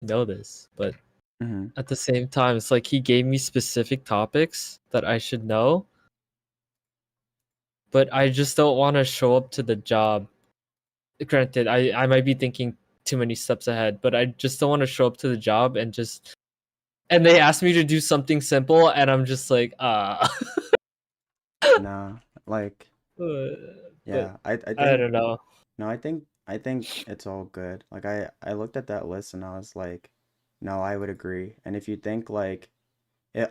know this, but Mm-hmm. at the same time, it's like he gave me specific topics that I should know, but I just don't want to show up to the job. Granted, I might be thinking too many steps ahead, but I just don't want to show up to the job and they ask me to do something simple, and I'm just like, No, like, but yeah, I I think don't know. no, I think it's all good. Like I looked at that list and I was like, no, I would agree. And if you think like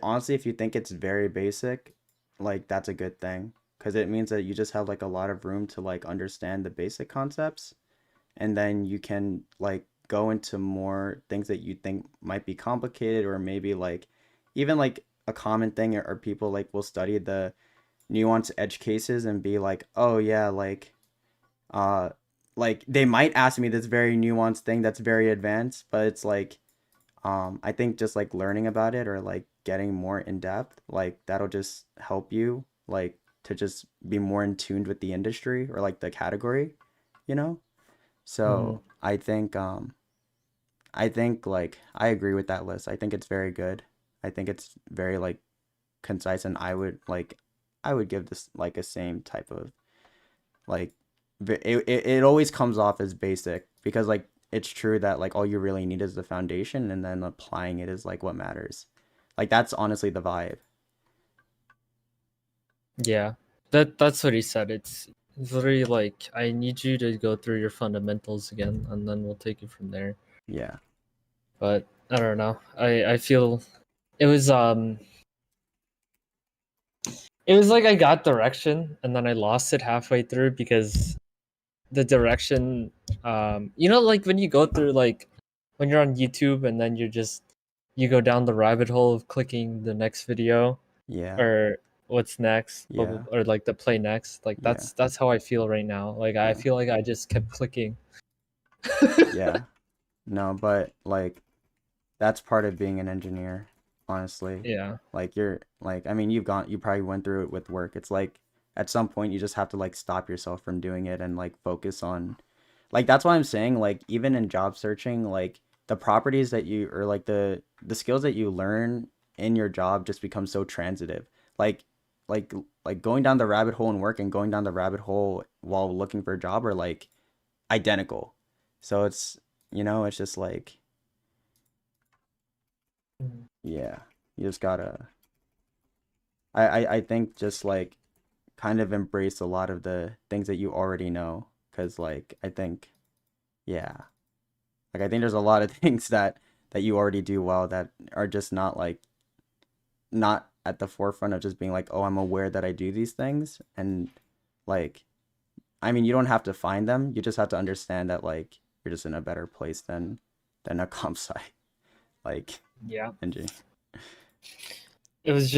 honestly, if you think it's very basic, like that's a good thing because it means that you just have like a lot of room to like understand the basic concepts, and then you can like go into more things that you think might be complicated, or maybe like even like a common thing, or people like will study the nuanced edge cases and be like, oh yeah, uh like they might ask me this very nuanced thing that's very advanced, but it's like I think just like learning about it, or like getting more in depth, like that'll just help you like to just be more in tuned with the industry or like the category, you know? Mhm. So I think like I agree with that list. I think it's very good. I think it's very like concise, and I would give this like a same type of like it always comes off as basic because like it's true that like all you really need is the foundation, and then applying it is like what matters. Like that's honestly the vibe. Yeah, that's what he said. It's literally like, I need you to go through your fundamentals again, and then we'll take it from there. Yeah. But I don't know. I feel it was it was like I got direction and then I lost it halfway through because the direction, like when you go through, like when you're on YouTube and then you go down the rabbit hole of clicking the next video, Yeah. or what's next, Yeah. or like the play next. Like Yeah. that's how I feel right now. Like I Yeah. feel like I just kept clicking. Yeah. No, but like that's part of being an engineer, honestly. Yeah. Like you're like I mean you probably went through it with work. It's like at some point you just have to like stop yourself from doing it and like focus on like that's why I'm saying like even in job searching, like the properties that you or like the skills that you learn in your job just become so transitive. Like like like going down the rabbit hole in work and going down the rabbit hole while looking for a job are like identical. So it's it's just like Mhm. yeah, you just gotta I think just like kind of embrace a lot of the things that you already know, because like I think yeah, like I think there's a lot of things that you already do well that are just not at the forefront of just being like, oh, I'm aware that I do these things. And like I mean you don't have to find them, you just have to understand that like you're just in a better place than a comp site like Yeah. engineer. It was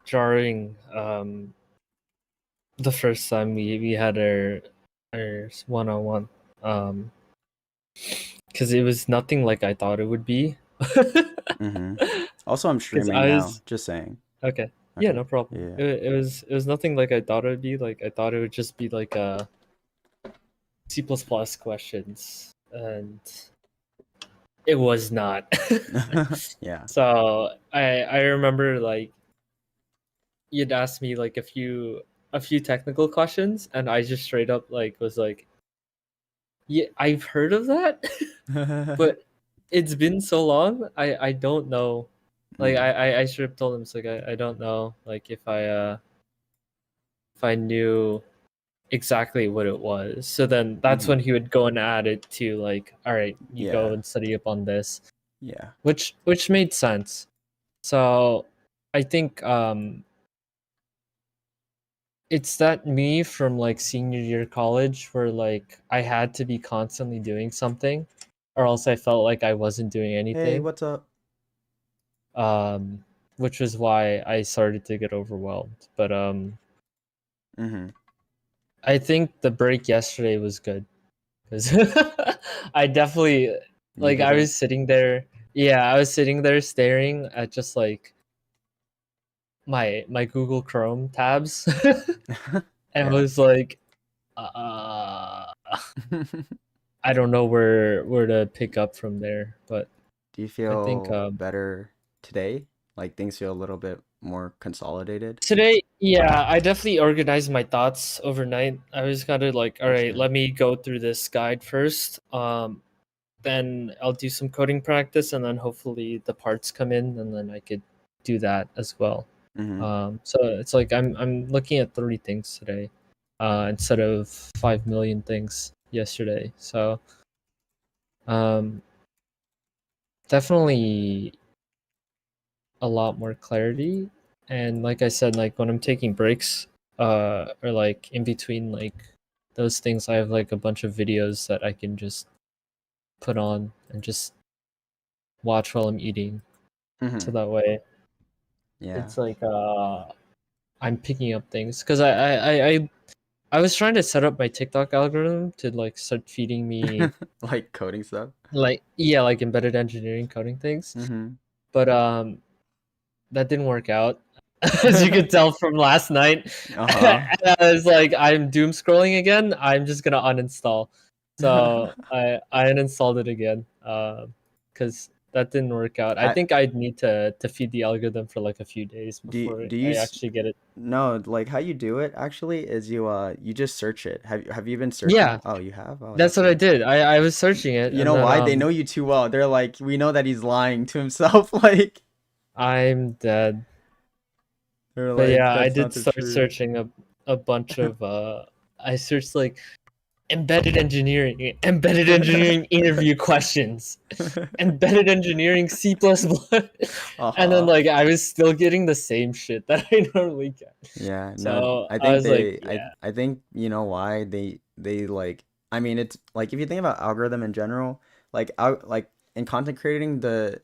jarring the first time we had our one-on-one, because it was nothing like I thought it would be. Mm-hmm. Also, I'm Because streaming I now, was just saying. okay. Yeah, Okay. no problem. Yeah. It was nothing like I thought it would be. Like I thought it would just be like a C++ questions, and it was not. Yeah. Yeah. So I remember, like, you'd ask me like a few technical questions, and I just straight up like was like, yeah, I've heard of that, but it's been so long. I don't know. Like Mm, I should have told him, it's like I don't know, like if I knew exactly what it was. So then that's mm-hmm. when he would go and add it to, like, all right, you go Yeah. and study up on this, Yeah. which made sense. So I think it's that me from like senior year college where like I had to be constantly doing something, or else I felt like I wasn't doing Hey, anything. what's up? Um, which was why I started to get overwhelmed. But Mm-hmm. I think the break yesterday was good because I definitely, like, Needed I it. was sitting there. Yeah, I was sitting there staring at just like my Google Chrome tabs, and Yeah. was like, uh, I don't know where to pick up from there, but Do you I think feel better today? Like things feel a little bit more consolidated? today, yeah, I definitely organized my thoughts overnight. I was kind of like, all That's right, good. let me go through this guide first. Then I'll do some coding practice, and then hopefully the parts come in, and then I could do that as well. Mm-hmm. So it's like I'm looking at 3 things today, instead of 5 million things yesterday. So um, definitely a lot more clarity. And like I said, like when I'm taking breaks, or like in between like those things, I have like a bunch of videos that I can just put on and just watch while I'm eating. So Mm-hmm. that way Yeah. it's like I'm picking up things because I was trying to set up my TikTok algorithm to like start feeding me Like coding stuff. like yeah like embedded engineering coding things, Mm-hmm. but that didn't work out. As you could tell from last night. And Uh-huh. I was like, I'm doom scrolling again. I'm just gonna uninstall. So I uninstalled it again because that didn't work out. I I think I'd need to feed the algorithm for like a few days before do you I actually get it. no, like how you do it actually is you just search it. Have you been searching? Yeah, Oh, you have? Oh, that's that's what I good. did. I was searching it, You and know then why? They know you too well. They're like, we know that he's lying to himself. Like I'm dead. they're But like, yeah, I that's not did the start truth. searching a bunch of I searched like embedded engineering interview questions, embedded engineering C++, and then Uh-huh. like I was still getting the same shit that I normally get. Yeah, no, So I I think was like, they yeah, I think you know why they like I mean it's like if you think about algorithm in general, like in content creating the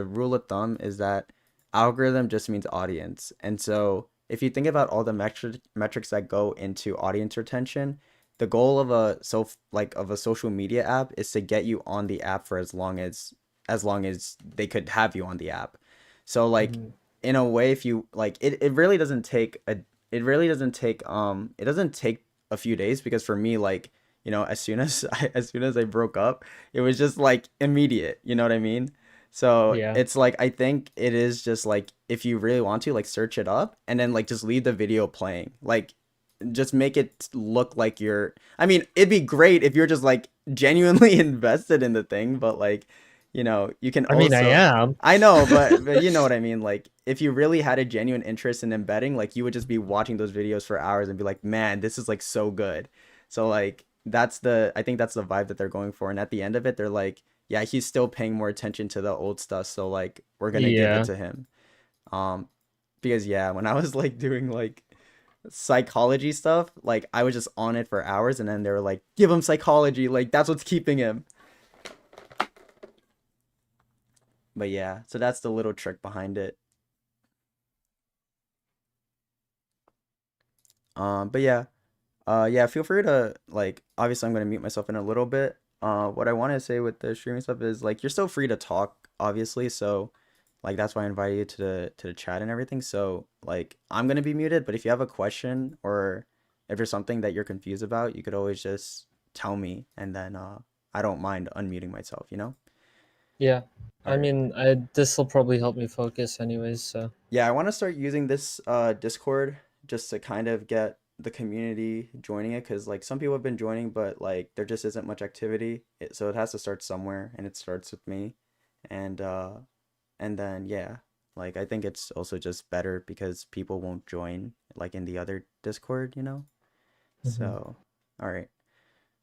rule of thumb is that algorithm just means audience. And so if you think about all the metrics that go into audience retention, the goal of a social media app is to get you on the app for as long as they could have you on the app. So like mhm, in a way if you like it really doesn't take it doesn't take a few days because for me like as soon as as soon as I broke up it was just like immediate, you know what I mean? So yeah, it's like I think it is just like if you really want to like search it up and then like just leave the video playing, like just make it look like you're I mean it'd be great if you're just like genuinely invested in the thing, but like you can I mean, I also am. I know, but you know what I mean. Like, if you really had a genuine interest in embedding, like you would just be watching those videos for hours and be like, "Man, this is like so good." So like I think that's the vibe that they're going for. And at the end of it, they're like, "Yeah, he's still paying more attention to the old stuff, so like we're gonna give it Yeah, to him." Um, because yeah, when I was like doing like psychology stuff, like I was just on it for hours, and then they were like, "Give him psychology, like that's what's keeping him." But yeah, so that's the little trick behind it. But yeah, yeah, feel free to like obviously I'm gonna mute myself in a little bit. What I want to say with the streaming stuff is like you're still free to talk, obviously. So like that's why I invited you to the chat and everything. So like I'm gonna be muted, but if you have a question or if there's something that you're confused about, you could always just tell me and then I don't mind unmuting myself, you know? yeah. All I right. mean, I this will probably help me focus anyways. So Yeah, I want to start using this Discord just to kind of get the community joining it because like some people have been joining, but like there just isn't much activity. So it has to start somewhere, and it starts with me, and and then yeah, like I think it's also just better because people won't join like in the other Discord, you know. mhm. So all right,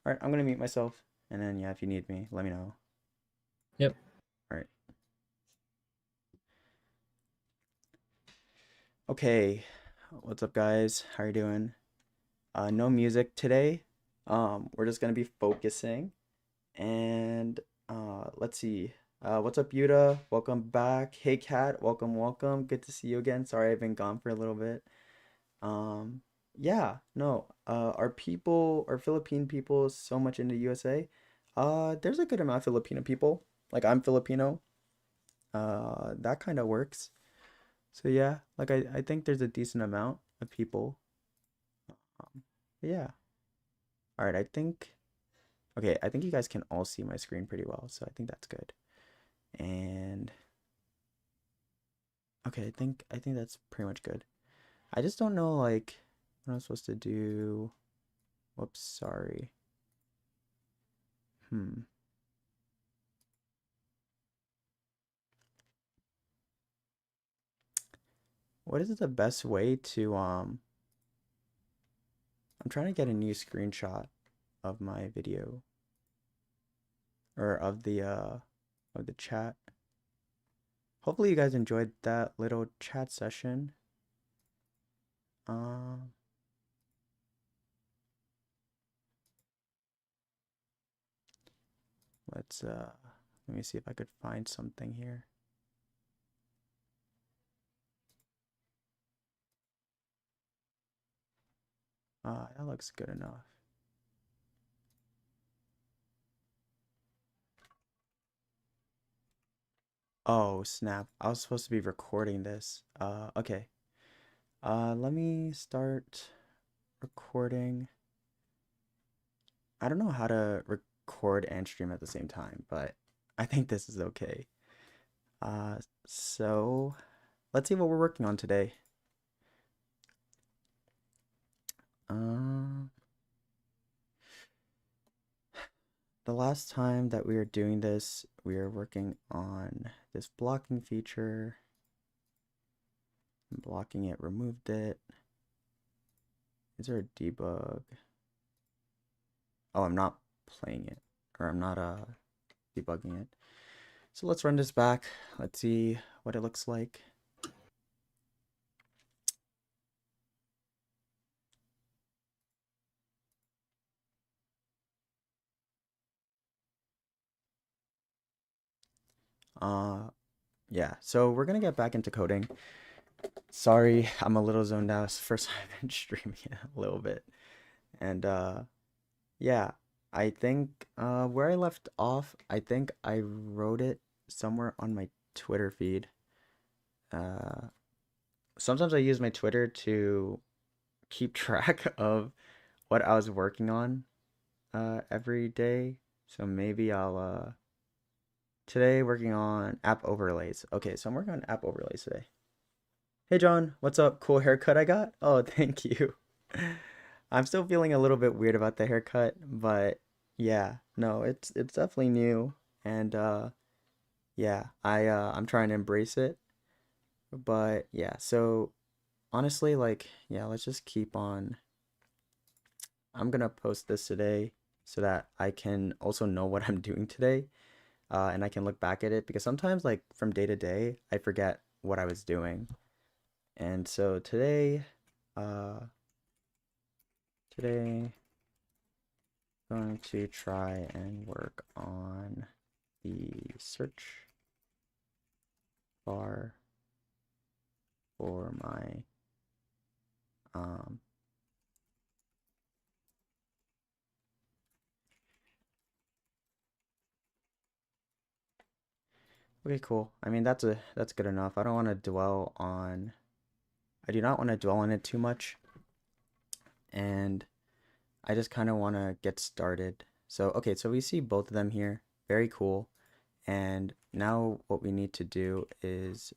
I'm gonna mute myself, and then yeah, if you need me, let me know. Yep. All right, okay, what's up, guys? How are you doing? No music today. We're just gonna be focusing and let's see. What's up, Yuta? Welcome back. Hey, Kat. Welcome, welcome. Good to see you again. Sorry I've been gone for a little bit. Um, yeah, no. Our Philippine people so much in the USA? There's a good amount of Filipino people. Like I'm Filipino. That kind of works. So yeah, like I think there's a decent amount of people. Yeah. All right, I think. Okay, I think you guys can all see my screen pretty well, so I think that's good. And okay, I think that's pretty much good. I just don't know like what I'm supposed to do. Whoops, sorry. Hmm. What is the best way to I'm trying to get a new screenshot of my video or of the chat. Hopefully you guys enjoyed that little chat session. Um let's let me see if I could find something here. That looks good enough. Oh, snap. I was supposed to be recording this. Okay. Let me start recording. I don't know how to record and stream at the same time, but I think this is okay. So let's see what we're working on today. Um, the last time that we were doing this, we were working on this blocking feature. Blocking it, removed it. Is there a debug? Oh, I'm not playing it, or I'm not debugging it. So let's run this back. Let's see what it looks like. Uh, yeah, so we're gonna get back into coding. Sorry, I'm a little zoned out. It's the first time I've been streaming it a little bit. And yeah, I think where I left off, I think I wrote it somewhere on my Twitter feed. Uh, Sometimes I use my Twitter to keep track of what I was working on every day. So maybe I'll today working on app overlays. Okay, so I'm working on app overlays today. Hey John, what's up? Cool haircut I got? Oh, thank you. I'm still feeling a little bit weird about the haircut, but yeah, no, it's definitely new and yeah, I'm trying to embrace it. But yeah, so honestly like yeah, let's just keep on. I'm gonna post this today so that I can also know what I'm doing today. And I can look back at it because sometimes like from day to day I forget what I was doing. And so uh today going to try and work on the search bar for my um okay, cool. I mean that's good enough. I do not want to dwell on it too much, and I just kind of want to get started. So okay, so we see both of them here. Very cool. And now what we need to do is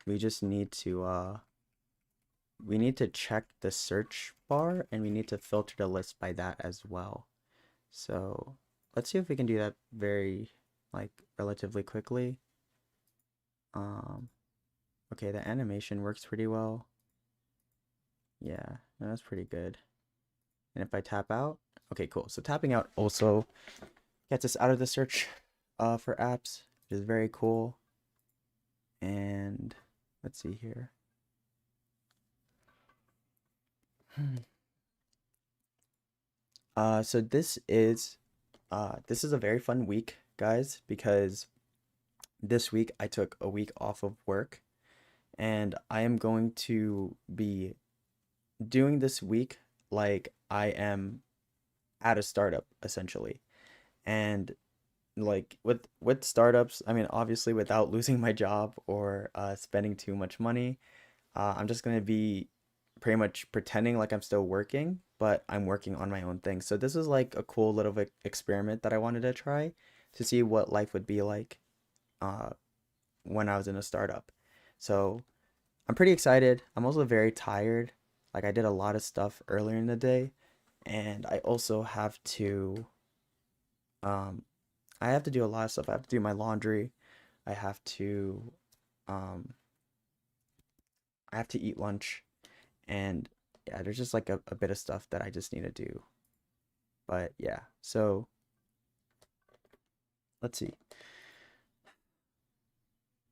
we just need to check the search bar and we need to filter the list by that as well. So let's see if we can do that very like relatively quickly. Um, okay, the animation works pretty well. Yeah, no, that's pretty good. And if I tap out, okay, cool. So tapping out also gets us out of the search for apps, which is very cool. And let's see here. So this is a very fun week, guys, because this week I took a week off of work and I am going to be doing this week like I am at a startup essentially. And like with startups, I mean obviously without losing my job or spending too much money, I'm just gonna be pretty much pretending like I'm still working but I'm working on my own thing. So this is like a cool little experiment that I wanted to try to see what life would be like uh, when I was in a startup. So I'm pretty excited. I'm also very tired. Like I did a lot of stuff earlier in the day, and um I have to do a lot of stuff. I have to do my laundry. I have to um I have to eat lunch, and yeah, there's just like a bit of stuff that I just need to do. But yeah, so let's see.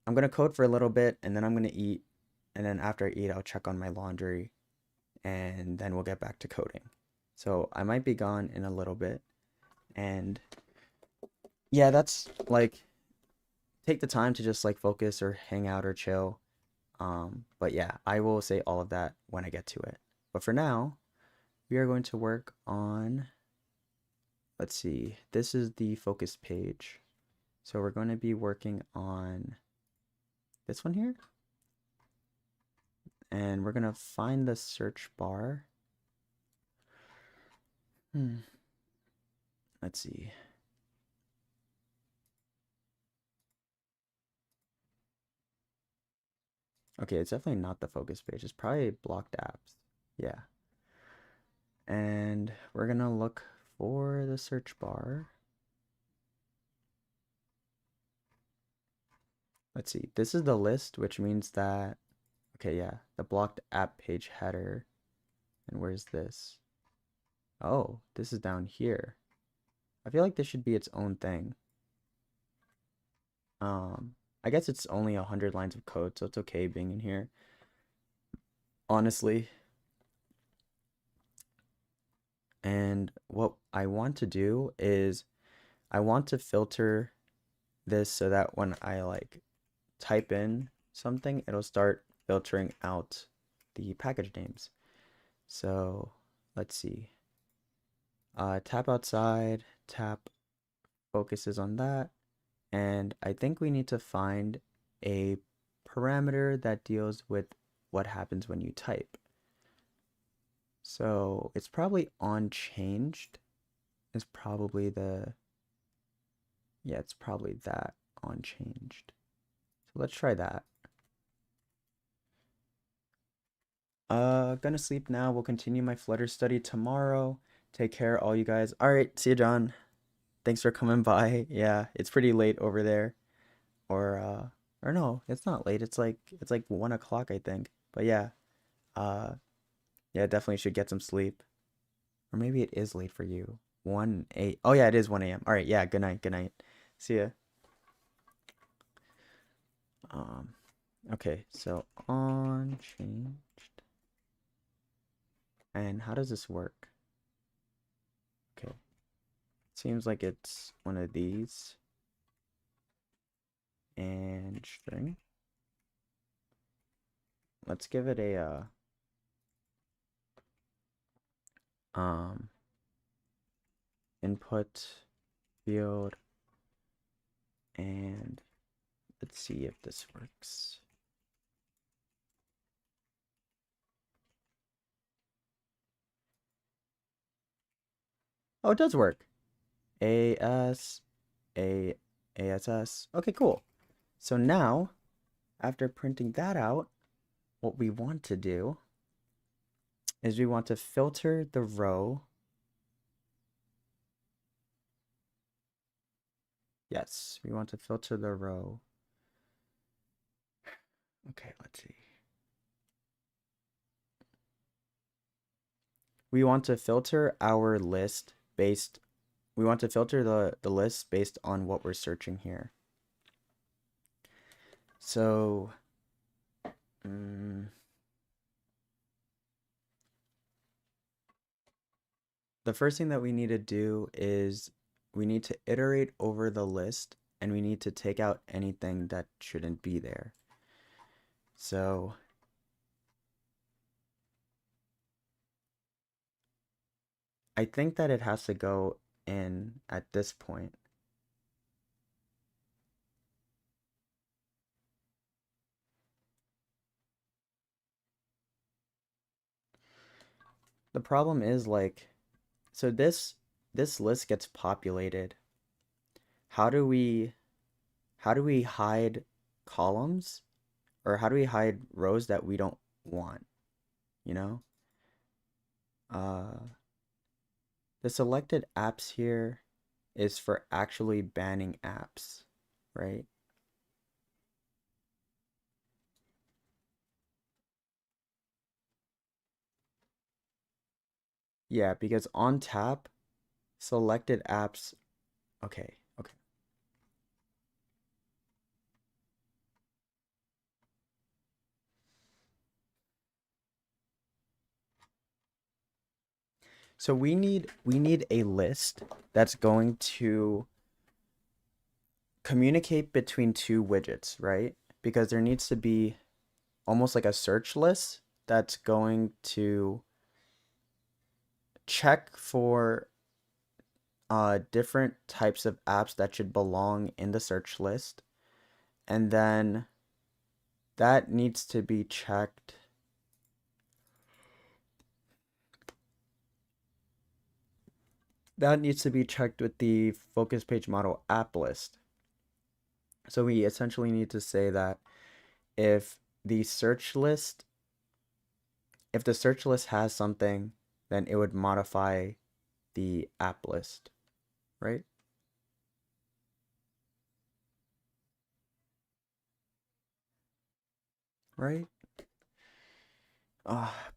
I'm gonna code for a little bit and then I'm gonna eat, and then after I eat I'll check on my laundry and then we'll get back to coding. So I might be gone in a little bit, and yeah, that's like take the time to just like focus or hang out or chill. But yeah, I will say all of that when I get to it. But for now, we are going to work on, let's see, this is the focus page. So we're going to be working on this one here. And we're going to find the search bar. Let's see. Okay, it's definitely not the focus page. It's probably blocked apps. Yeah. And we're going to look for the search bar. Let's see. This is the list, which means that, okay, yeah, the blocked app page header. And where's this? Oh, this is down here. I feel like this should be its own thing. I guess it's only 100 lines of code, so it's okay being in here. Honestly. And what I want to do is I want to filter this so that when I like type in something, it'll start filtering out the package names. So let's see. Tap outside, tap focuses on that. And I think we need to find a parameter that deals with what happens when you type. So it's probably onChanged is probably yeah, it's probably that onChanged. So let's try that. Gonna sleep now. We'll continue my Flutter study tomorrow. Take care, all you guys. All right, see you, John. Thanks for coming by. Yeah, it's pretty late over there. Or no, it's not late. It's like 1 o'clock, I think. But yeah, uh, yeah, definitely should get some sleep. Or maybe it is late for you. 1 8. Oh yeah, it is 1 a.m. All right, yeah, good night, good night. See ya. Um, okay, so on changed. And how does this work? Okay. Seems like it's one of these. And string. Let's give it a input field, and let's see if this works. Oh, it does work. AS, ASS. Okay, cool. So now, after printing that out, what we want to do is we want to filter the row. Yes, we want to filter the row. Okay, let's see. We want to filter our list based, we want to filter the list based on what we're searching here. So, the first thing that we need to do is we need to iterate over the list, and we need to take out anything that shouldn't be there. So I think that it has to go in at this point. The problem is like, so this list gets populated. How do we hide columns, or how do we hide rows that we don't want, you know? Uh, the selected apps here is for actually banning apps, right? Yeah, because on tap, selected apps, okay, okay. So we need a list that's going to communicate between two widgets, right? Because there needs to be almost like a search list that's going to check for different types of apps that should belong in the search list. And then that needs to be checked. That needs to be checked with the focus page model app list. So we essentially need to say that if the search list, if the search list has something, then it would modify the app list, right? Right?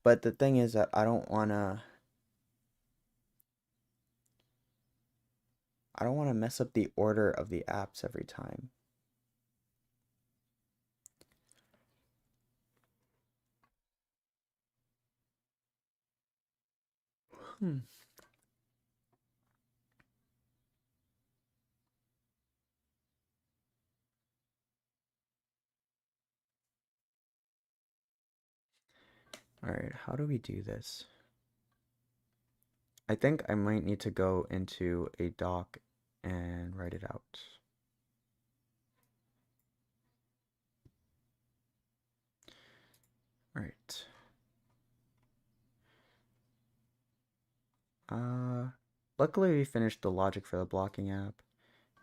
But the thing is that I don't wanna mess up the order of the apps every time. Hmm. All right, how do we do this? I think I might need to go into a doc and write it out. All right. Uh, Luckily we finished the logic for the blocking app,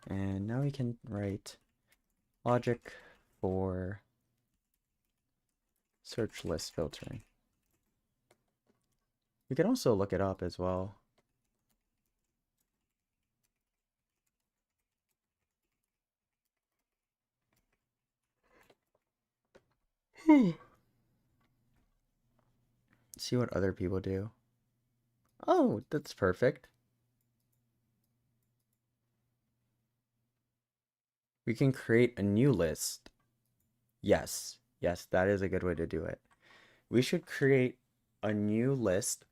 and now we can write logic for search list filtering. We can also look it up as well. See what other people do. Oh, that's perfect. We can create a new list. Yes, yes, that is a good way to do it. We should create a new list.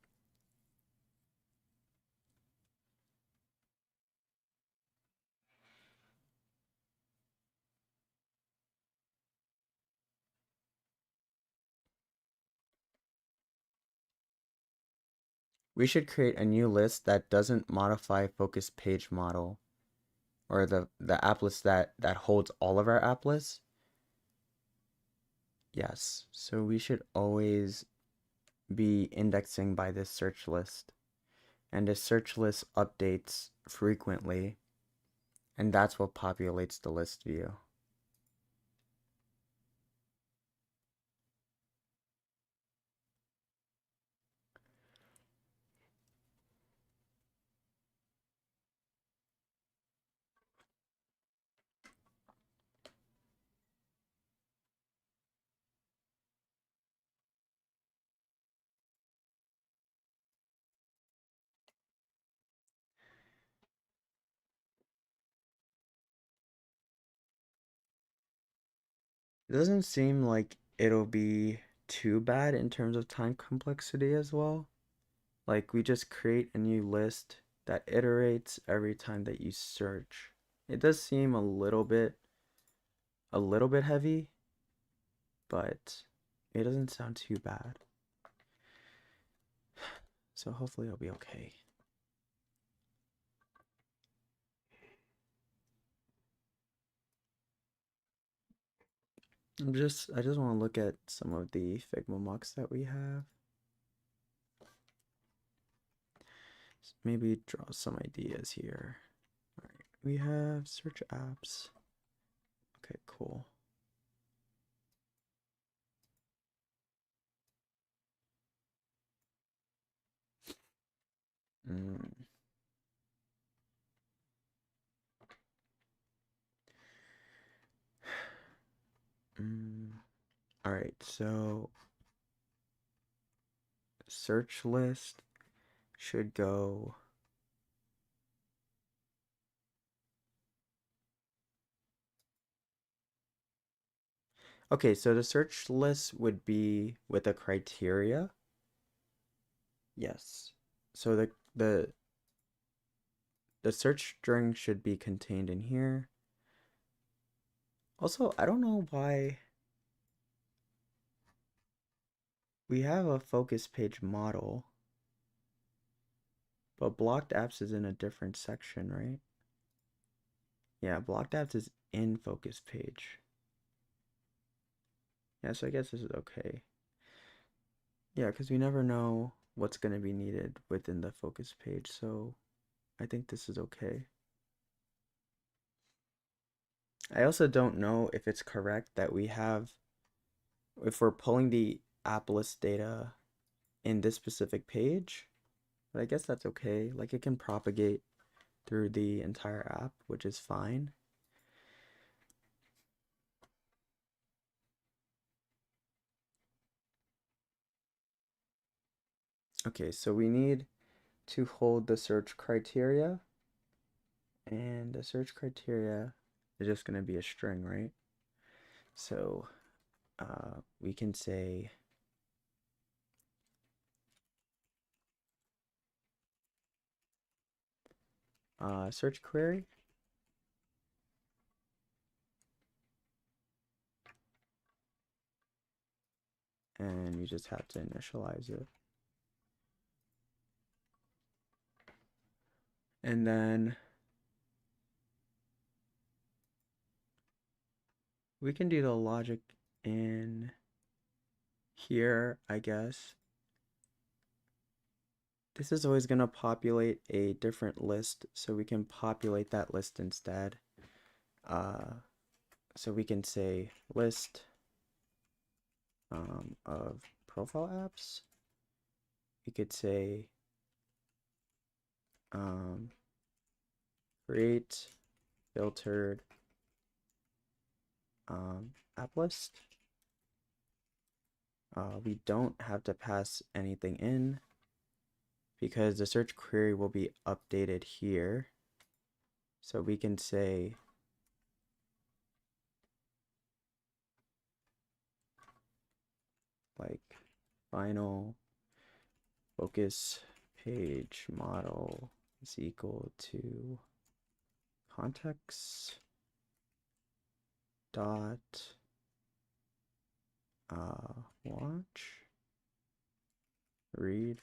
We should create a new list that doesn't modify focus page model, or the app list that holds all of our app lists. Yes, so we should always be indexing by this search list. And this search list updates frequently, and that's what populates the list view. It doesn't seem like it'll be too bad in terms of time complexity as well. Like we just create a new list that iterates every time that you search. It does seem a little bit heavy, but it doesn't sound too bad. So hopefully it'll be okay. I just want to look at some of the Figma mocks that we have. maybe draw some ideas here. All right, we have search apps. Okay, cool. Mm. All right, so search list should go. Okay, so the search list would be with a criteria. Yes. So the search string should be contained in here. Also, I don't know why we have a focus page model, but blocked apps is in a different section, right? Yeah, blocked apps is in focus page. Yeah, so I guess this is okay. Yeah, because we never know what's going to be needed within the focus page, so I think this is okay. I also don't know if it's correct that we have, if we're pulling the app list data in this specific page, but I guess that's okay. Like it can propagate through the entire app, which is fine. Okay, so we need to hold the search criteria, and the search criteria is just going to be a string, right? So we can say search query, and you just have to initialize it. And then we can do the logic in here, I guess. This is always going to populate a different list, so we can populate that list instead. So we can say list of profile apps. We could say create filtered app list. We don't have to pass anything in because the search query will be updated here. So we can say like final focus page model is equal to context dot launch read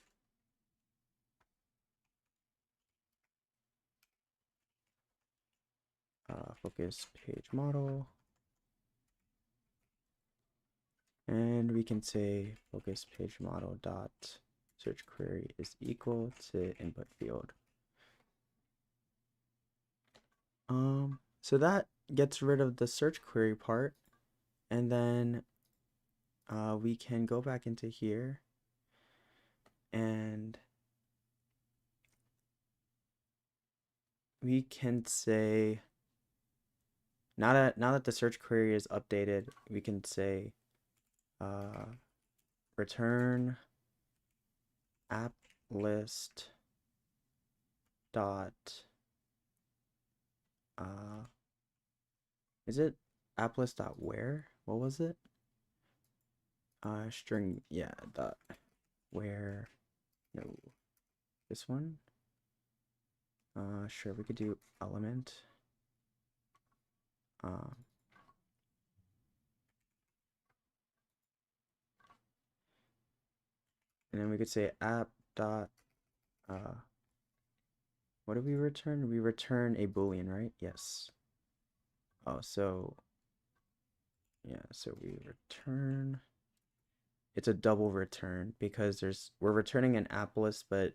focus page model, and we can say focus page model dot search query is equal to input field. So that gets rid of the search query part, and then we can go back into here and we can say now that the search query is updated, we can say return app list dot is it app list dot where? What was it? String, yeah, dot where, no, this one. Sure, we could do element. And then we could say app dot what do we return? We return a boolean, right? Yes. Oh, so yeah, so we return, it's a double return because we're returning an app list, but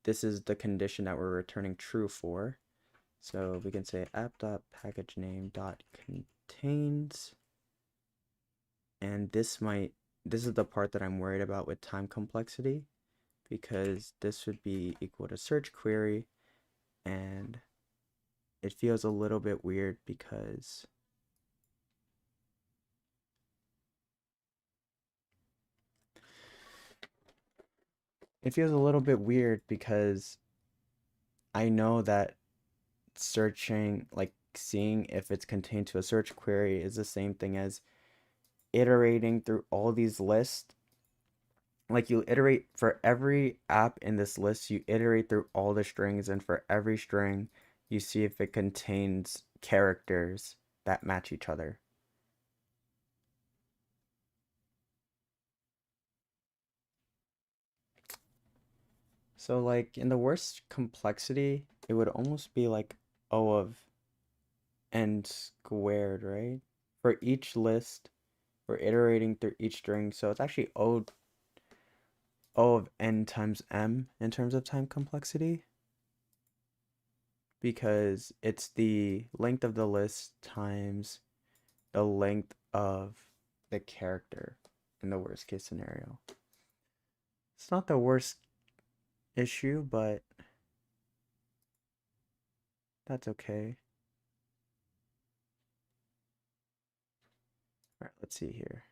this is the condition that we're returning true for. So we can say app.packageName.contains, and this is the part that I'm worried about with time complexity, because this would be equal to search query, and it feels a little bit weird because I know that searching, like seeing if it's contained to a search query, is the same thing as iterating through all these lists. Like you iterate for every app in this list, you iterate through all the strings, and for every string, you see if it contains characters that match each other. So like in the worst complexity, it would almost be like O of n squared, right? For each list, we're iterating through each string, so it's actually O of n times m in terms of time complexity, because it's the length of the list times the length of the character in the worst case scenario. It's not the worst issue, but that's okay. All right, let's see here.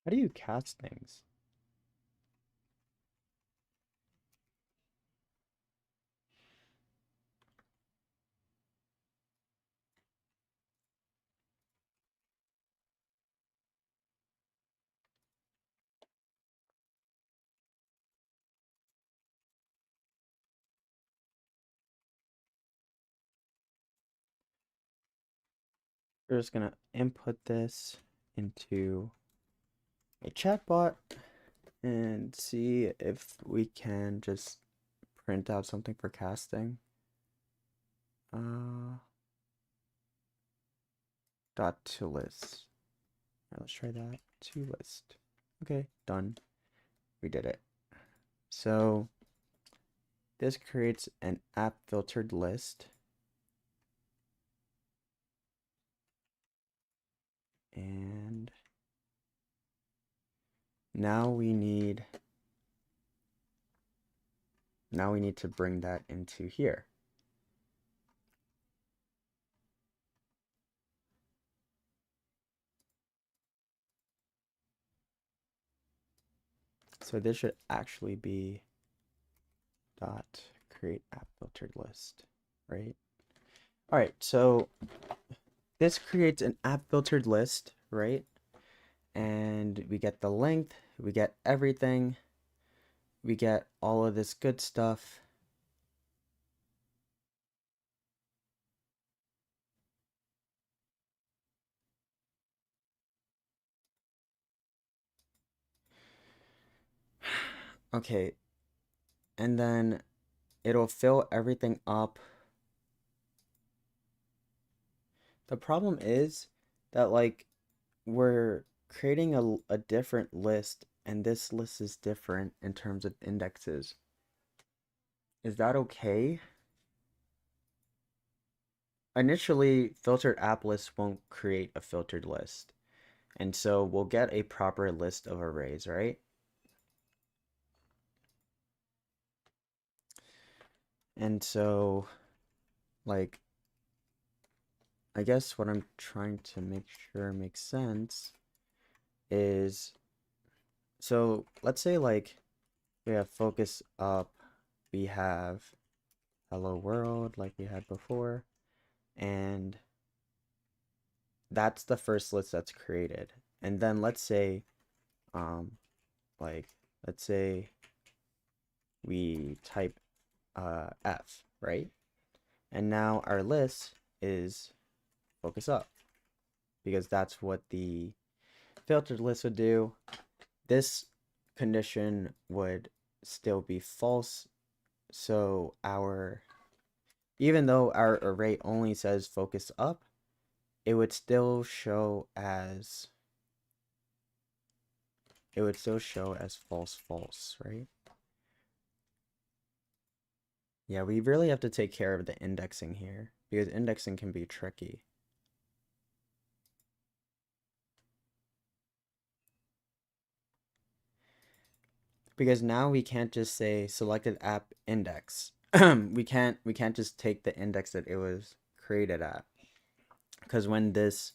How do you cast things? We're just gonna input this into a chatbot and see if we can just print out something for casting. Dot to list. All right, let's try that. To list. Okay, done. We did it. So this creates an app filtered list. And now we need to bring that into here. So this should actually be dot create app filtered list, right? All right, so this creates an app filtered list, right? And we get the length, we get everything, we get all of this good stuff. Okay, and then it'll fill everything up. The problem is that like we're creating a different list, and this list is different in terms of indexes. Is that okay? Initially, filtered app lists won't create a filtered list. And so we'll get a proper list of arrays, right? And so, like, I guess what I'm trying to make sure makes sense is, so let's say like we have focus up, we have hello world like we had before, and that's the first list that's created. And then let's say, um, like, let's say we type F, right? And now our list is focus up because that's what the filtered list would do. This condition would still be false. So even though our array only says focus up, it would still show as false false, right? Yeah, we really have to take care of the indexing here because indexing can be tricky. Because now we can't just say selected app index. we can't just take the index that it was created at. Because when this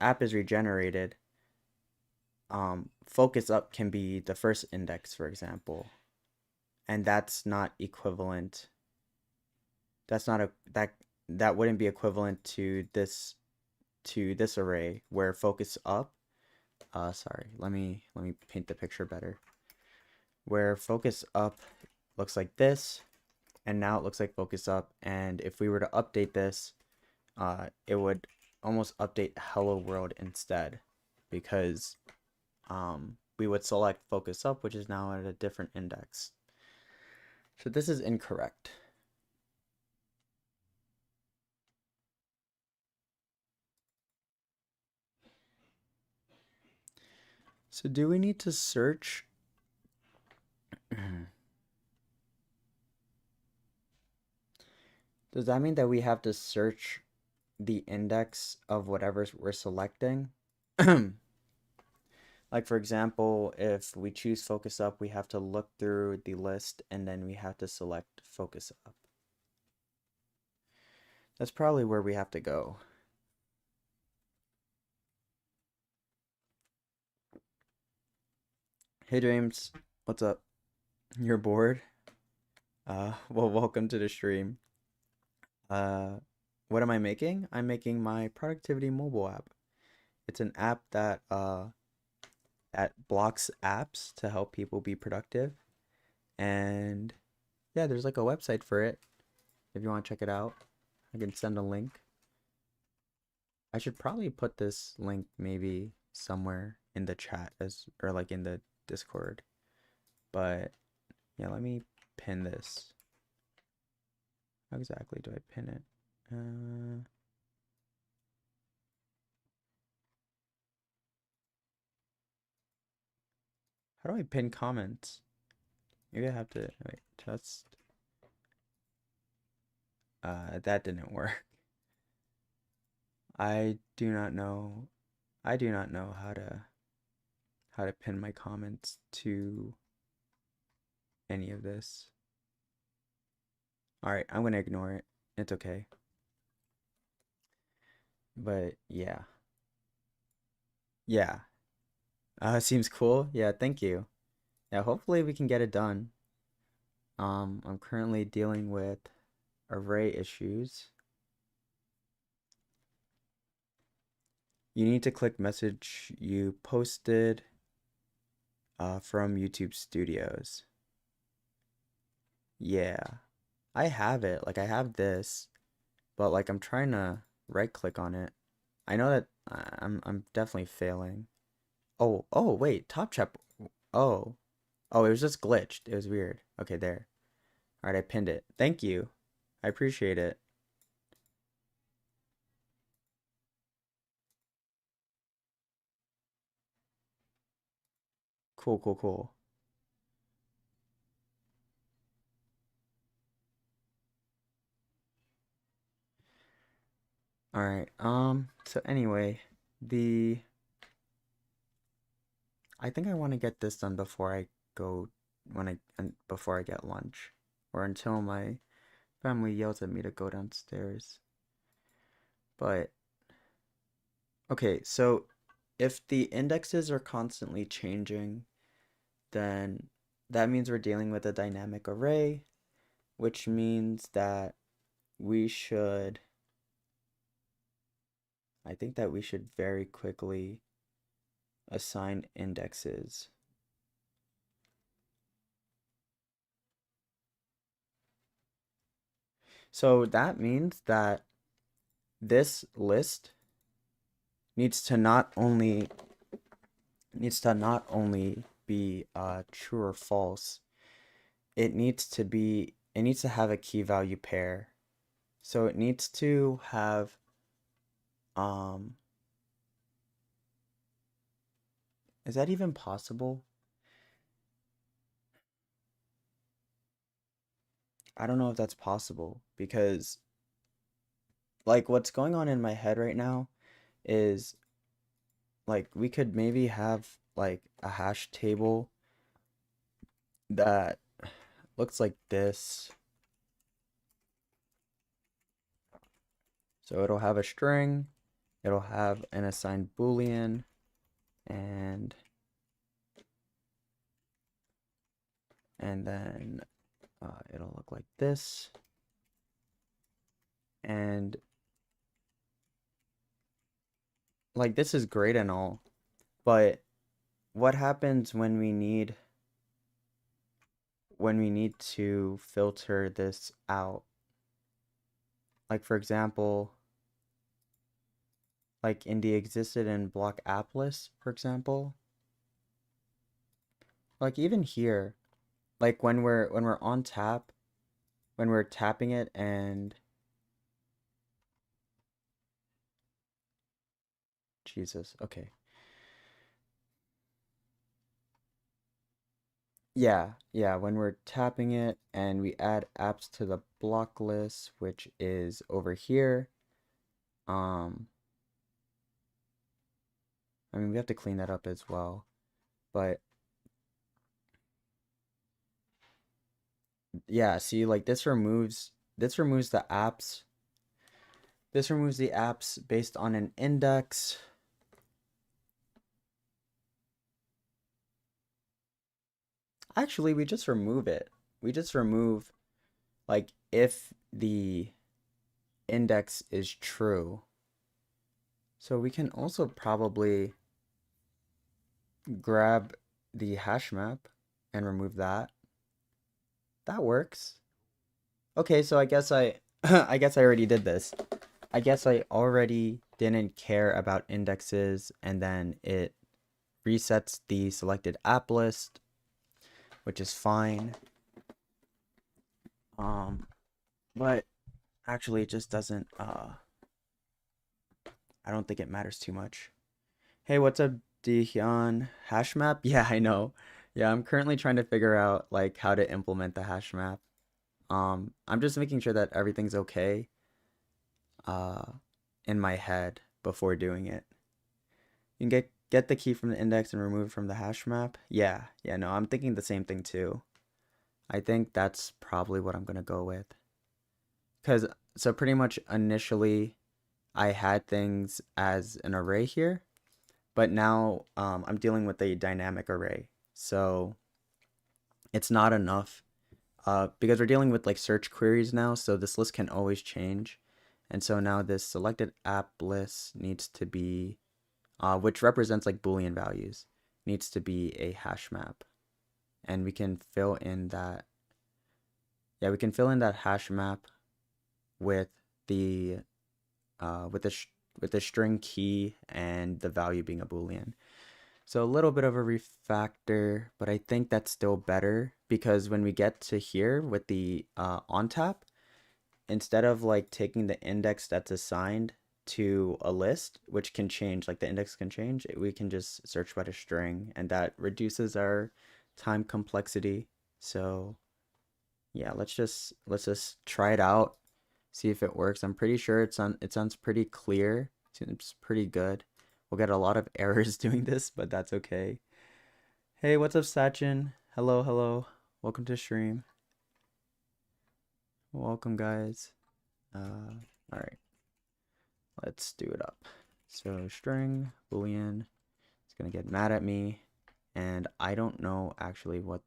app is regenerated, focus up can be the first index, for example. And that's not equivalent. That's not a that wouldn't be equivalent to this array where focus up. Sorry, let me paint the picture better. Where focus up looks like this, and now it looks like focus up. And if we were to update this, it would almost update hello world instead, because we would select focus up, which is now at a different index. So this is incorrect. So do we need to search? Does that mean that we have to search the index of whatever we're selecting? Like, for example, if we choose focus up, we have to look through the list and then we have to select focus up. That's probably where we have to go. Hey James, what's up? You're bored? Well, welcome to the stream. What am I making? I'm making my productivity mobile app. It's an app that blocks apps to help people be productive. And yeah, there's like a website for it. If you want to check it out, I can send a link. I should probably put this link maybe somewhere in the chat or like in the Discord. But yeah, let me pin this. How exactly do I pin it? How do I pin comments? Maybe I have to wait, test. That didn't work. I do not know. I do not know how to pin my comments to any of this. All right, I'm gonna ignore it. It's okay. But yeah. Yeah. Seems cool. Yeah, thank you. Yeah, hopefully we can get it done. I'm currently dealing with array issues. You need to click message you posted from YouTube Studios. Yeah. I have it. Like I have this, but like I'm trying to right click on it. I know that I'm definitely failing. Oh, wait, Top Chat. Oh. Oh, it was just glitched. It was weird. Okay, there. All right, I pinned it. Thank you. I appreciate it. Cool, cool, cool. All right. So anyway, the I think I want to get this done before I go before I get lunch or until my family yells at me to go downstairs. But okay, so if the indexes are constantly changing, then that means we're dealing with a dynamic array, which means that we should I think that we should very quickly assign indexes. So that means that this list needs to not only be true or false, it needs to have a key value pair. So it needs to have um is that even possible? I don't know if that's possible because like what's going on in my head right now is like we could maybe have like a hash table that looks like this. So it'll have a string, it'll have an assigned boolean, and then it'll look like this. And like this is great and all, but what happens when we need to filter this out? Like for example, like in the existed in block app list, for example, like even here, like when we're on tap, when we're tapping it and Jesus, okay. Yeah, when we're tapping it and we add apps to the block list, which is over here, um, I mean, we have to clean that up as well, but yeah, see, like this removes the apps. This removes the apps based on an index. Actually, we just remove it. We just remove like if the index is true. So we can also probably grab the hash map and remove that. That works. Okay, so I guess I I guess I already did this. I guess I already didn't care about indexes and then it resets the selected app list, which is fine. But actually it just doesn't I don't think it matters too much. Hey, what's up, Dihyun? Hash map? Yeah, I know. Yeah, I'm currently trying to figure out like how to implement the hash map. I'm just making sure that everything's okay uh in my head before doing it. You can get the key from the index and remove it from the hash map. Yeah, no, I'm thinking the same thing too. I think that's probably what I'm gonna go with. Cause so pretty much initially I had things as an array here, but now I'm dealing with a dynamic array. So it's not enough because we're dealing with like search queries now, so this list can always change. And so now this selected app list needs to be, which represents like Boolean values, needs to be a hash map. And we can fill in that, yeah, we can fill in that hash map with the, with with the string key and the value being a Boolean. So a little bit of a refactor, but I think that's still better because when we get to here with the on tap, instead of like taking the index that's assigned to a list, which can change, like the index can change, we can just search by the string and that reduces our time complexity. So yeah, let's just try it out, see if it works. I'm pretty sure it sounds pretty clear. Seems pretty good. We'll get a lot of errors doing this, but that's okay. Hey, what's up, Sachin? Hello. Welcome to stream. Welcome, guys. All right, let's do it up. So string boolean is gonna get mad at me, and I don't know actually what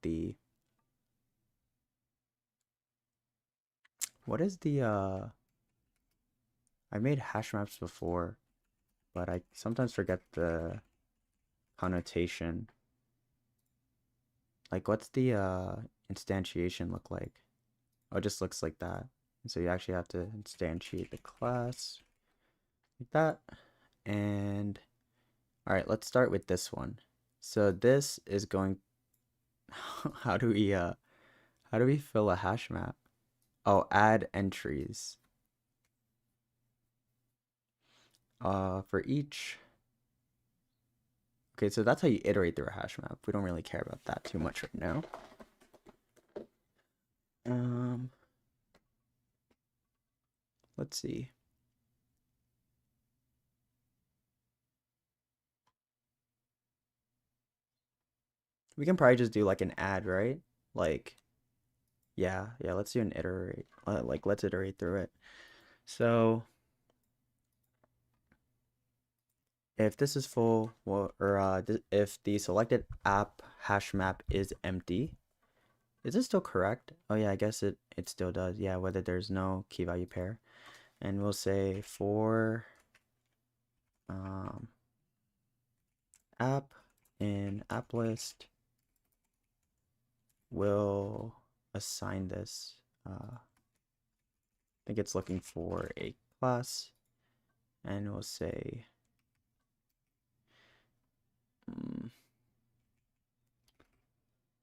is the I made hash maps before. but I sometimes forget the connotation. Like, what's the instantiation look like? Oh, it just looks like that. So you actually have to instantiate the class like that. And all right, let's start with this one. So this is going how do we fill a hash map? Oh, add entries. For each. Okay, so that's how you iterate through a hash map. We don't really care about that too much right now. Let's see. We can probably just do like an add, right? Like, yeah, let's do an iterate. Like, let's iterate through it. So if this is full, well, or if the selected app hash map is empty, is it still correct? Oh yeah, I guess it still does. Yeah, whether there's no key value pair. And we'll say for app in app list, we'll assign this. I think it's looking for a class, and we'll say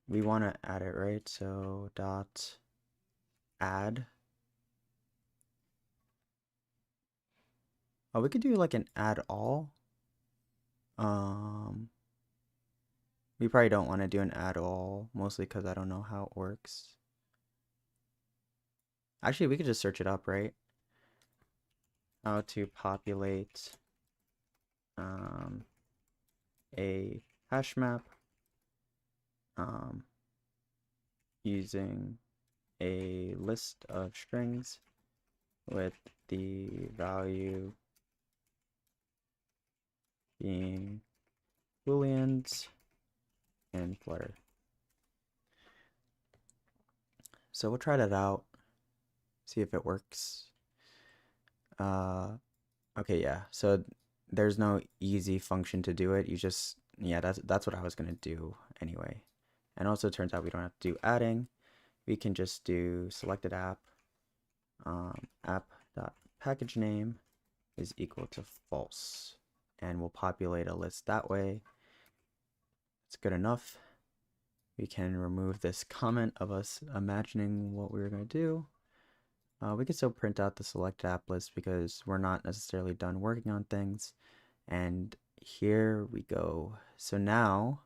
we want to add it, right? So dot add. Oh, we could do like an add all. We probably don't want to do an add all, mostly because I don't know how it works. Actually, we could just search it up, right? How to populate a hash map using a list of strings with the value being booleans and Flutter. So we'll try that out, see if it works. Okay, yeah. So there's no easy function to do it. You just, yeah, that's what I was gonna do anyway. And also it turns out we don't have to do adding. We can just do selected app, app.package name is equal to false. And we'll populate a list that way. It's good enough. We can remove this comment of us imagining what we were going to do. We can still print out the selected app list because we're not necessarily done working on things. And here we go. So now,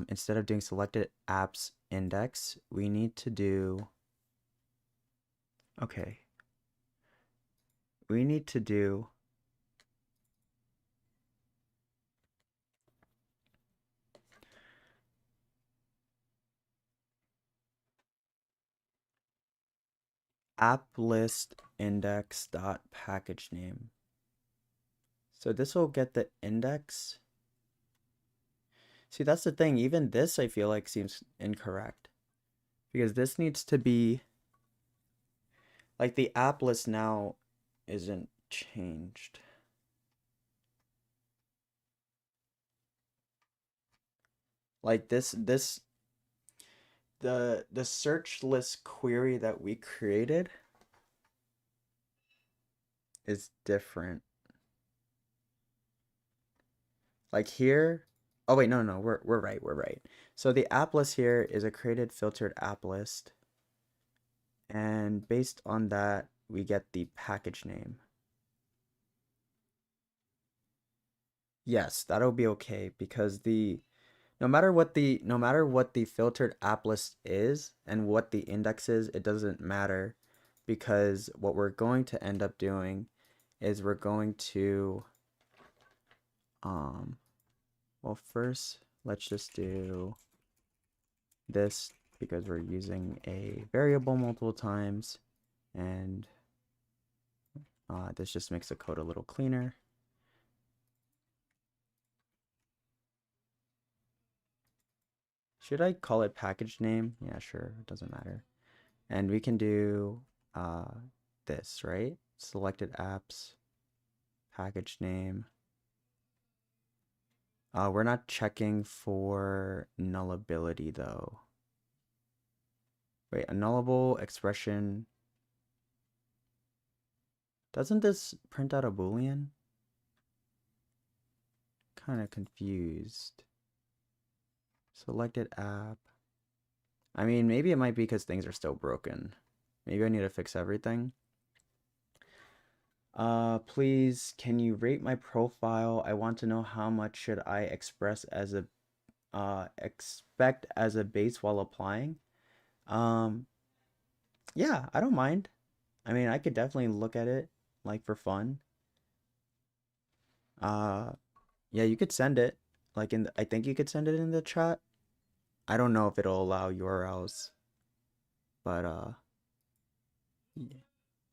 instead of doing selected apps index, we need to do, okay, we need to do app list index dot package name. So this will get the index. See, that's the thing. Even this, I feel like, seems incorrect. Because this needs to be... Like, the app list now isn't changed. Like, the search list query that we created is different. Like here... Oh, wait, no, we're right. So the app list here is a created filtered app list. And based on that, we get the package name. Yes, that'll be okay because no matter what the filtered app list is and what the index is, it doesn't matter because what we're going to end up doing is we're going to well, first let's just do this because we're using a variable multiple times, and this just makes the code a little cleaner. Should I call it package name? Yeah, sure, it doesn't matter. And we can do this, right? Selected apps package name. We're not checking for nullability though. Wait, a nullable expression. Doesn't this print out a Boolean? Kind of confused. Selected app. I mean, maybe it might be because things are still broken. Maybe I need to fix everything. Please, can you rate my profile? I want to know how much should I express as a expect as a base while applying. Um, yeah, I don't mind. I mean, I could definitely look at it like for fun. Uh, yeah, you could send it like I think you could send it in the chat. I don't know if it'll allow URLs, but yeah.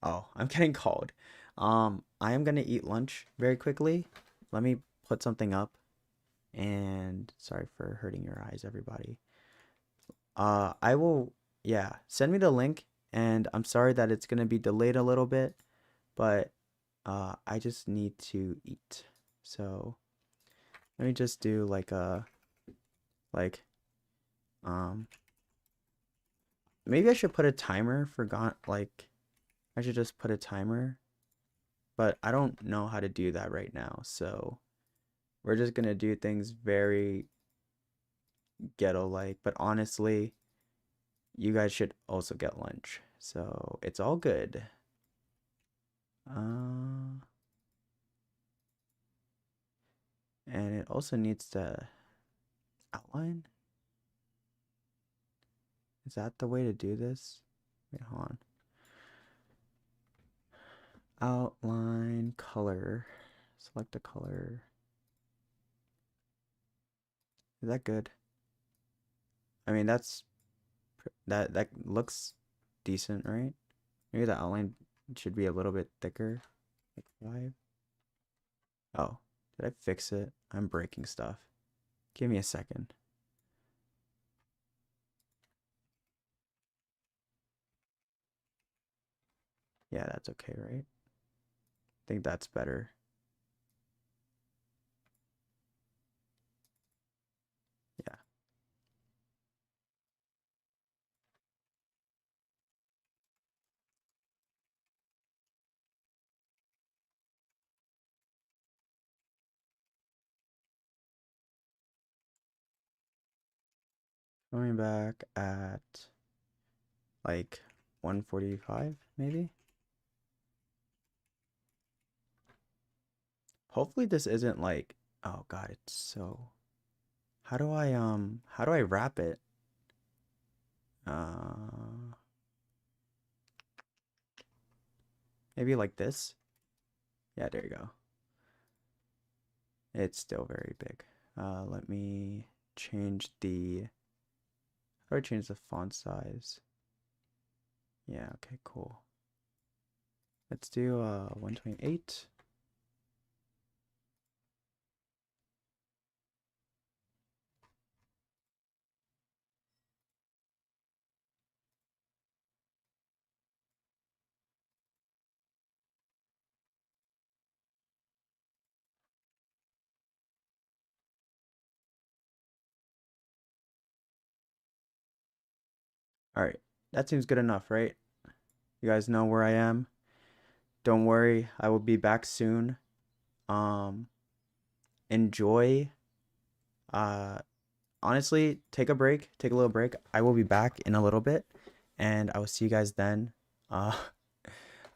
Oh, I'm getting called. I am gonna eat lunch very quickly. Let me put something up. And sorry for hurting your eyes, everybody. I will, yeah, send me the link. And I'm sorry that it's gonna be delayed a little bit, but I just need to eat. So let me just do like a like um maybe I should put a timer for like I should just put a timer, but I don't know how to do that right now. So we're just gonna do things very ghetto like, but honestly, you guys should also get lunch. So it's all good. Uh, and it also needs to outline. Is that the way to do this? Wait, hold on. Outline color. Select a color. Is that good? I mean, that looks decent, right? Maybe the outline should be a little bit thicker. Like 5. Oh, did I fix it? I'm breaking stuff. Give me a second. Yeah, that's okay, right? I think that's better. Yeah. Going back at like 1:45 maybe. Hopefully this isn't like, oh god, it's so, how do I wrap it? Uh Maybe like this. Yeah, there you go. It's still very big. Let me change how do I change the font size? Yeah, okay, cool. Let's do 128. All right. That seems good enough, right? You guys know where I am. Don't worry, I will be back soon. Um Enjoy. Uh Honestly, take a break, take a little break. I will be back in a little bit and I will see you guys then. Uh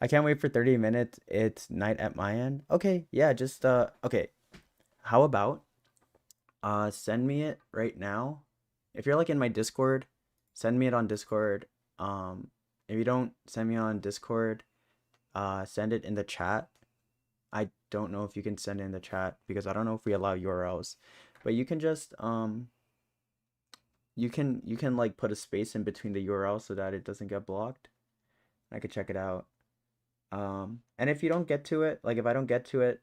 I can't wait for 30 minutes. It's night at my end. Okay, yeah, just okay. How about send me it right now. If you're like in my Discord, send me it on Discord. If you don't send me on Discord, send it in the chat. I don't know if you can send it in the chat because I don't know if we allow URLs. But you can just you can like put a space in between the URL so that it doesn't get blocked. I could check it out. And if you don't get to it, like if I don't get to it,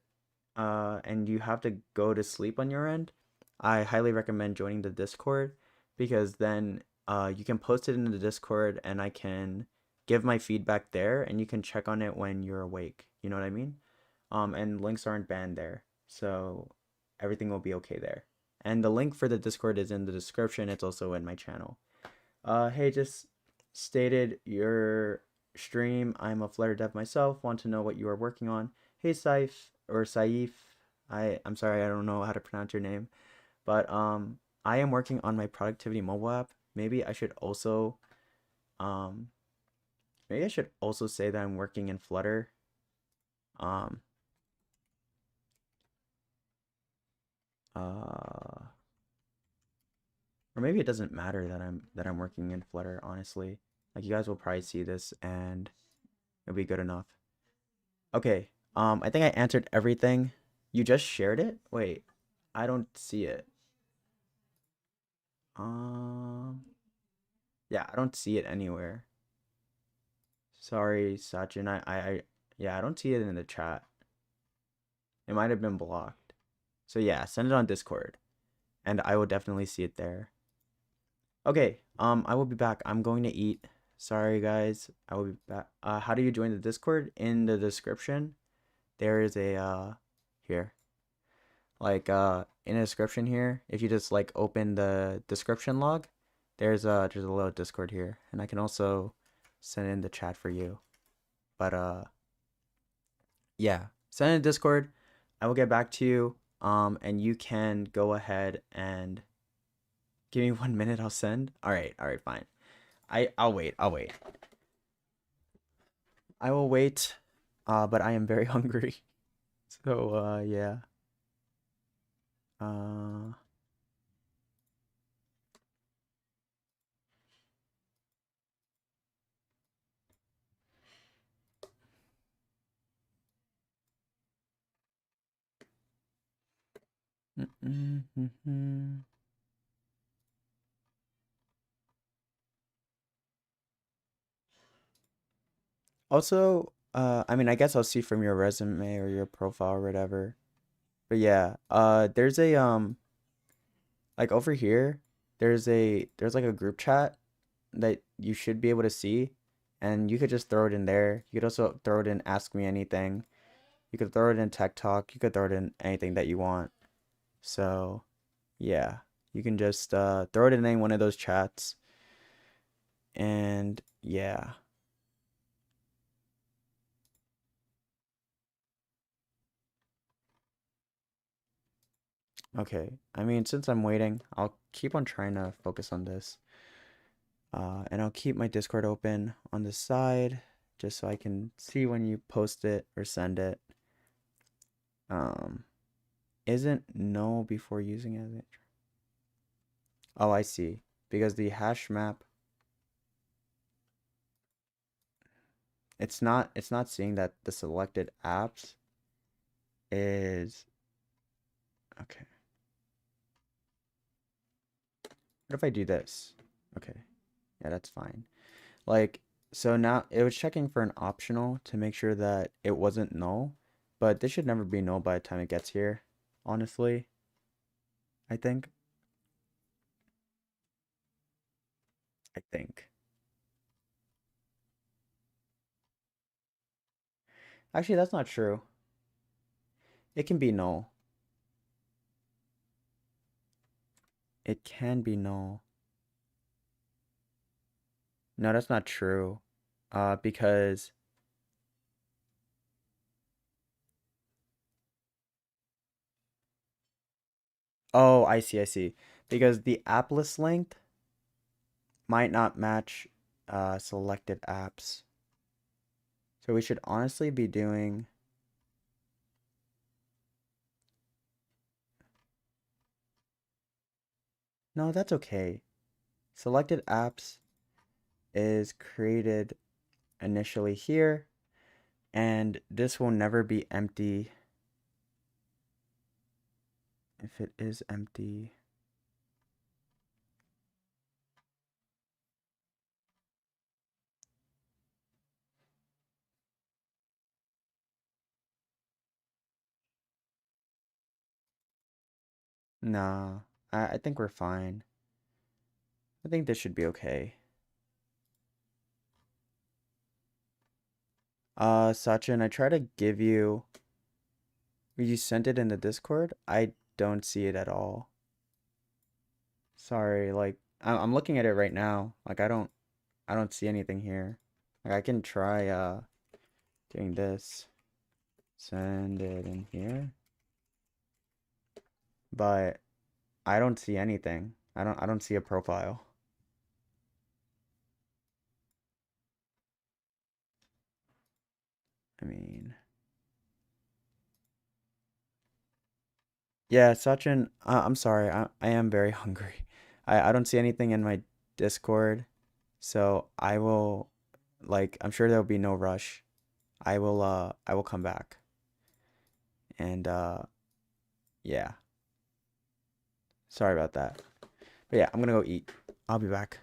and you have to go to sleep on your end, I highly recommend joining the Discord because then you can post it in the Discord and I can give my feedback there and you can check on it when you're awake. You know what I mean? and links aren't banned there, so everything will be okay there. And the link for the Discord is in the description. It's also in my channel. Hey, just stated your stream. I'm a Flutter dev myself. Want to know what you are working on. Hey, Saif. I'm sorry, I don't know how to pronounce your name, but I am working on my productivity mobile app. Um, maybe I should also say that I'm working in Flutter. Um, uh, or maybe it doesn't matter that I'm working in Flutter, honestly. Like you guys will probably see this and it'll be good enough. Okay. I think I answered everything. You just shared it? Wait, I don't see it. Um, yeah, I don't see it anywhere. Sorry, Sachin. Yeah, I don't see it in the chat. It might have been blocked. So yeah, send it on Discord, and I will definitely see it there. Okay, I will be back. I'm going to eat. Sorry, guys. I will be back. How do you join the Discord? In the description, there is a here. Like in the description here, if you just like open the description log, there's a little Discord here, and I can also send it in the chat for you. But yeah, send it in Discord. I will get back to you. And you can go ahead and give me 1 minute. I'll send. All right, fine. I'll wait. I'll wait. I will wait. But I am very hungry. So yeah. Uh. Also, I mean, I guess I'll see from your resume or your profile or whatever. But yeah, there's a like over here, there's like a group chat that you should be able to see, and you could just throw it in there. You could also throw it in Ask Me Anything. You could throw it in Tech Talk. You could throw it in anything that you want. So, yeah, you can just throw it in any one of those chats. And yeah. Okay. I mean, since I'm waiting, I'll keep on trying to focus on this. And I'll keep my Discord open on the side just so I can see when you post it or send it. Um, isn't no before using it? Oh, I see. Because the hash map, it's not seeing that the selected apps is okay. What if I do this? Okay. Yeah, that's fine. Like, so now it was checking for an optional to make sure that it wasn't null, but this should never be null by the time it gets here, honestly, I think. I think. Actually, that's not true. It can be null. It can be null. No, that's not true. Because oh, I see, I see. Because the app list length might not match selected apps. So we should honestly be doing no, that's okay. Selected apps is created initially here, and this will never be empty if it is empty. Nah, I think we're fine. I think this should be okay. Sachin, I try to give you You sent it in the Discord? I don't see it at all. Sorry, like I'm looking at it right now. Like I don't see anything here. Like I can try doing this. Send it in here. But I don't see anything. I don't see a profile. I mean, yeah, Sachin, I'm sorry. I am very hungry. I don't see anything in my Discord, so I will like I'm sure there'll be no rush. I will come back. And yeah. Sorry about that. But yeah, I'm gonna go eat. I'll be back.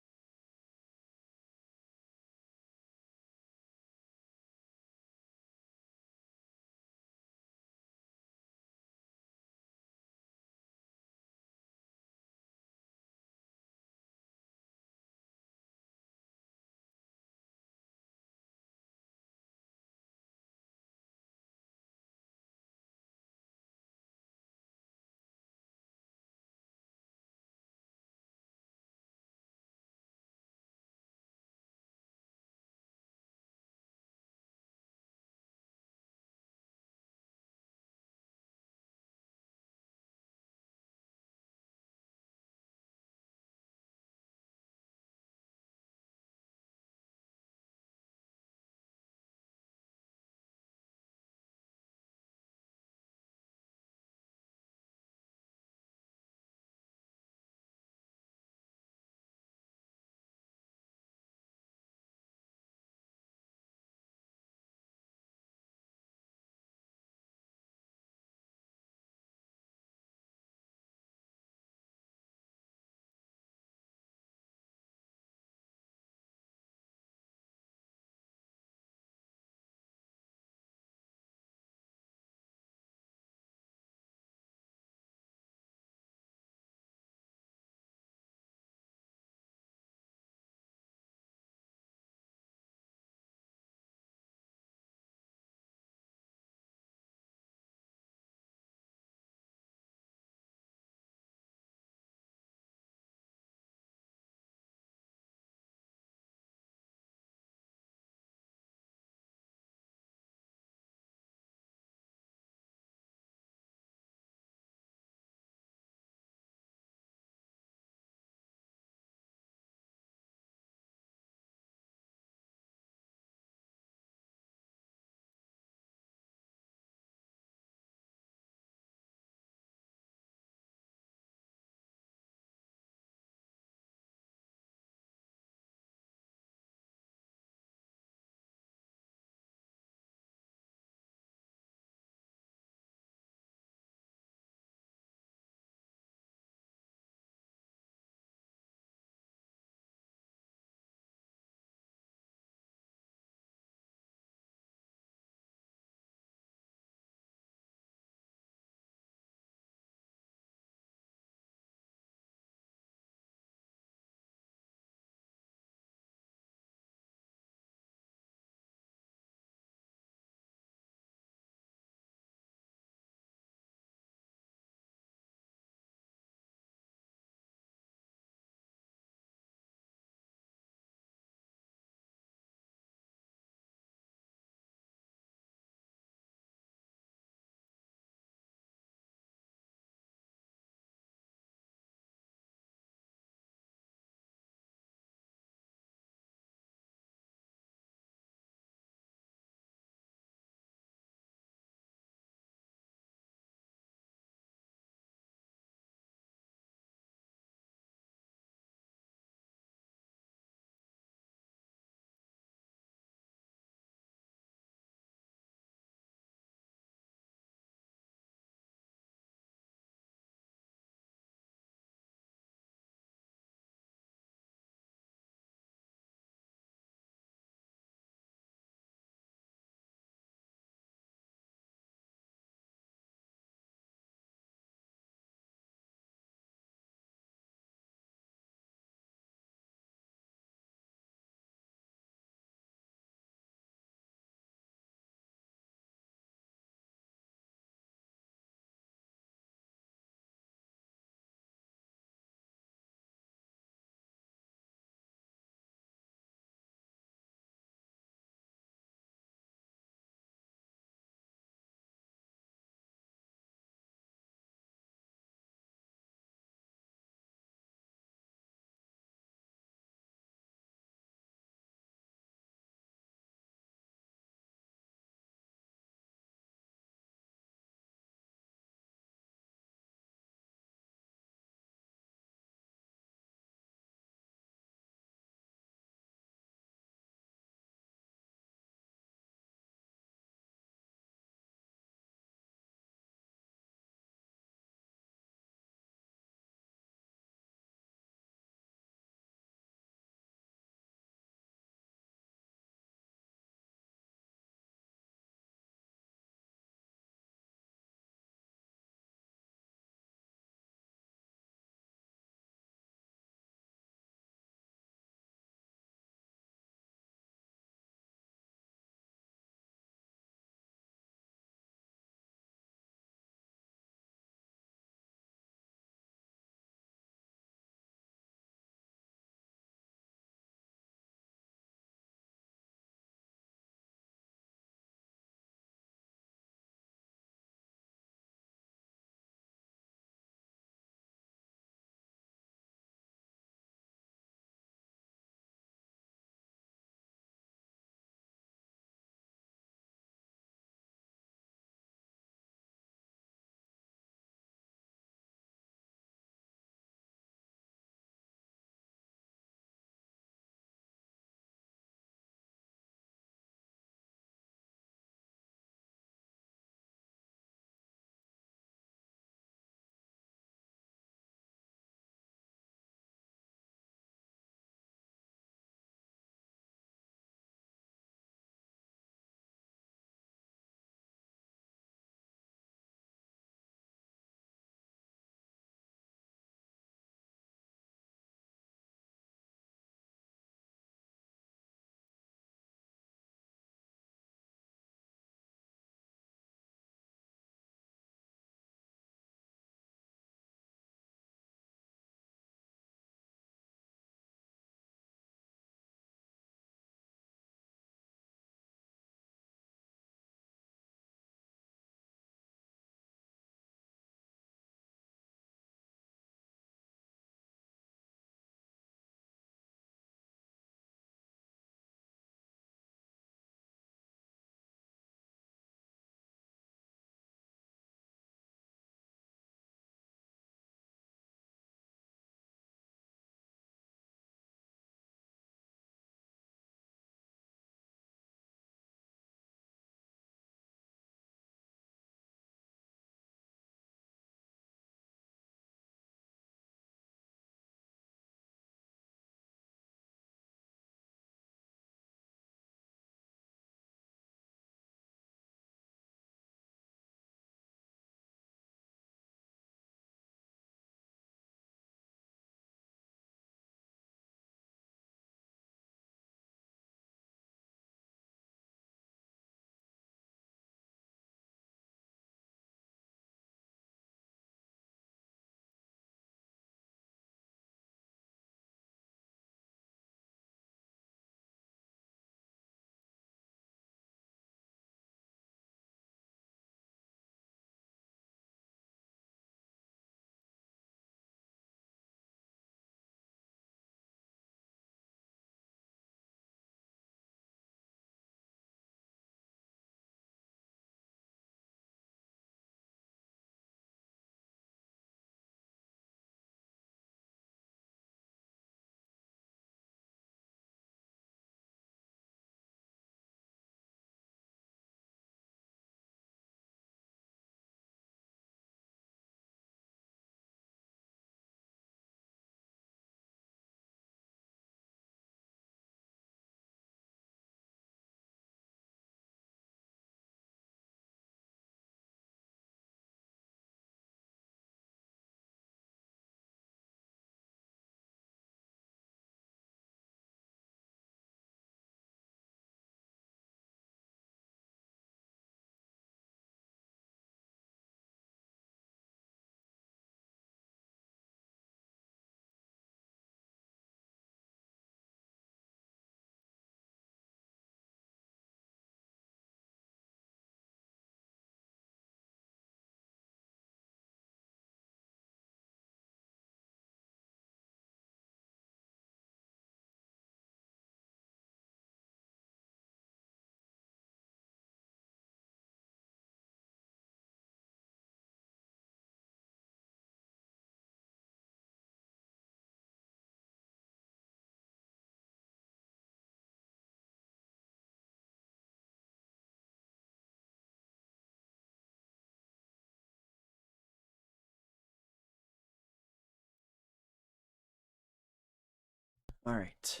All right.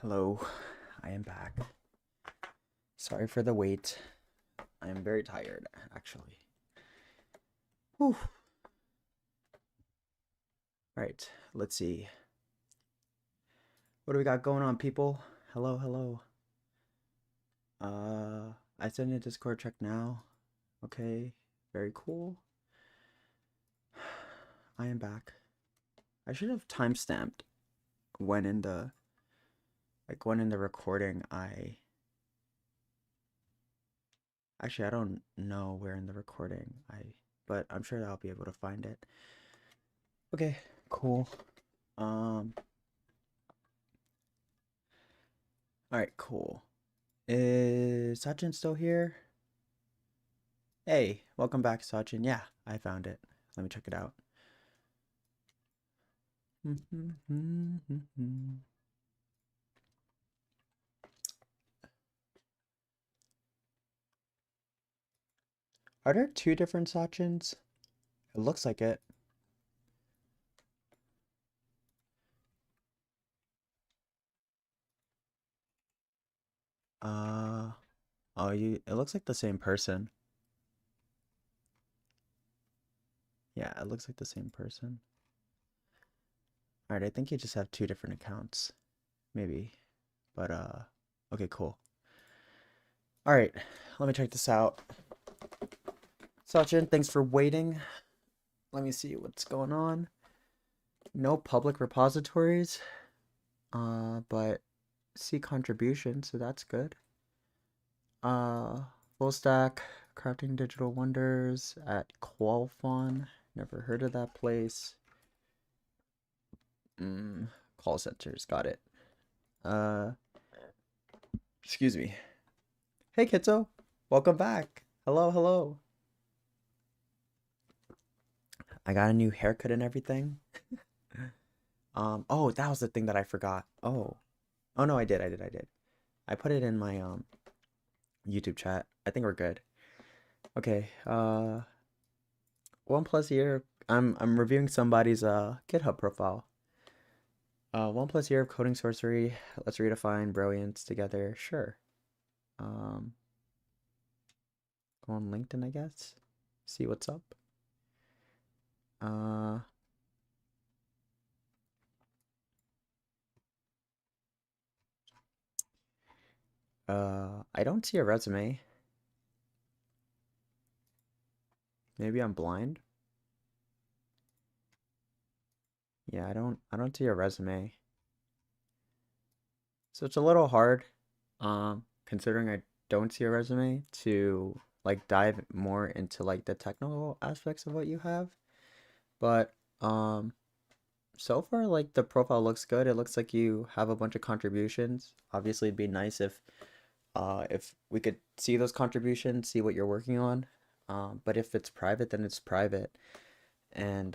Hello. I am back. Sorry for the wait. I am very tired, actually. Whew. All right. Let's see. What do we got going on, people? Hello, hello. I sent a Discord check now. Okay. Very cool. I am back. I should have timestamped when in the recording I don't know where in the recording but I'm sure I'll be able to find it. Okay, cool. All right, cool. Is Sachin still here? Hey, welcome back, Sachin. Yeah, I found it. Let me check it out. Are there two different Sachins? It looks like it. Oh, it looks like the same person. Yeah, it looks like the same person. All right, I think you just have two different accounts. Maybe. But okay, cool. All right, let me check this out. Sachin, thanks for waiting. Let me see what's going on. No public repositories, but see contribution, so that's good. Full stack crafting digital wonders at Qualfon. Never heard of that place. Call centers, got it. Excuse me. Hey, Kitso, welcome back. Hello, hello. I got a new haircut and everything. Oh, that was the thing that I forgot. Oh, no, I did. I put it in my YouTube chat. I think we're good. Okay. 1+ year. I'm reviewing somebody's GitHub profile. 1+ year of coding sorcery. Let's redefine brilliance together. Sure. Go on LinkedIn, I guess. See what's up. I don't see a resume. Maybe I'm blind. Yeah, I don't see a resume. So it's a little hard, considering I don't see a resume to like dive more into like the technical aspects of what you have. But so far like the profile looks good. It looks like you have a bunch of contributions. Obviously it'd be nice if we could see those contributions, see what you're working on. But if it's private, then it's private. And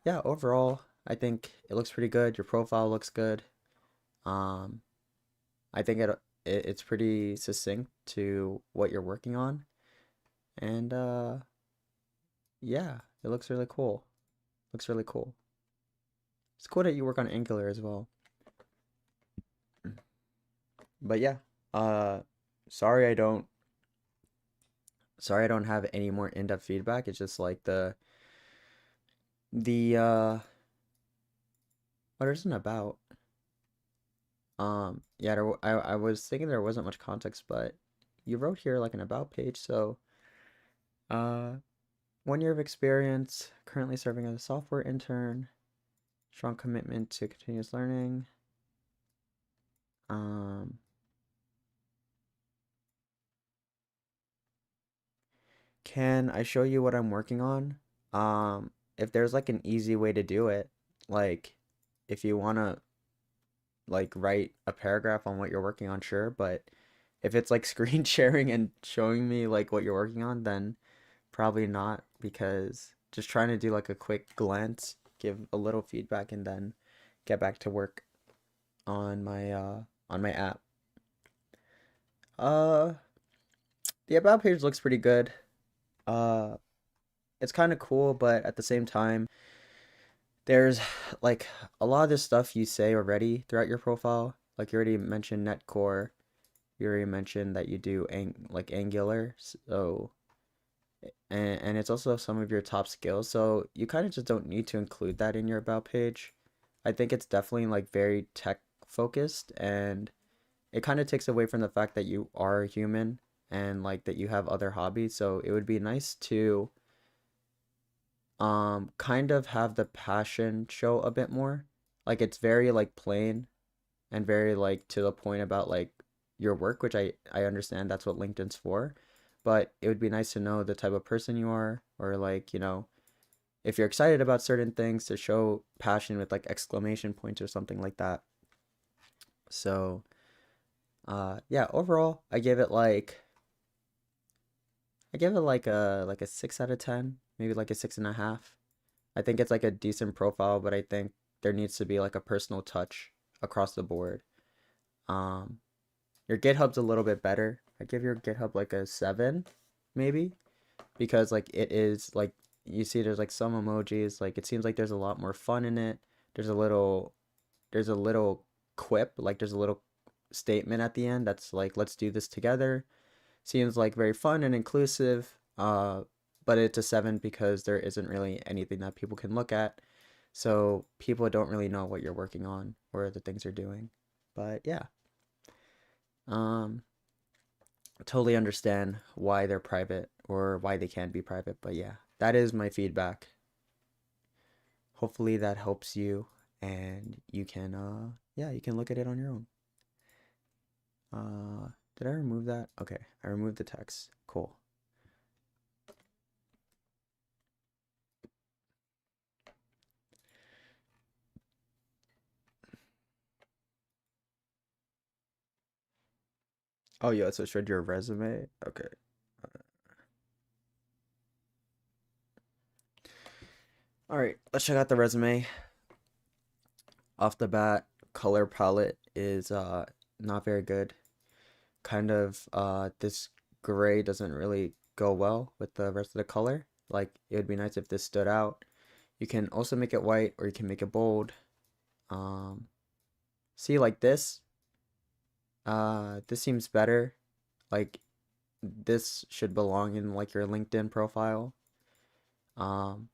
yeah, overall, I think it looks pretty good. Your profile looks good. Um, I think it's pretty succinct to what you're working on. And yeah, it looks really cool. Looks really cool. It's cool that you work on Angular as well. But yeah, uh, sorry I don't have any more in-depth feedback. It's just like the what isn't about. Yeah, I was thinking there wasn't much context, but you wrote here like an about page, so uh 1 year of experience, currently serving as a software intern, strong commitment to continuous learning. Um, can I show you what I'm working on? If there's like an easy way to do it, like if you wanna like write a paragraph on what you're working on, sure, but if it's like screen sharing and showing me like what you're working on, then probably not, because just trying to do like a quick glance, give a little feedback, and then get back to work on my app. Uh, the about page looks pretty good. Uh, it's kind of cool, but at the same time, There's like a lot of this stuff you say already throughout your profile. Like you already mentioned Netcore. You already mentioned that you do like Angular. So and it's also some of your top skills. So you kind of just don't need to include that in your about page. I think it's definitely like very tech focused, and it kind of takes away from the fact that you are a human and like that you have other hobbies. So it would be nice to kind of have the passion show a bit more. Like it's very like plain and very like to the point about like your work, which I understand that's what LinkedIn's for. But it would be nice to know the type of person you are, or like, if you're excited about certain things, to show passion with like exclamation points or something like that. So, yeah, overall, I give it like a 6 out of 10, maybe like a 6.5. I think it's like a decent profile, but I think there needs to be like a personal touch across the board. Um, your GitHub's a little bit better. I give your GitHub like a 7, maybe, because like it is like you see there's like some emojis, like it seems like there's a lot more fun in it. There's a little there's a little quip, like there's a little statement at the end that's like let's do this together. Seems like very fun and inclusive. But it's a 7 because there isn't really anything that people can look at. So people don't really know what you're working on or the things you're doing. But yeah, um, totally understand why they're private or why they can be private. But yeah, that is my feedback. Hopefully that helps you and you can, yeah, you can look at it on your own. Did I remove that? Okay, I removed the text. Cool. Oh, yeah, so showed your resume. Okay. All right, let's check out the resume. Off the bat, color palette is not very good. Kind of this gray doesn't really go well with the rest of the color. Like it would be nice if this stood out. You can also make it white or you can make it bold. Um, See like this seems better. Like this should belong in like your LinkedIn profile. Um,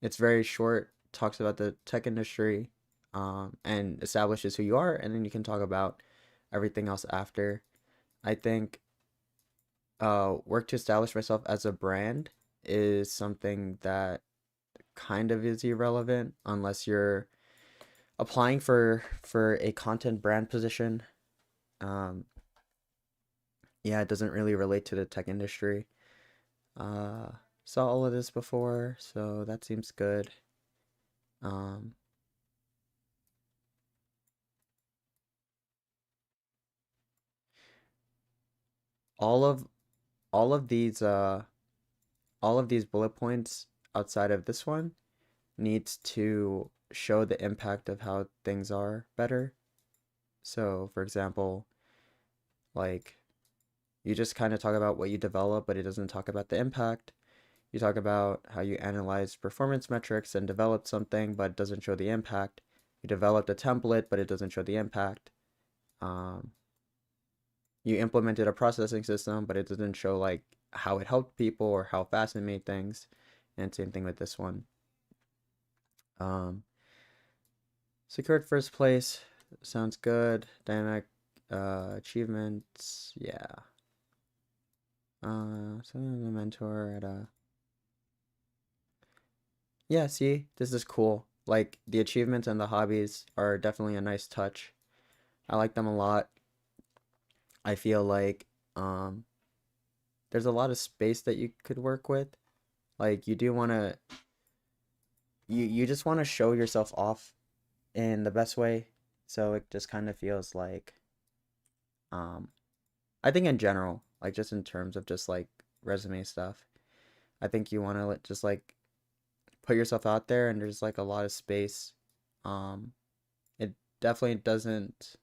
it's very short, talks about the tech industry, and establishes who you are, and then you can talk about everything else after. I think work to establish myself as a brand is something that kind of is irrelevant unless you're applying for a content brand position. Um, yeah, it doesn't really relate to the tech industry. Uh, Saw all of this before, so that seems good. Um, all of all of these all of these bullet points outside of this one needs to show the impact of how things are better. So, for example, like you just kind of talk about what you develop, but it doesn't talk about the impact. You talk about how you analyze performance metrics and developed something, but it doesn't show the impact. You developed a template, but it doesn't show the impact. Um, you implemented a processing system, but it doesn't show like how it helped people or how fast it made things. And same thing with this one. Um, Secured first place. Sounds good. Dynamic achievements. Yeah. Something as a mentor at a. Yeah, see, this is cool. Like the achievements and the hobbies are definitely a nice touch. I like them a lot. I feel like um there's a lot of space that you could work with. Like you do want to you just want to show yourself off in the best way. So it just kind of feels like um I think in general, like just in terms of just like resume stuff, I think you want to just like put yourself out there and there's like a lot of space. Um it definitely doesn't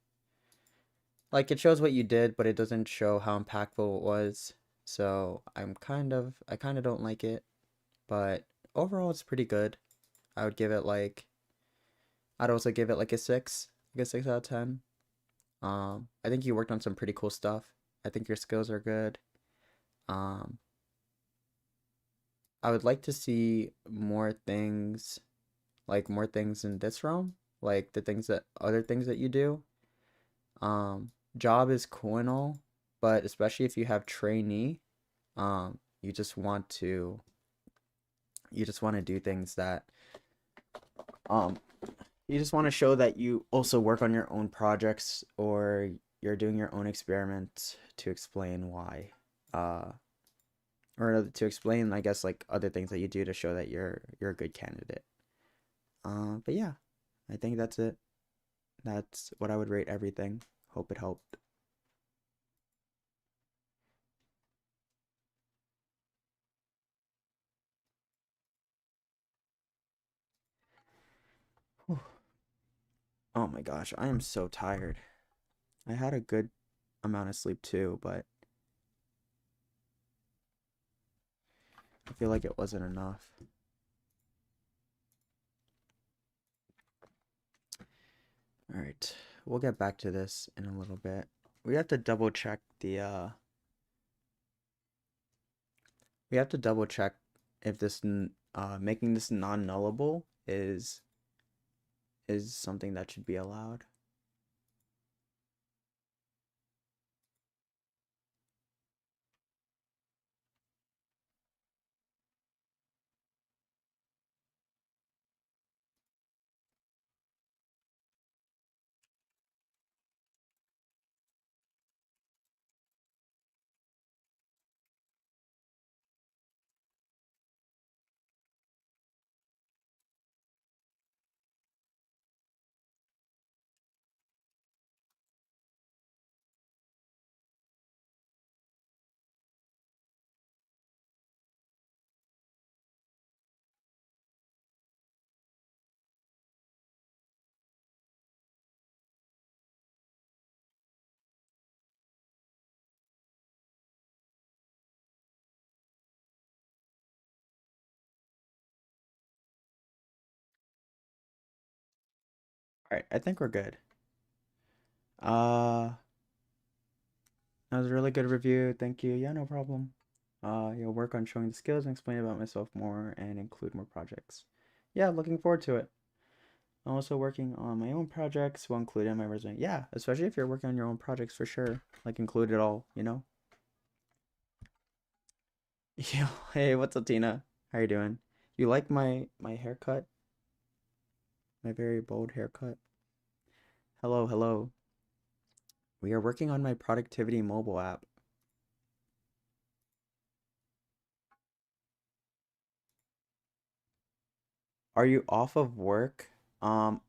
like it shows what you did, but it doesn't show how impactful it was. So I kind of don't like it, but overall it's pretty good. I would give it like I'd also give it like a 6 out of 10. I think you worked on some pretty cool stuff. I think your skills are good. Um, I would like to see more things in this realm, like the things that other things that you do. Job is cool and all, but especially if you have trainee, you just want to do things that um you just want to show that you also work on your own projects or you're doing your own experiments to explain why. Uh, or to explain, I guess, like other things that you do to show that you're a good candidate. But yeah, I think that's it. That's what I would rate everything. Hope it helped. Whew. Oh my gosh, I am so tired. I had a good amount of sleep too, but I feel like it wasn't enough. All right, we'll get back to this in a little bit. We have to double check we have to double check if making this non-nullable is something that should be allowed. All right, I think we're good. Uh, that was a really good review. Thank you. Yeah, no problem. You'll work on showing the skills and explain about myself more and include more projects. Yeah, looking forward to it. I'm also working on my own projects. Will include in my resume. Yeah, especially if you're working on your own projects for sure. Like include it all, you know? Yo, hey, what's up, Tina? How you doing? You like my haircut? My very bold haircut? Hello, hello. We are working on my productivity mobile app. Are you off of work? Um,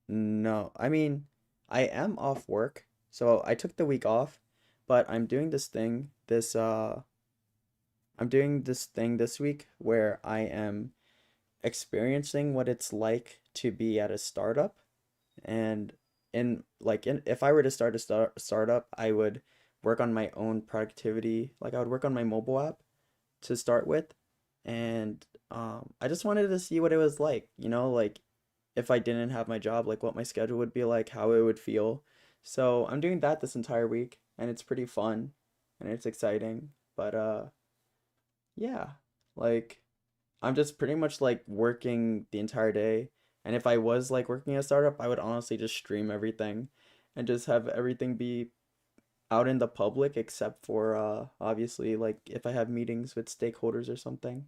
no. I mean, I am off work. So I took the week off, but I'm doing this thing this week where I am experiencing what it's like to be at a startup. And if I were to start a startup, I would work on my own productivity. Like I would work on my mobile app to start with, and I just wanted to see what it was like, like if I didn't have my job, like what my schedule would be like, how it would feel. So I'm doing that this entire week, and it's pretty fun, and it's exciting. But yeah, like I'm just pretty much like working the entire day. And if I was like working at a startup, I would honestly just stream everything and just have everything be out in the public except for obviously like if I have meetings with stakeholders or something.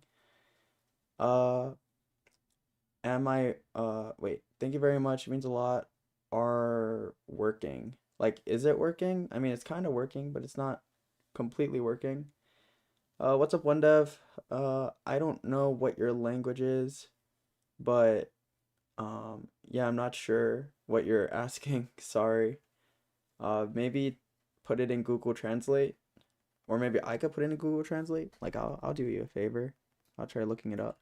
Uh am I wait, thank you very much. It means a lot. Are working. Like is it working? I mean, it's kind of working, but it's not completely working. What's up, one dev? I don't know what your language is, but yeah, I'm not sure what you're asking. Sorry. Maybe put it in Google Translate, or maybe I could put it in Google Translate. Like I'll do you a favor. I'll try looking it up.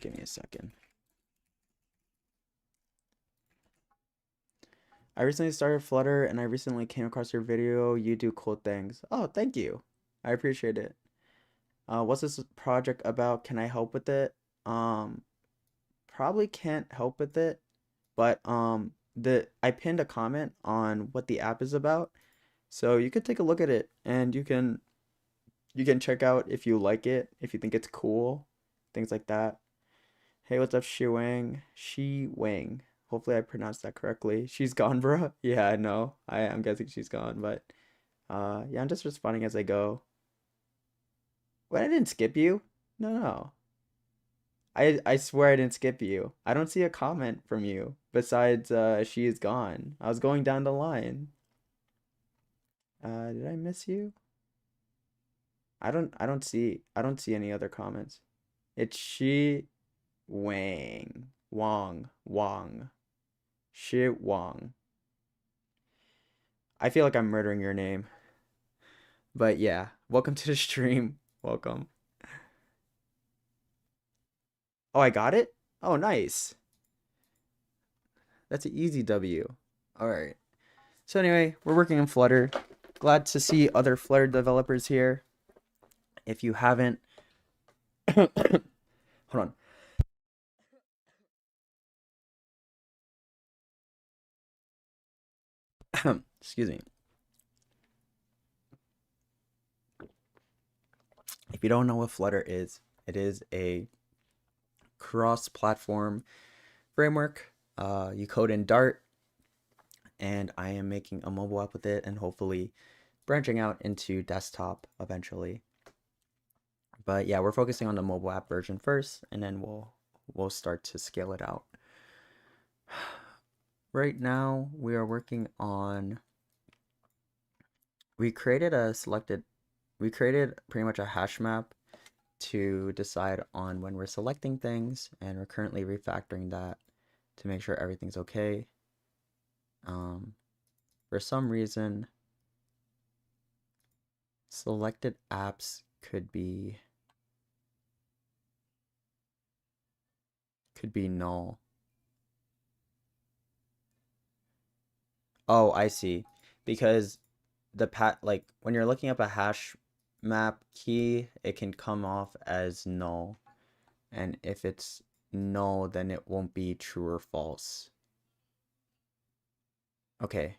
Give me a second. I recently started Flutter and I recently came across your video. You do cool things. Oh, thank you. I appreciate it. What's this project about? Can I help with it? Um, Probably can't help with it, but the I pinned a comment on what the app is about, so you could take a look at it and you can check out if you like it, if you think it's cool, things like that. Hey, what's up, Shi Wang? Shi Wang. Hopefully I pronounced that correctly. She's gone, bro. Yeah, I know. I'm guessing she's gone, but yeah, I'm just responding as I go. Wait, I didn't skip you. No, no. I swear I didn't skip you. I don't see a comment from you besides she is gone. I was going down the line. Did I miss you? I don't see any other comments. It's Shi Wang. Shi Wang. I feel like I'm murdering your name. But yeah, welcome to the stream. Welcome. Oh, I got it? Oh, nice. That's an easy W. All right. So anyway, we're working in Flutter. Glad to see other Flutter developers here. If you haven't, hold on. Excuse me. If you don't know what Flutter is, it is a cross-platform framework. You code in Dart, and I am making a mobile app with it, and hopefully branching out into desktop eventually. But yeah, we're focusing on the mobile app version first, and then we'll start to scale it out. Right now, we are working on. We created pretty much a hash map to decide on when we're selecting things, and we're currently refactoring that to make sure everything's okay. For some reason, selected apps could be null. Oh, I see. Because like when you're looking up a hash map key, it can come off as null. And if it's null, then it won't be true or false. Okay.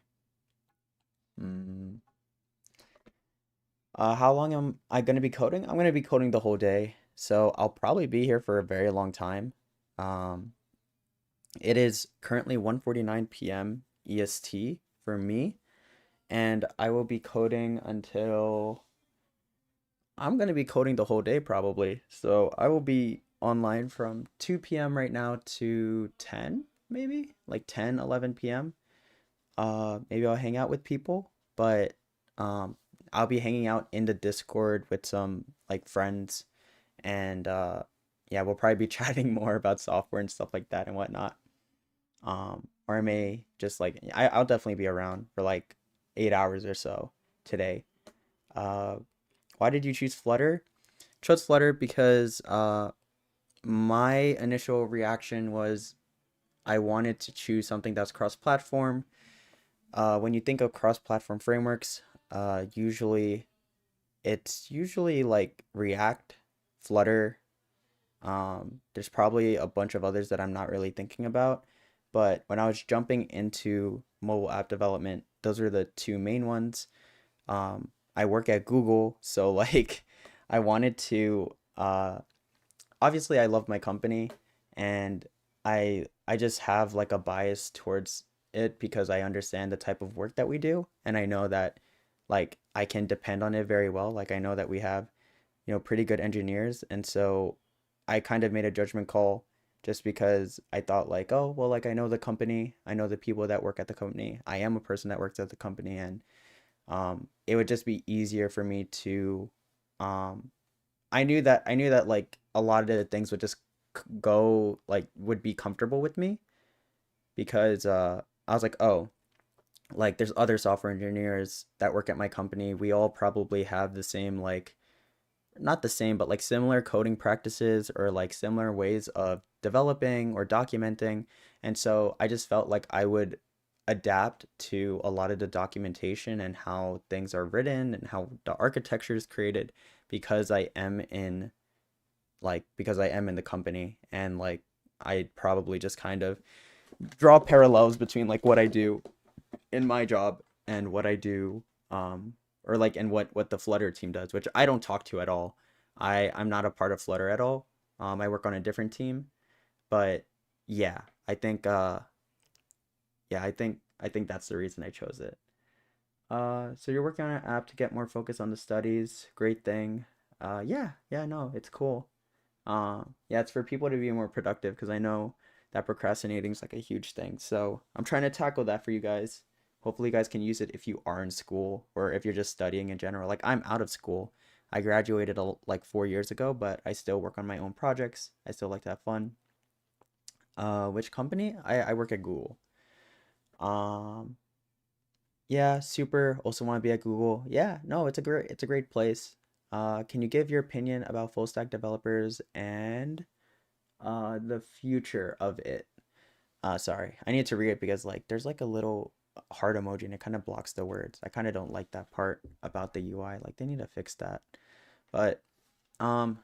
How long am I going to be coding? I'm going to be coding the whole day, so I'll probably be here for a very long time. Um, it is currently 1:49 p.m. EST for me, and I will be coding until I'm going to be coding the whole day probably. So I will be online from 2 p.m. right now to 10, maybe like 10, 11 p.m. Maybe I'll hang out with people, but um, I'll be hanging out in the Discord with some like friends, and yeah, we'll probably be chatting more about software and stuff like that and whatnot. Or I may just like I'll definitely be around for like 8 hours or so today. Uh, why did you choose Flutter? Chose Flutter because my initial reaction was I wanted to choose something that's cross-platform. When you think of cross-platform frameworks, it's usually like React, Flutter. There's probably a bunch of others that I'm not really thinking about, but when I was jumping into mobile app development, those are the two main ones. I work at Google, so like I wanted to obviously I love my company, and I just have like a bias towards it because I understand the type of work that we do, and I know that like I can depend on it very well. Like I know that we have, pretty good engineers, and so I kind of made a judgment call just because I thought like, oh, well, like I know the company, I know the people that work at the company. I am a person that works at the company, and it would just be easier for me to um I knew that like a lot of the things would just go like would be comfortable with me because I was like, oh, like there's other software engineers that work at my company. We all probably have the same like not the same, but like similar coding practices or like similar ways of developing or documenting. And so I just felt like adapt to a lot of the documentation and how things are written and how the architecture is created because because I am in the company, and like I probably just kind of draw parallels between like what I do in my job and what I do or like and what the Flutter team does, which I don't talk to at all. I'm not a part of Flutter at all. I work on a different team, but yeah, I think I think that's the reason I chose it. So you're working on an app to get more focus on the studies. Great thing. Yeah, no, it's cool. Yeah, it's for people to be more productive because I know that procrastinating is like a huge thing. So I'm trying to tackle that for you guys. Hopefully, you guys can use it if you are in school or if you're just studying in general. Like I'm out of school. I graduated like 4 years ago, but I still work on my own projects. I still like to have fun. Which company? I work at Google. Um, yeah, super. Also want to be at Google. Yeah, no, it's a great place. Can you give your opinion about full stack developers and the future of it? Sorry, I need to read it because like there's like a little heart emoji and it kind of blocks the words. I kind of don't like that part about the UI. Like they need to fix that. But um,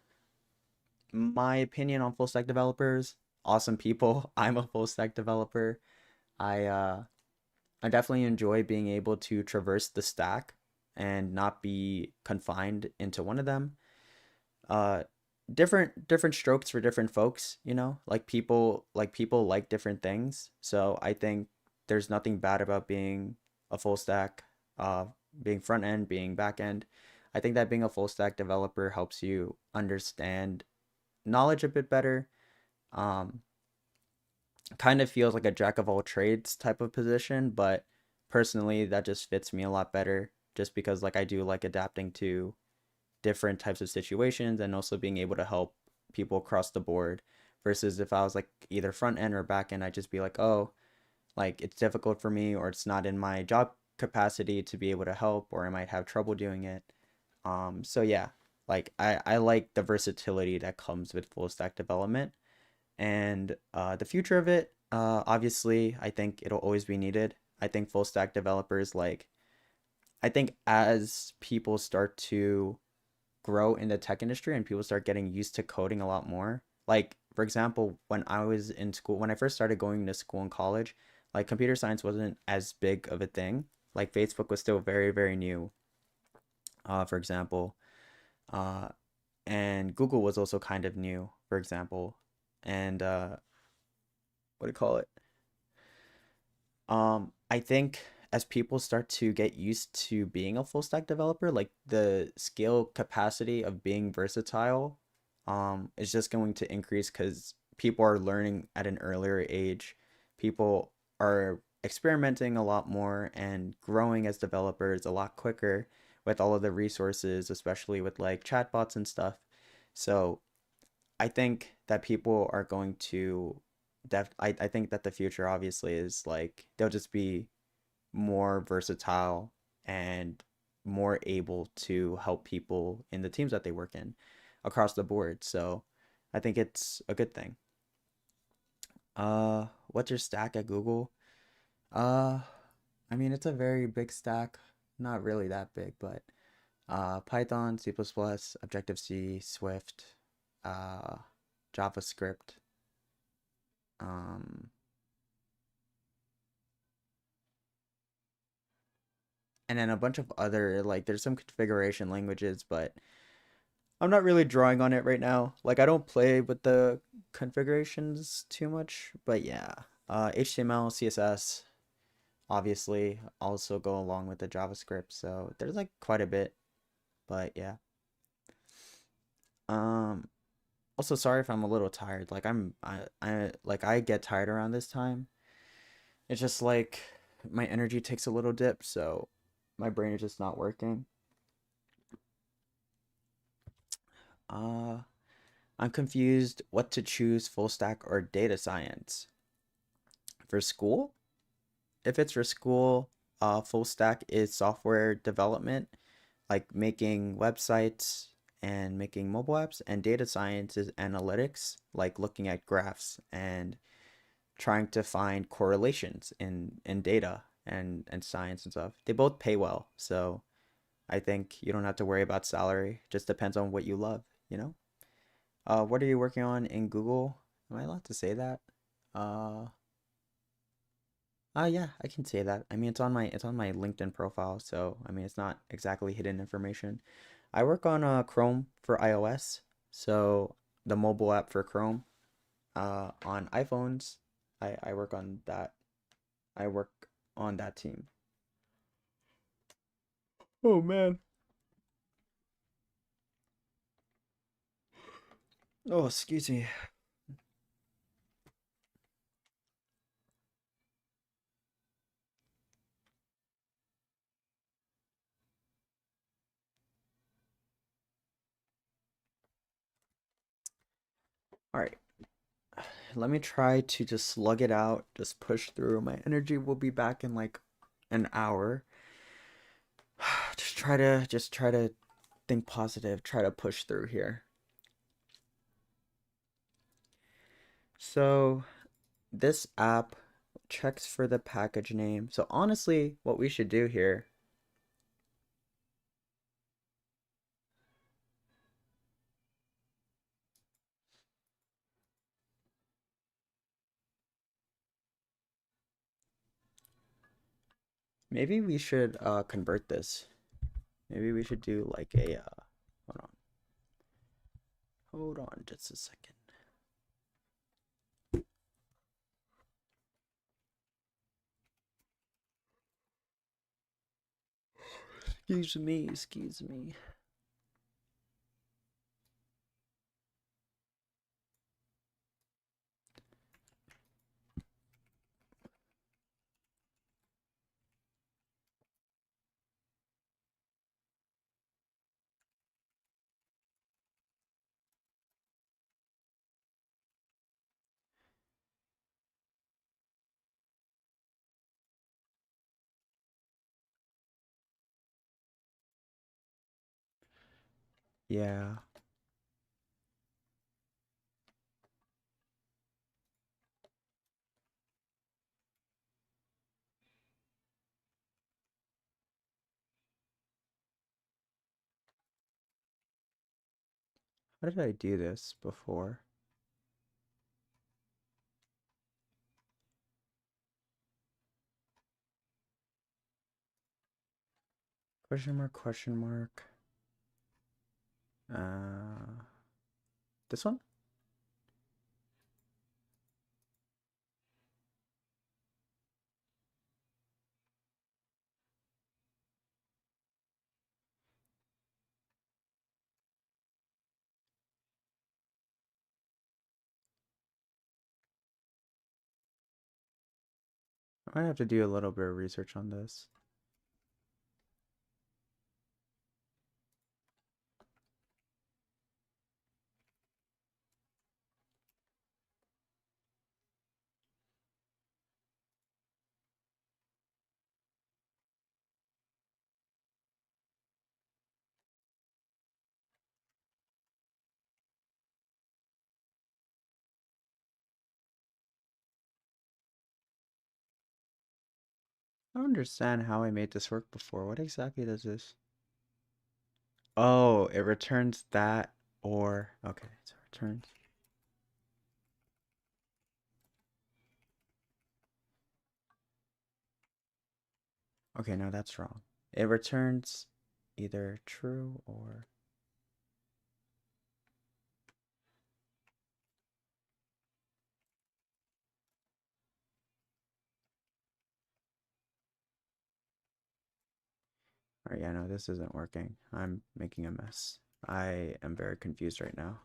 my opinion on full stack developers, awesome people. I'm a full stack developer. I uh I definitely enjoy being able to traverse the stack and not be confined into one of them. Uh, different strokes for different folks, you know? Like people like different things. So I think there's nothing bad about being a full stack, uh, being front end, being back end. I think that being a full stack developer helps you understand knowledge a bit better. Um, Kind of feels like a jack of all trades type of position, but personally that just fits me a lot better just because like I do like adapting to different types of situations and also being able to help people across the board versus if I was like either front end or back end, I'd just be like, "Oh, like it's difficult for me or it's not in my job capacity to be able to help or I might have trouble doing it." So yeah, like I like the versatility that comes with full stack development and the future of it, obviously, I think it'll always be needed. I think full stack developers, like, I think as people start to grow in the tech industry and people start getting used to coding a lot more, like, for example, when I was in school, when I first started going to school in college, like, computer science wasn't as big of a thing. Like, Facebook was still very, very new, for example. Uh, and Google was also kind of new, for example. And what do you call it? I think as people start to get used to being a full stack developer, like the skill capacity of being versatile, is just going to increase because people are learning at an earlier age. People are experimenting a lot more and growing as developers a lot quicker with all of the resources, especially with like chatbots and stuff. So I think that people are going to I think that the future obviously is like they'll just be more versatile and more able to help people in the teams that they work in across the board. So I think it's a good thing. What's your stack at Google? Uh, I mean it's a very big stack. Not really that big, but Python, C++, Objective-C, Swift, uh, JavaScript, um, and then a bunch of other like there's some configuration languages, but I'm not really drawing on it right now. Like I don't play with the configurations too much, but yeah. HTML, CSS obviously also go along with the JavaScript, so there's like quite a bit, but yeah. Um Also sorry if I'm a little tired. Like I get tired around this time. It's just like my energy takes a little dip, so my brain is just not working. Uh I'm confused what to choose, full stack or data science. For school, if it's for school, full stack is software development, like making websites and making mobile apps, and data science is analytics, like looking at graphs and trying to find correlations in data and science and stuff. They both pay well, so I think you don't have to worry about salary. Just depends on what you love, you know? What are you working on in Google? Am I allowed to say that? Uh, yeah, I can say that. I mean, it's on my LinkedIn profile, so I mean, it's not exactly hidden information. I work on Chrome for iOS, so the mobile app for Chrome. On iPhones, I work on that. I work on that team. Oh man. Oh, excuse me. All right. Let me try to just slug it out, just push through. My energy will be back in like an hour. Just try to think positive, try to push through here. So, this app checks for the package name. So, honestly, what we should do here, maybe we should convert this. Maybe we should do like a hold on. Hold on just a second. Excuse me. Yeah. How did I do this before? Question mark, question mark. This one? I might have to do a little bit of research on this. I don't understand how I made this work before. What exactly does this? Oh, it returns that or okay, so it returns. Okay, no, that's wrong. It returns either true or yeah, no, this isn't working. I'm making a mess. I am very confused right now.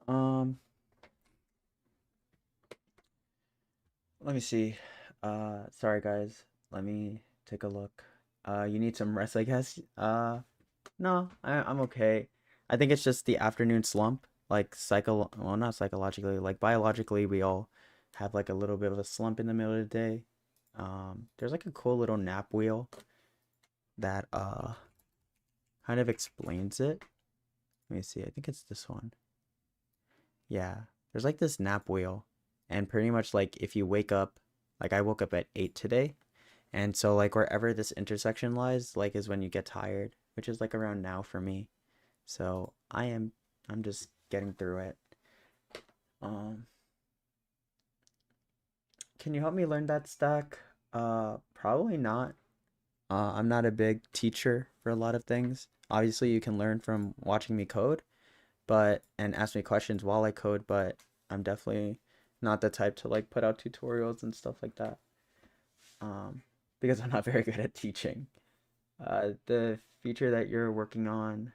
Um, let me see. Sorry guys. Let me take a look. You need some rest, I guess. No, I'm okay. I think it's just the afternoon slump. Like well, not psychologically, like biologically, we all have like a little bit of a slump in the middle of the day. There's like a cool little nap wheel that kind of explains it. Let me see. I think it's this one. Yeah. There's like this nap wheel And pretty much like if you wake up, like I woke up at 8 today, and so like wherever this intersection lies, like is when you get tired, which is like around now for me. So I'm just getting through it. Um, can you help me learn that stack? Probably not. I'm not a big teacher for a lot of things. Obviously, you can learn from watching me code, but and ask me questions while I code, but I'm definitely not the type to like put out tutorials and stuff like that. Um, because I'm not very good at teaching. The feature that you're working on,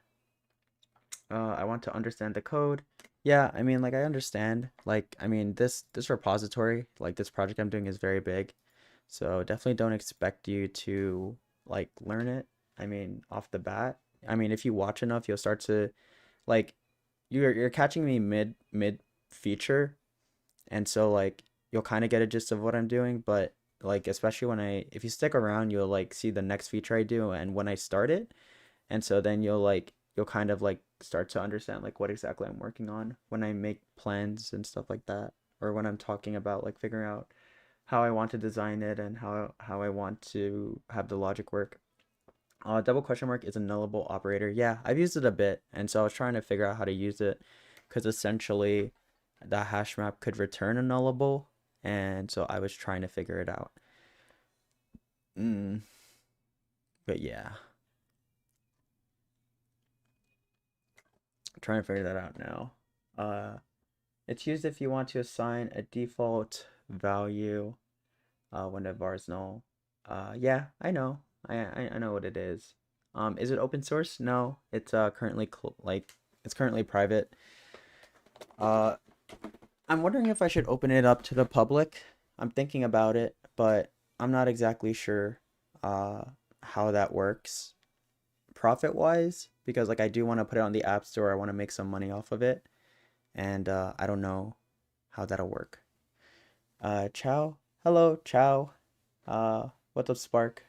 I want to understand the code. Yeah, I mean, like I understand. Like, I mean, this repository, like this project I'm doing is very big. So definitely don't expect you to like learn it. I mean, off the bat. I mean, if you watch enough, you'll start to like you're catching me mid feature, and so like you'll kind of get a gist of what I'm doing, but like especially when I if you stick around, you'll like see the next feature I do and when I start it, and so then you'll kind of like start to understand like what exactly I'm working on when I make plans and stuff like that, or when I'm talking about like figuring out how I want to design it and how I want to have the logic work. Double question mark is a nullable operator. Yeah, I've used it a bit, and so I was trying to figure out how to use it because essentially the hash map could return a nullable, and so I was trying to figure it out. Mm, but yeah, I'm trying to figure that out now. Uh, it's used if you want to assign a default value when the var is null. Yeah, I know. I know what it is. Is it open source? No, it's currently it's currently private. Uh, I'm wondering if I should open it up to the public. I'm thinking about it, but I'm not exactly sure uh how that works profit wise because like I do want to put it on the App Store. I want to make some money off of it, and I don't know how that'll work. Ciao. Hello, ciao. What's up, Spark?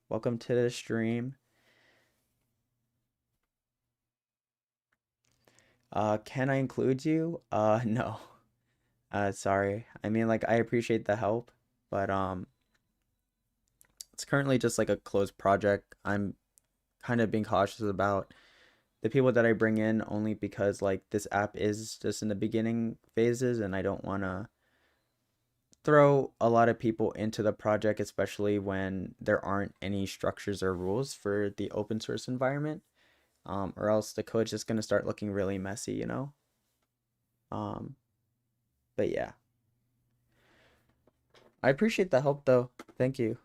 Welcome to the stream. Can I include you? No. Sorry. I mean, like, I appreciate the help, but it's currently just like a closed project. I'm kind of being cautious about the people that I bring in only because like this app is just in the beginning phases, and I don't want to throw a lot of people into the project, especially when there aren't any structures or rules for the open source environment. Or else the code's just gonna start looking really messy, you know? Um, but yeah. I appreciate the help though. Thank you.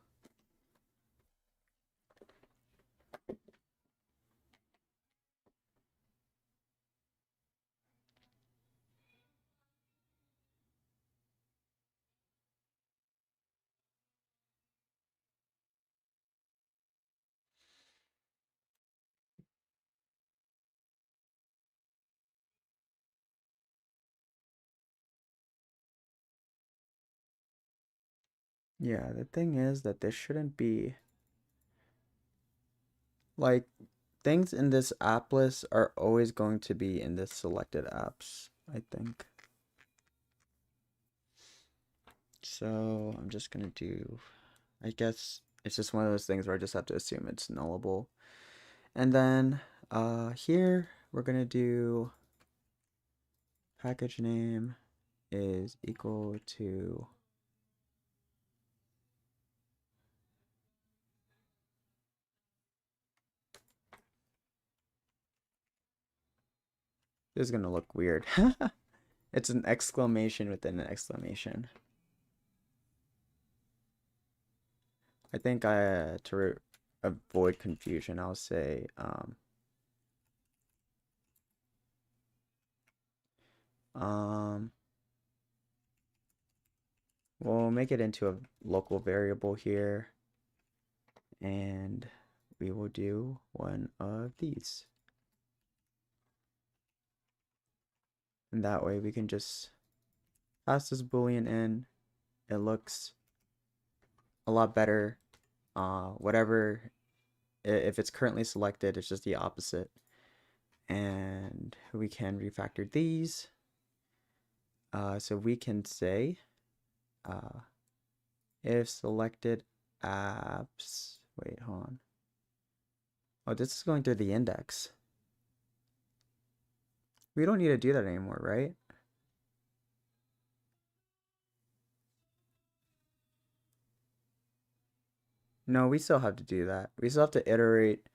Yeah, the thing is that this shouldn't be like things in this app list are always going to be in this selected apps, I think. So I'm just gonna do, I guess it's just one of those things where I just have to assume it's nullable. And then here we're gonna do package name is equal to this is gonna look weird. It's an exclamation within an exclamation. I think avoid confusion, I'll say um we'll make it into a local variable here, and we will do one of these. And that way we can just pass this boolean in. It looks a lot better. Whatever, if it's currently selected, it's just the opposite. And we can refactor these. So we can say if selected apps, wait, hold on. Oh, this is going through the index. We don't need to do that anymore, right? No, we still have to do that. We still have to iterate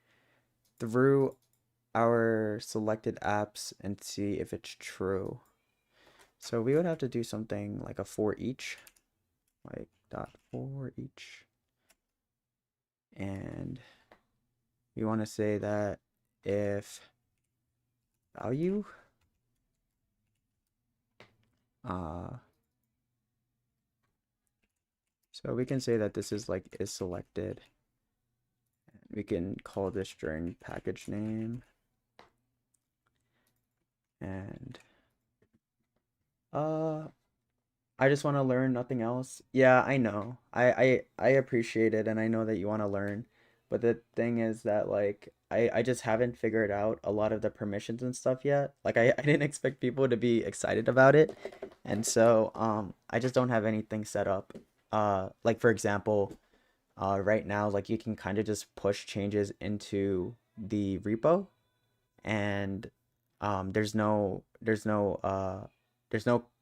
through our selected apps and see if it's true. So we would have to do something like a for each, like dot for each. And we want to say that if value so we can say that this is like is selected. We can call this string package name. And I just want to learn, nothing else. Yeah, I know. I appreciate it and I know that you want to learn. But the thing is that like I just haven't figured out a lot of the permissions and stuff yet. Like I didn't expect people to be excited about it. And so I just don't have anything set up. Like for example, right now like you can kind of just push changes into the repo and there's no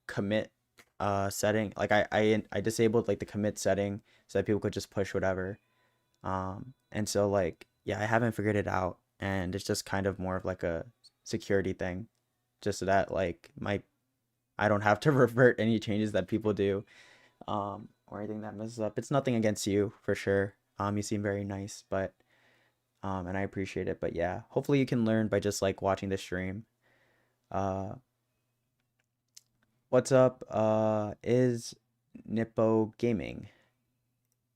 commit setting. Like I disabled like the commit setting so that people could just push whatever. And so like yeah, I haven't figured it out and it's just kind of more of like a security thing just so that like my I don't have to revert any changes that people do or anything that messes up. It's nothing against you for sure. You seem very nice, but and I appreciate it. But yeah, hopefully you can learn by just like watching the stream. Uh, what's up? Is Nippo Gaming?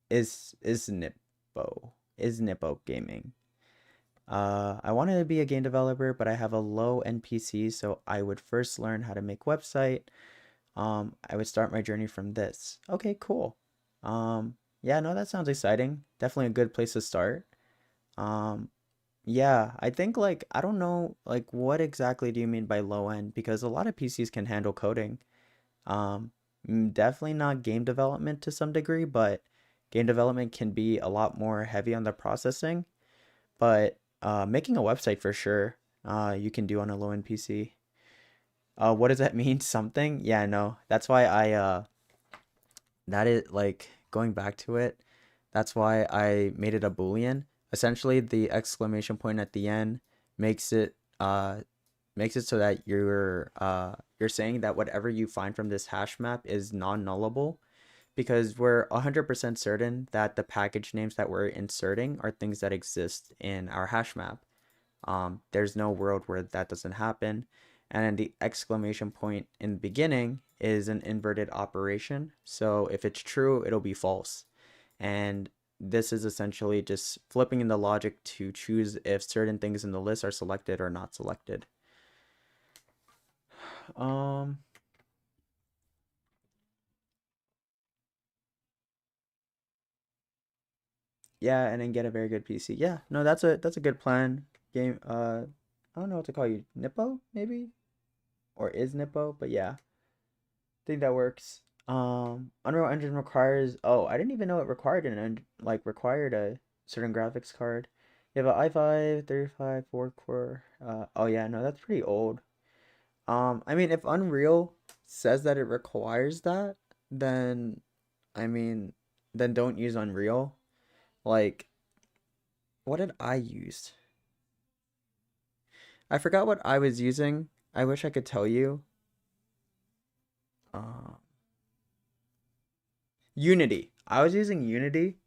Is Nippo Gaming? I wanted to be a game developer, but I have a low NPC, so I would first learn how to make website. I would start my journey from this. Okay, cool. Yeah, no, that sounds exciting. Definitely a good place to start. Um, Yeah, I think like I don't know like what exactly do you mean by low end because a lot of PCs can handle coding. Definitely not game development to some degree, but game development can be a lot more heavy on the processing. But making a website for sure, you can do on a low end PC. What does that mean? Something? Yeah, no. That's why that is like going back to it. That's why I made it a Boolean. Essentially, the exclamation point at the end makes it uh makes it so that you're saying that whatever you find from this hash map is non-nullable because we're 100% certain that the package names that we're inserting are things that exist in our hash map. There's no world where that doesn't happen. And then the exclamation point in the beginning is an inverted operation. So if it's true, it'll be false. And this is essentially just flipping in the logic to choose if certain things in the list are selected or not selected. Um, yeah, and then get a very good PC. Yeah, no, that's a good plan. Game, I don't know what to call you, Nippo maybe, or is Nippo, but yeah, I think that works. Unreal Engine requires. Oh, I didn't even know it required like required a certain graphics card. You have an i5 35 4 core. Oh yeah, no, that's pretty old. I mean, if Unreal says that it requires that, then I mean, then don't use Unreal. Like, what did I use? I forgot what I was using. I wish I could tell you. Uh, Unity. I was using Unity.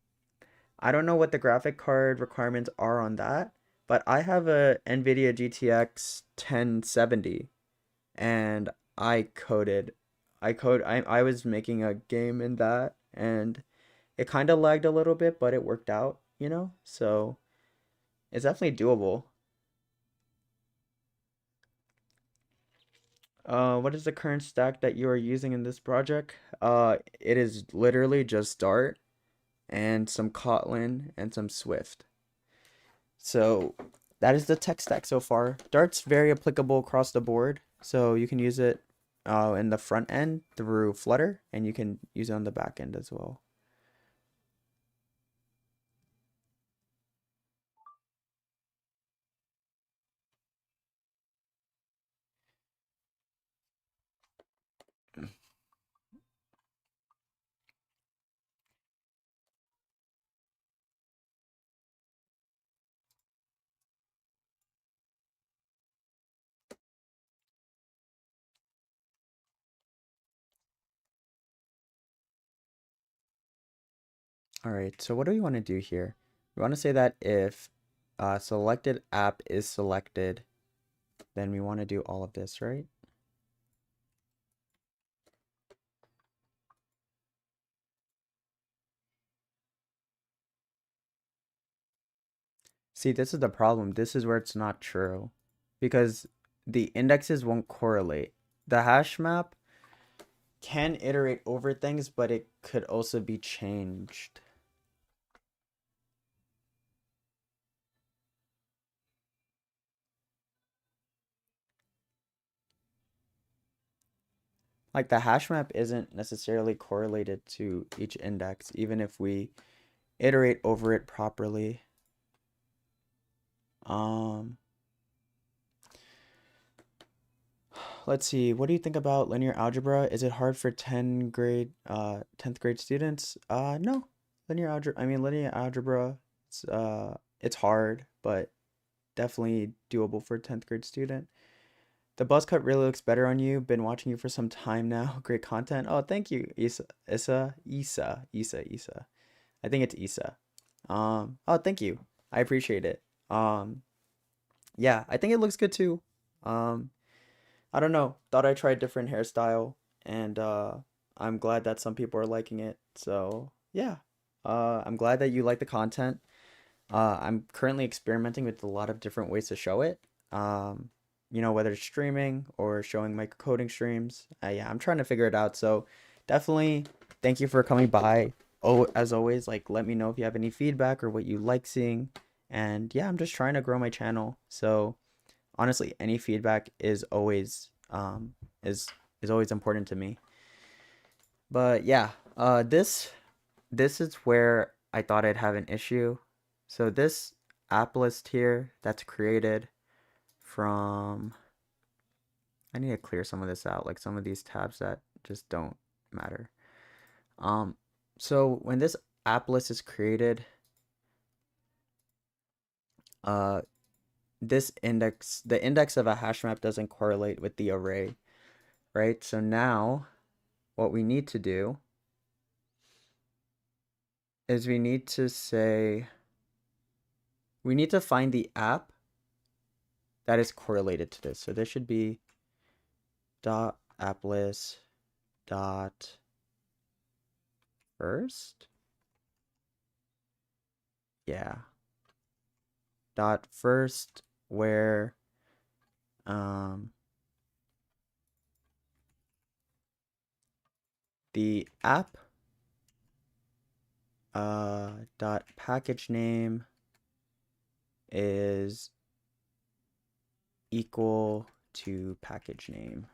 I don't know what the graphic card requirements are on that, but I have a NVIDIA GTX 1070 and I was making a game in that and it kind of lagged a little bit, but it worked out, you know? So it's definitely doable. What is the current stack that you are using in this project? It is literally just Dart and some Kotlin and some Swift. So that is the tech stack so far. Dart's very applicable across the board, so you can use it in the front end through Flutter, and you can use it on the back end as well. All right, so what do we want to do here? We want to say that if selected app is selected, then we want to do all of this, right? See, this is the problem. This is where it's not true because the indexes won't correlate. The hash map can iterate over things, but it could also be changed. Like the hash map isn't necessarily correlated to each index, even if we iterate over it properly. Um, let's see. What do you think about linear algebra? Is it hard for 10th grade students? No. Linear algebra, it's hard, but definitely doable for a 10th grade student. The buzz cut really looks better on you. Been watching you for some time now. Great content. Oh, thank you, Isa. I think it's Isa. Oh, thank you. I appreciate it. Yeah, I think it looks good too. Um, I don't know. Thought I'd try a different hairstyle, and I'm glad that some people are liking it. So yeah, I'm glad that you like the content. I'm currently experimenting with a lot of different ways to show it. Um, whether it's streaming or showing my coding streams. Yeah, I'm trying to figure it out. So definitely thank you for coming by. Oh, as always, like let me know if you have any feedback or what you like seeing. And yeah, I'm just trying to grow my channel. So honestly, any feedback is always is always important to me. But yeah, this is where I thought I'd have an issue. So this app list here that's created from, I need to clear some of this out, like some of these tabs that just don't matter. Um, so when this app list is created, uh, the index of a hash map doesn't correlate with the array, right? So now what we need to do is we need to find the app that is correlated to this. So there should be dot app list dot first. Yeah. Dot first where the app dot package name is equal to package name,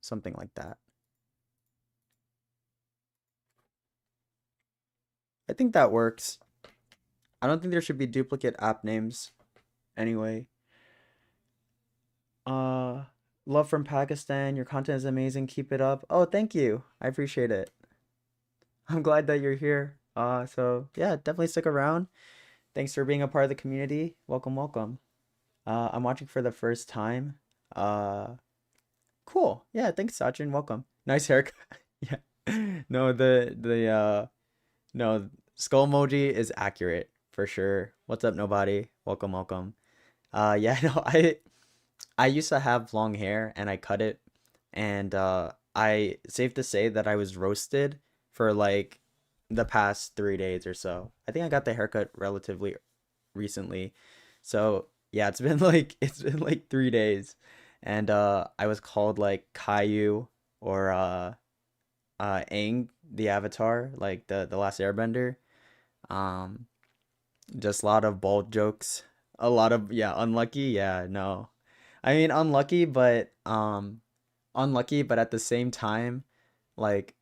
something like that. I think that works. I don't think there should be duplicate app names anyway. Uh, love from Pakistan. Your content is amazing. Keep it up. Oh, thank you. I appreciate it. I'm glad that you're here. So yeah, definitely stick around. Thanks for being a part of the community. Welcome, welcome. I'm watching for the first time. Uh, cool. Yeah, thanks, Sachin. Welcome. Nice haircut. Yeah. No, no, skull emoji is accurate for sure. What's up, nobody? Welcome, welcome. Yeah, no, I used to have long hair and I cut it, and I safe to say that I was roasted for like the past 3 days or so. I think I got the haircut relatively recently. So yeah, it's been like 3 days. And I was called like Caillou or Aang, the Avatar, like the last airbender. Um just a lot of bald jokes. A lot of, yeah, unlucky. Yeah, no. I mean unlucky, but unlucky, but at the same time, like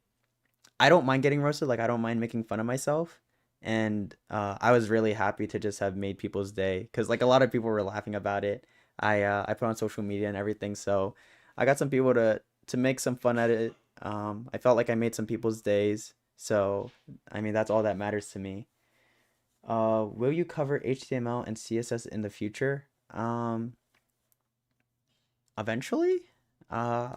I don't mind getting roasted. Like I don't mind making fun of myself. And I was really happy to just have made people's day because like a lot of people were laughing about it. I put on social media and everything, so I got some people to make some fun at it. I felt like I made some people's days. So I mean that's all that matters to me. Will you cover HTML and CSS in the future? Eventually. Uh,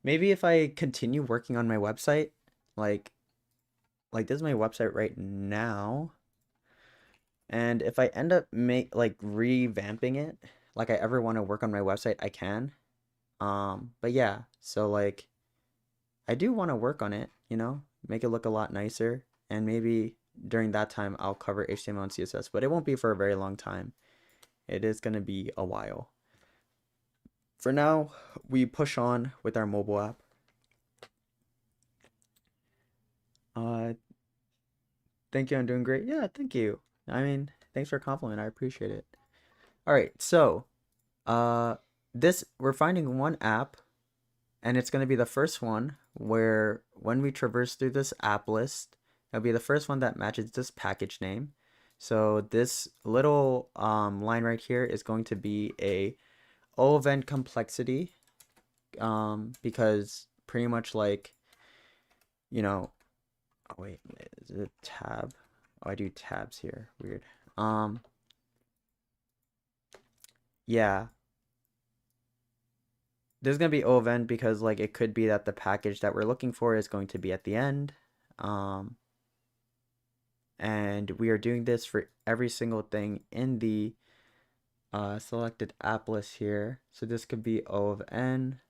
Maybe if I continue working on my website, like this is my website right now, and if I end up revamping it, like I ever want to work on my website, I can. But yeah, so like I do want to work on it, make it look a lot nicer, and maybe during that time I'll cover HTML and CSS, but it won't be for a very long time. It is gonna be a while. For now, we push on with our mobile app. Uh, Thank you. I'm doing great. Yeah, thank you. I mean, thanks for a compliment. I appreciate it. All right, so uh, this we're finding one app, and it's going to be the first one where when we traverse through this app list, it'll be the first one that matches this package name. So this little line right here is going to be a O event complexity, because pretty much like, you know, oh wait, is it tab? Oh, I do tabs here. Weird. Um, yeah, there's gonna be O event because like it could be that the package that we're looking for is going to be at the end. Um, and we are doing this for every single thing in the selected app list here. So this could be O of n,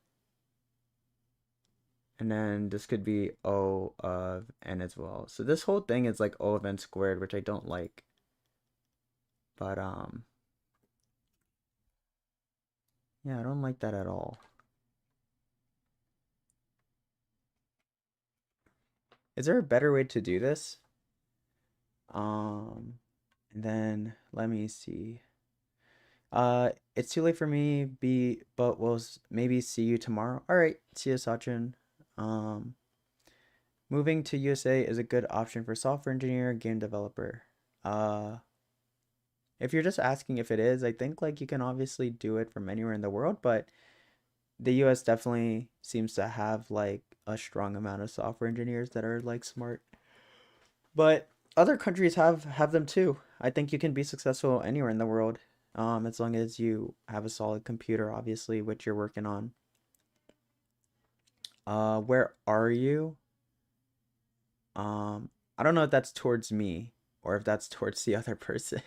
and then this could be O of n as well. So this whole thing is like O of n squared, which I don't like. But yeah, I don't like that at all. Is there a better way to do this? And then let me see. It's too late for me, but we'll maybe see you tomorrow. All right, see you, Sachin. Um, Moving to USA is a good option for software engineer, game developer. Uh, if you're just asking if it is, I think like you can obviously do it from anywhere in the world, but the US definitely seems to have like a strong amount of software engineers that are like smart. But other countries have them too. I think you can be successful anywhere in the world, as long as you have a solid computer, obviously, which you're working on. Where are you? I don't know if that's towards me or if that's towards the other person.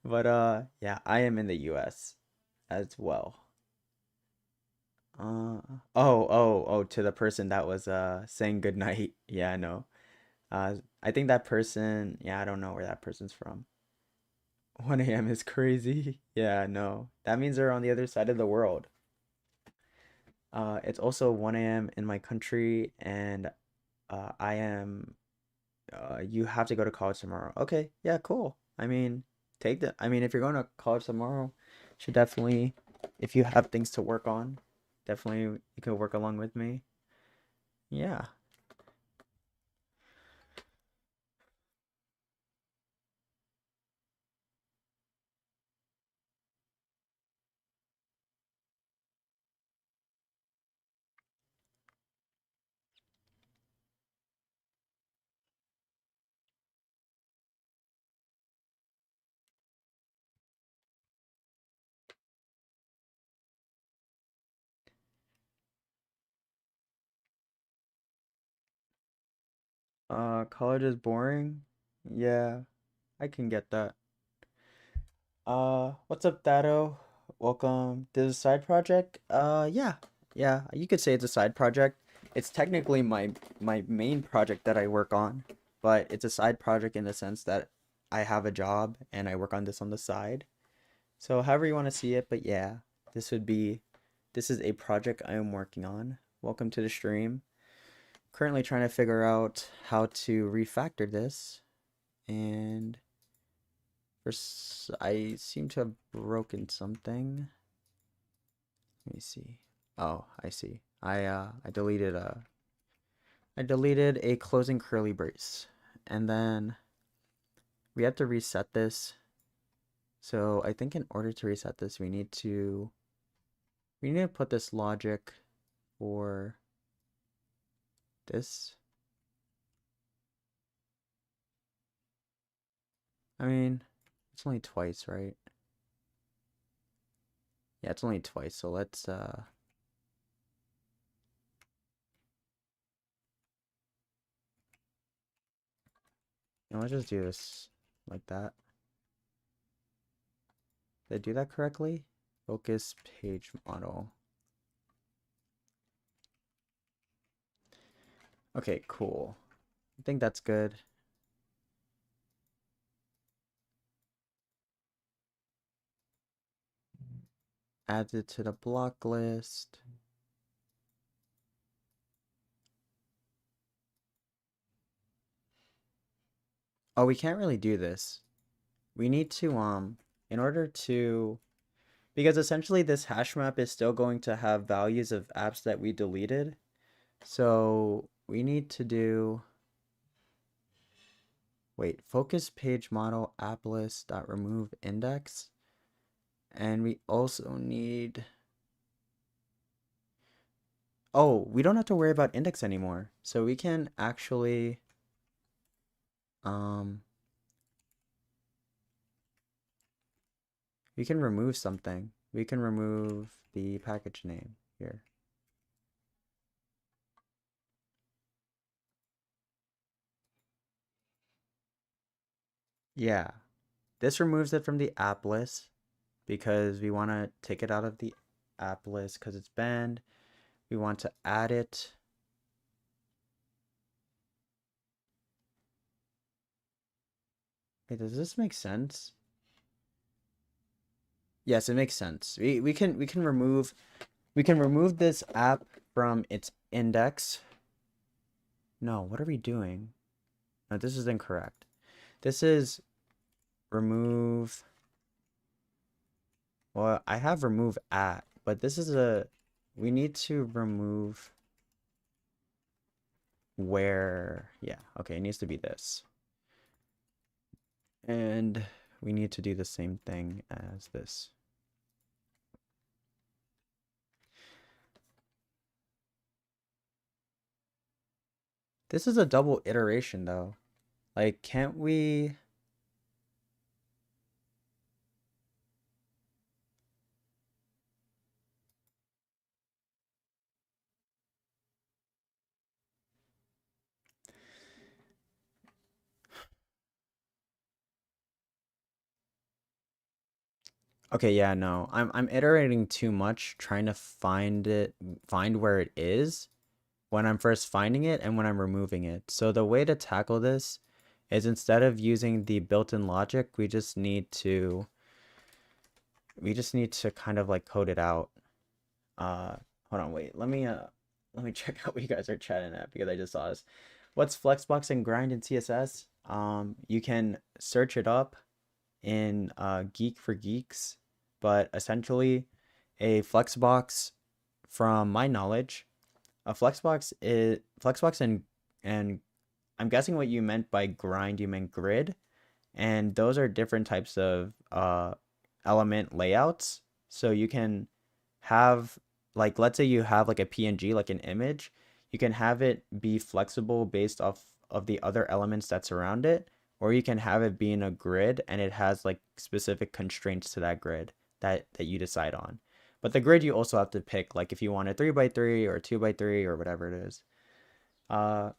But yeah, I am in the US as well. Uh, oh, to the person that was saying good night. Yeah, I know. I think that person, yeah, I don't know where that person's from. 1 a.m. is crazy. Yeah, no. That means they're on the other side of the world. It's also 1 a.m. in my country, and I am, you have to go to college tomorrow. Okay, yeah, cool. I mean, I mean, if you're going to college tomorrow, should definitely, if you have things to work on, definitely you can work along with me. Yeah. College is boring. Yeah, I can get that. What's up, Dado? Welcome. This is a side project. Yeah, yeah, you could say it's a side project. It's technically my main project that I work on, but it's a side project in the sense that I have a job and I work on this on the side. So however you want to see it, but yeah, this is a project I am working on. Welcome to the stream. Currently trying to figure out how to refactor this, and I seem to have broken something. Let me see. Oh, I see. I deleted a closing curly brace. And then we have to reset this. So I think in order to reset this, we need to put this logic for this. I mean, it's only twice, right? Yeah, it's only twice. So let's just do this like that. Did I do that correctly? Focus page model. Okay, cool. I think that's good. Adds it to the block list. Oh, we can't really do this. We need to, in order to, because essentially this hash map is still going to have values of apps that we deleted. So we need to do, wait, focus page model app list dot remove index. And we also need, oh, we don't have to worry about index anymore. So we can actually, um, we can remove something. We can remove the package name here. Yeah, this removes it from the app list because we want to take it out of the app list because it's banned. We want to add it. Hey, does this make sense? Yes, it makes sense. We can remove this app from its index. No, what are we doing? No, this is incorrect. This is remove. Well, I have remove at, but this is we need to remove where, yeah, okay, it needs to be this. And we need to do the same thing as this. This is a double iteration though. Like, can't we? Okay, yeah, no. I'm iterating too much trying to find where it is when I'm first finding it and when I'm removing it. So the way to tackle this is instead of using the built-in logic, we just need to kind of like code it out. Uh, Hold on, wait. Let me check out what you guys are chatting at because I just saw this. What's Flexbox and grind in CSS? You can search it up in Geek for Geeks, but essentially a Flexbox, from my knowledge, a Flexbox and I'm guessing what you meant by grind, you meant grid, and those are different types of element layouts. So you can have, like, let's say you have like a PNG, like an image, you can have it be flexible based off of the other elements that surround it, or you can have it be in a grid and it has like specific constraints to that grid that you decide on. But the grid you also have to pick, like if you want a 3x3 or a 2x3 or whatever it is. Uh,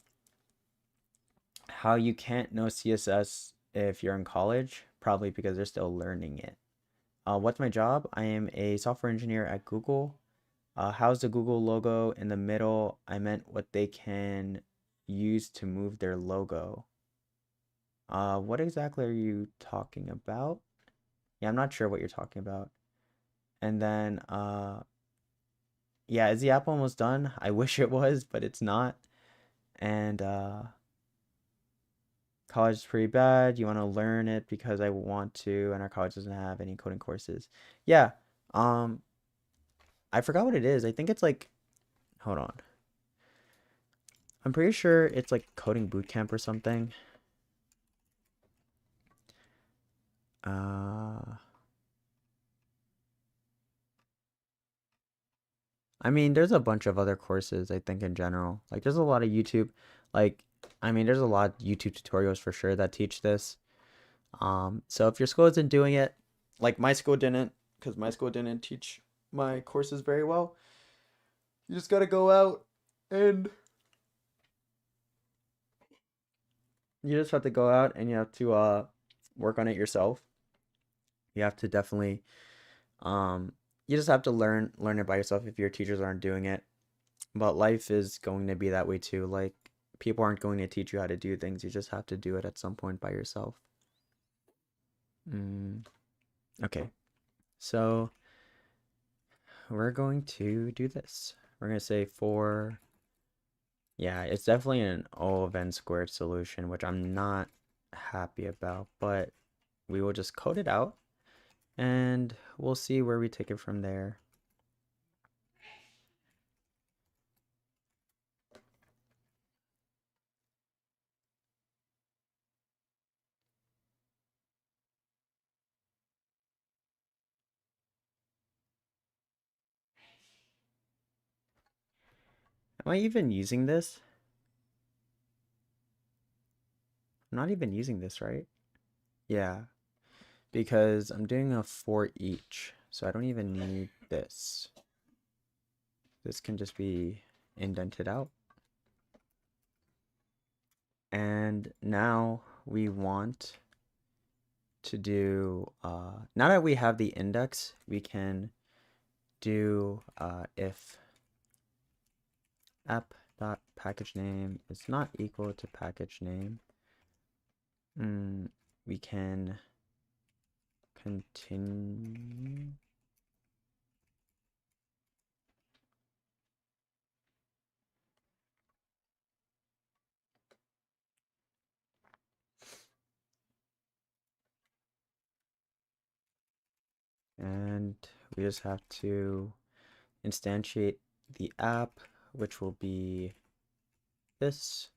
how you can't know CSS if you're in college? Probably because they're still learning it. What's my job? I am a software engineer at Google. How's the Google logo in the middle? I meant what they can use to move their logo. What exactly are you talking about? Yeah, I'm not sure what you're talking about. And then, yeah, is the app almost done? I wish it was, but it's not. And college is pretty bad. You want to learn it because I want to, and our college doesn't have any coding courses. Yeah. Um, I forgot what it is. I think it's like, hold on. I'm pretty sure it's like coding bootcamp or something. I mean, there's a bunch of other courses, I think, in general. Like, there's a lot of YouTube, like, I mean, there's a lot of YouTube tutorials for sure that teach this. So if your school isn't doing it, like my school didn't, because my school didn't teach my courses very well, you just gotta go out and you just have to go out and you have to work on it yourself. You have to definitely um you just have to learn it by yourself if your teachers aren't doing it. But life is going to be that way too. Like people aren't going to teach you how to do things. You just have to do it at some point by yourself. Okay. So we're going to do this. We're going to say for, yeah, it's definitely an O of n squared solution, which I'm not happy about, but we will just code it out and we'll see where we take it from there. Am I even using this? I'm not even using this, right? Yeah, because I'm doing a for each, so I don't even need this. This can just be indented out. And now we want to do, now that we have the index, we can do if app.package name is not equal to package name. We can continue. And we just have to instantiate the app, which will be this.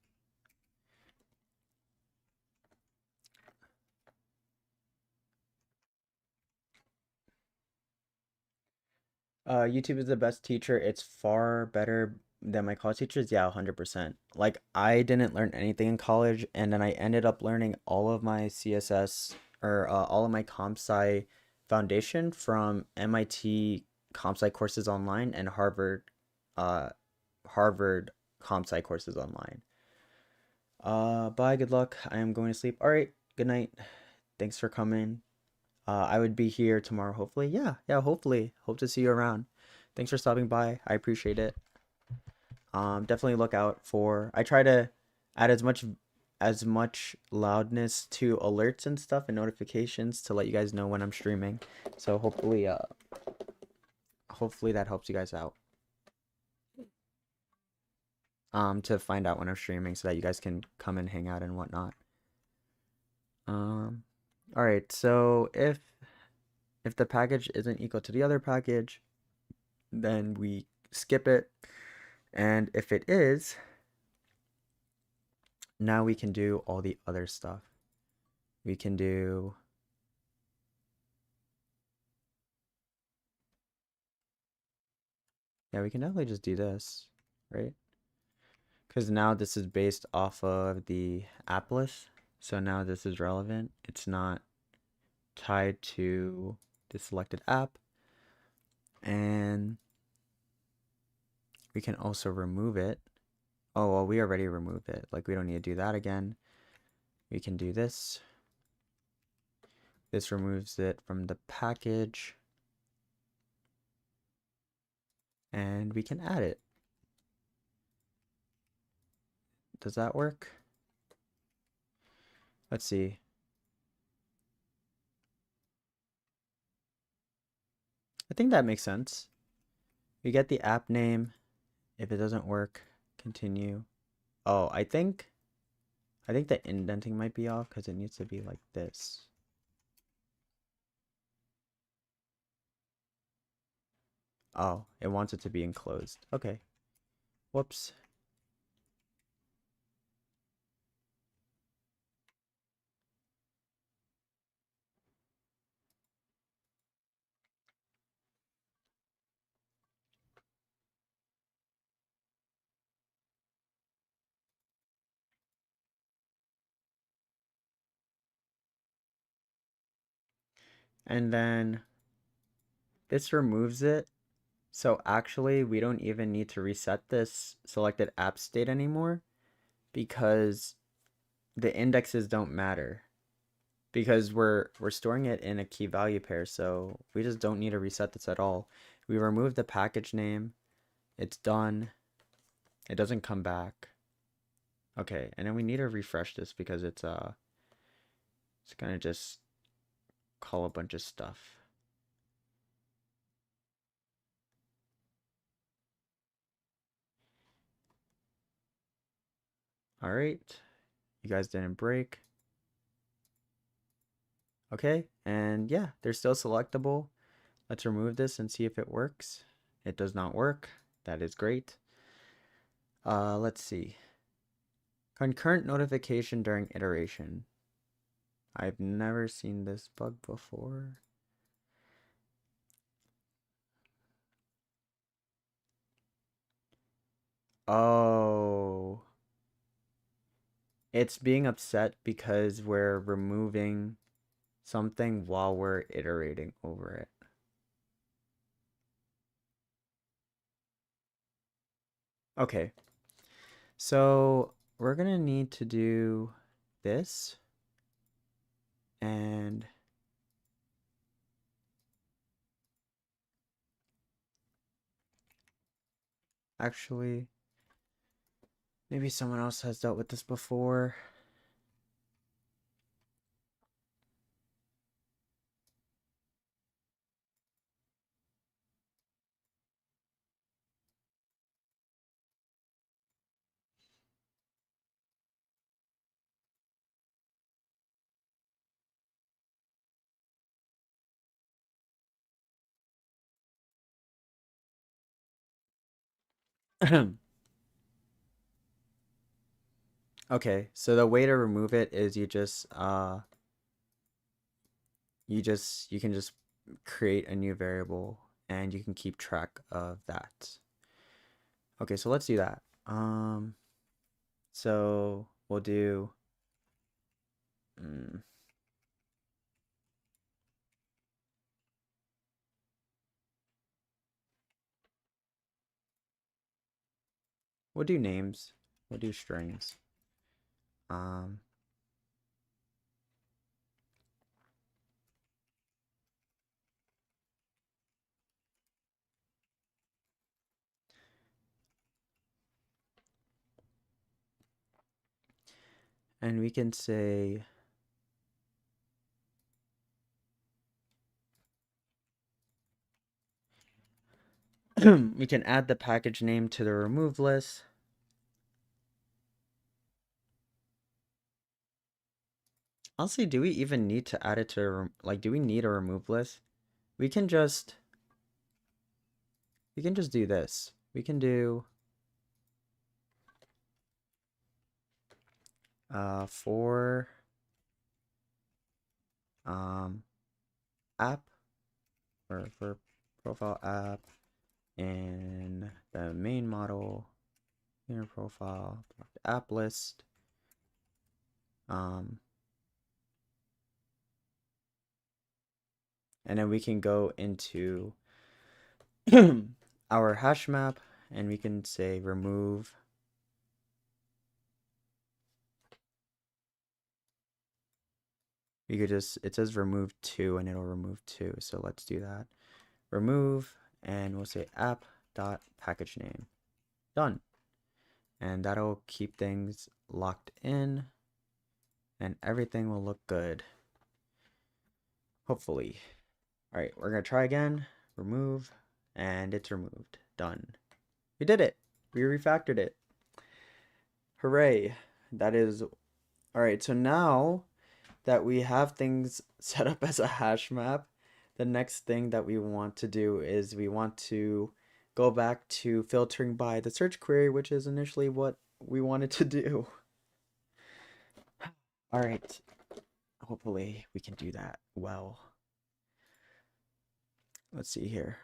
YouTube is the best teacher. It's far better than my college teachers. Yeah, 100%. Like I didn't learn anything in college, and then I ended up learning all of my CSS or all of my comp sci foundation from MIT comp sci courses online and uh, Harvard comp sci courses online. Bye. Good luck. I am going to sleep. All right. Good night. Thanks for coming. I would be here tomorrow, hopefully. Yeah, hopefully. Hope to see you around. Thanks for stopping by. I appreciate it. Definitely look out for. I try to add as much loudness to alerts and stuff and notifications to let you guys know when I'm streaming. So hopefully that helps you guys out. To find out when I'm streaming so that you guys can come and hang out and whatnot. All right. So if the package isn't equal to the other package, then we skip it. And if it is, now we can do all the other stuff. We can do we can definitely just do this, right? Because now this is based off of the app list. So now this is relevant. It's not tied to the selected app. And we can also remove it. Oh, well, we already removed it. Like, we don't need to do that again. We can do this. This removes it from the package. And we can add it. Does that work? Let's see. I think that makes sense. We get the app name. If it doesn't work, continue. Oh, I think the indenting might be off because it needs to be like this. Oh, it wants it to be enclosed. Okay. Whoops. And then this removes it. So actually, we don't even need to reset this selected app state anymore because the indexes don't matter because we're storing it in a key value pair. So we just don't need to reset this at all. We remove the package name. It's done. It doesn't come back. Okay, and then we need to refresh this because it's gonna just call a bunch of stuff. All right, you guys didn't break. Okay, and yeah, they're still selectable. Let's remove this and see if it works. It does not work. That is great. Let's see. Concurrent notification during iteration. I've never seen this bug before. Oh. It's being upset because we're removing something while we're iterating over it. Okay. So we're gonna need to do this and actually maybe someone else has dealt with this before. Okay, so the way to remove it is you can just create a new variable and you can keep track of that. Okay, so let's do that. So we'll do we'll do names. We'll do strings. Um and we can say we can add the package name to the remove list. Honestly, do we even need to add it to like do we need a remove list? We can just do this. We can do for app or for profile app in the main model inner profile app list and then we can go into our hash map and we can say remove we could just it says remove 2 and it'll remove 2, so let's do that. Remove and we'll say app dot package name. Done. And that'll keep things locked in and everything will look good, hopefully. All right, we're gonna try again. Remove, and it's removed. Done. We did it. We refactored it. Hooray. That is all right. So now that we have things set up as a hash map, the next thing that we want to do is we want to go back to filtering by the search query, which is initially what we wanted to do. All right. Hopefully we can do that well. Let's see here.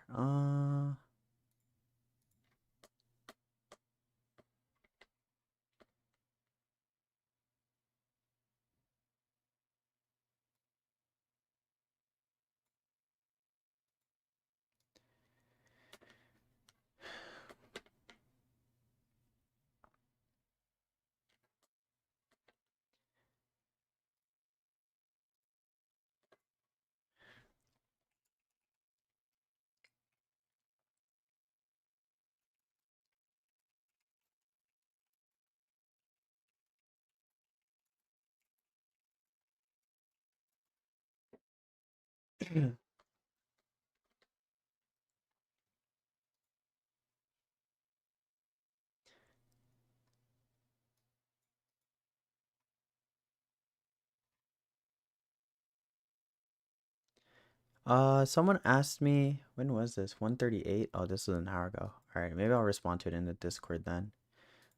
Someone asked me, when was this? 1:38? Oh, this was an hour ago. All right, maybe I'll respond to it in the Discord then.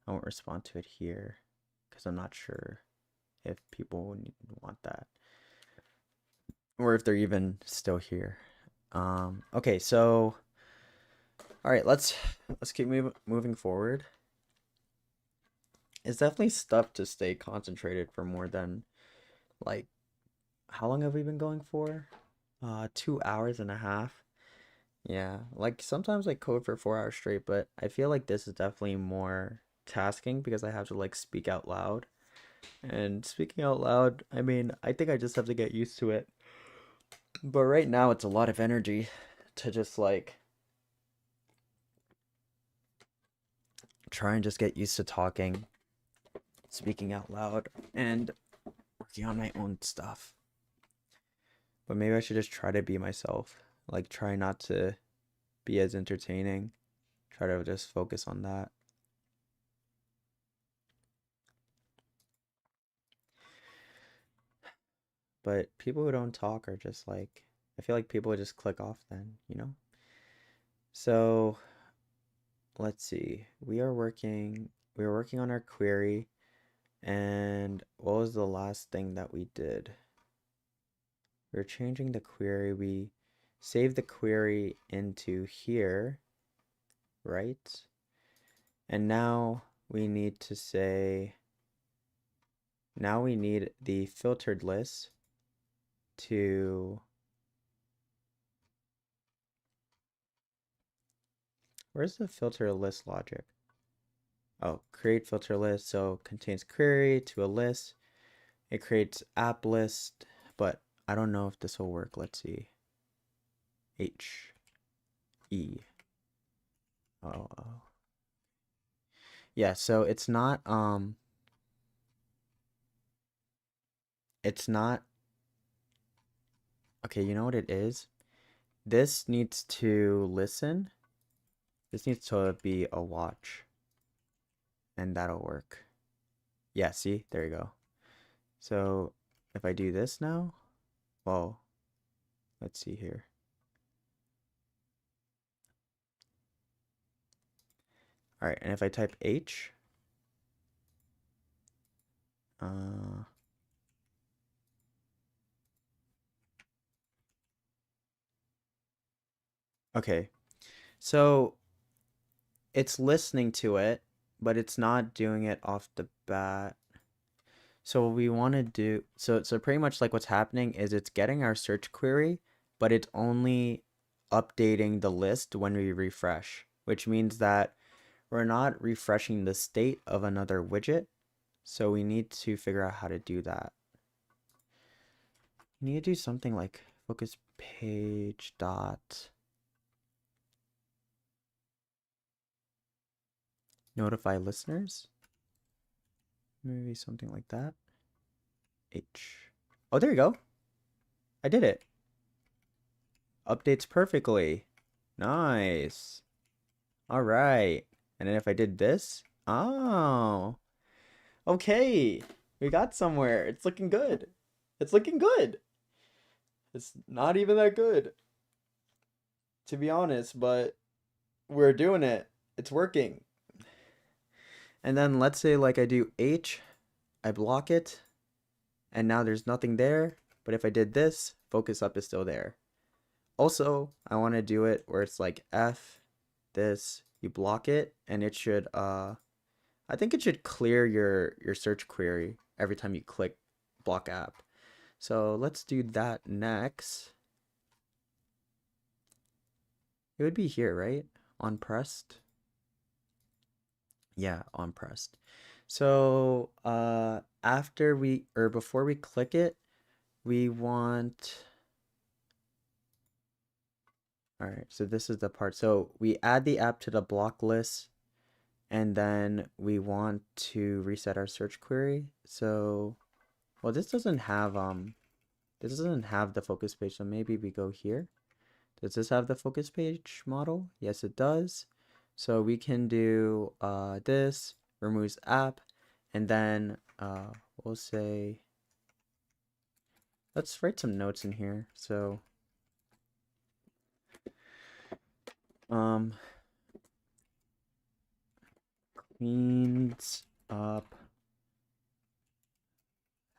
I won't respond to it here because I'm not sure if people want that or if they're even still here. Okay, so all right, let's keep moving forward. It's definitely tough to stay concentrated for more than like how long have we been going for? 2 hours and a half. Yeah, like sometimes I code for 4 hours straight, but I feel like this is definitely more tasking because I have to like speak out loud. And speaking out loud, I mean, I think I just have to get used to it. But right now it's a lot of energy to just like try and just get used to talking, speaking out loud, and working on my own stuff. But maybe I should just try to be myself. Like try not to be as entertaining. Try to just focus on that. But people who don't talk are just like, I feel like people would just click off then, you know? So let's see. We are working on our query. And what was the last thing that we did? We're changing the query. We saved the query into here, right? And now we need to say, now we need the filtered list to, where's the filter list logic? Oh, create filter list. So contains query to a list. It creates app list, but I don't know if this will work. Let's see. H E O O. Yeah, so it's not okay, you know what it is? This needs to listen. This needs to be a watch, and that'll work. Yeah, see? There you go. So if I do this now, well, let's see here. All right, and if I type H, uh, okay. So it's listening to it, but it's not doing it off the bat. So what we want to do, so pretty much like what's happening is it's getting our search query, but it's only updating the list when we refresh, which means that we're not refreshing the state of another widget. So we need to figure out how to do that. We need to do something like focus page dot notify listeners. Maybe something like that. H. Oh, there you go. I did it. Updates perfectly. Nice. All right. And then if I did this, oh, okay. We got somewhere. It's looking good. It's looking good. It's not even that good. to be honest, but we're doing it. It's working. And then let's say like I do H, I block it, and now there's nothing there. But if I did this, focus up is still there. Also, I want to do it where it's like F, this, you block it, and it should I think it should clear your search query every time you click block app. So let's do that next. It would be here, right? On pressed. Yeah, on pressed. So after we or before we click it, we want, all right, so this is the part. So we add the app to the block list, and then we want to reset our search query. So, well, this doesn't have the focus page, so maybe we go here. Does this have the focus page model? Yes, it does. So we can do this, removes app, and then we'll say, let's write some notes in here. So cleans up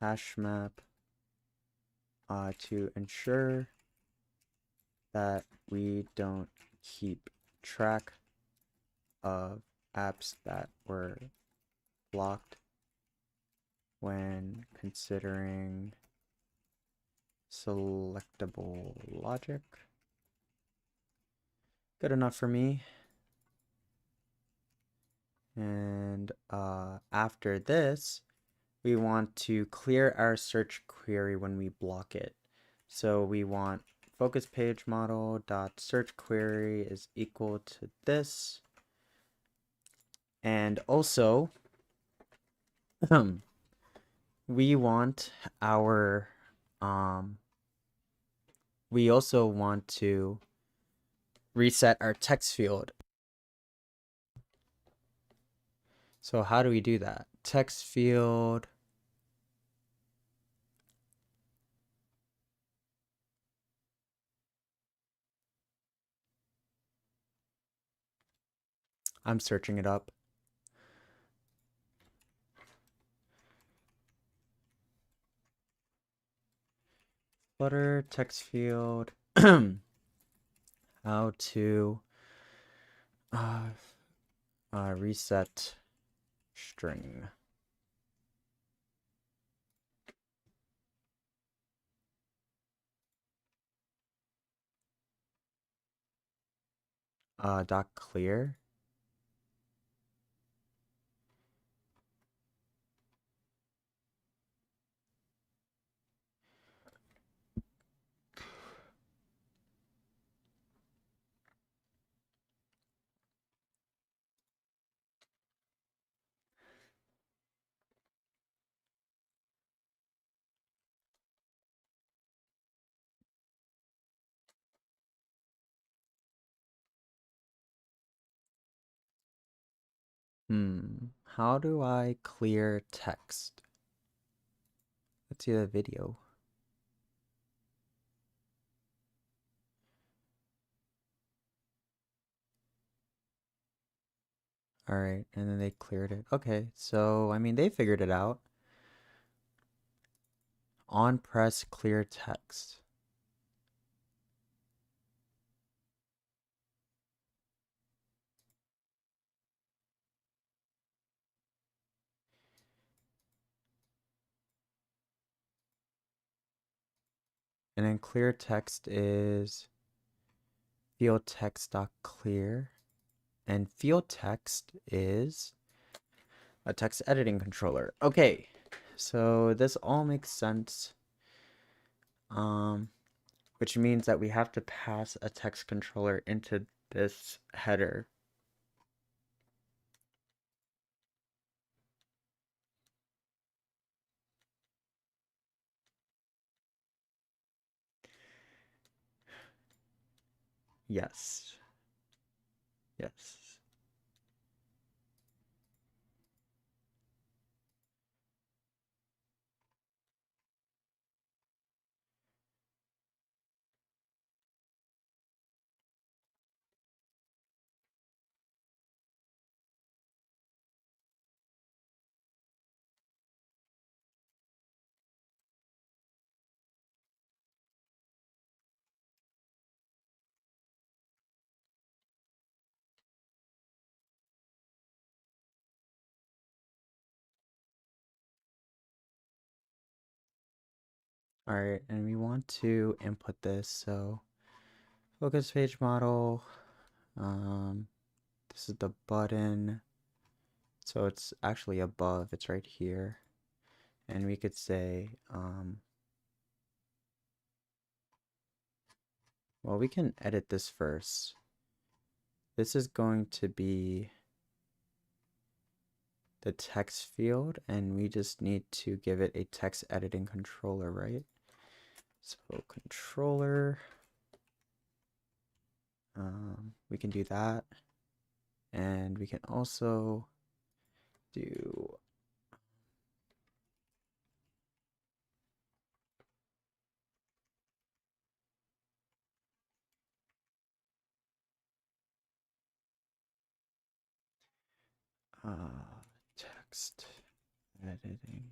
Hashmap to ensure that we don't keep track of apps that were blocked when considering selectable logic. Good enough for me. And after this, we want to clear our search query when we block it. So we want focus page model dot search query is equal to this. And also, we want our we also want to reset our text field. So how do we do that? Text field. I'm searching it up. Flutter text field. How to reset string. Dot clear. How do I clear text? Let's see the video. All right, and then they cleared it. Okay, so I mean they figured it out. On press clear text. And then clear text is field text dot clear, and field text is a text editing controller. Okay, so this all makes sense. Which means that we have to pass a text controller into this header. Yes. Yes. All right, and we want to input this. So focus page model. This is the button. So it's actually above. It's right here. And we could say, well, we can edit this first. This is going to be the text field, and we just need to give it a text editing controller, right? So controller, we can do that. And we can also do text editing.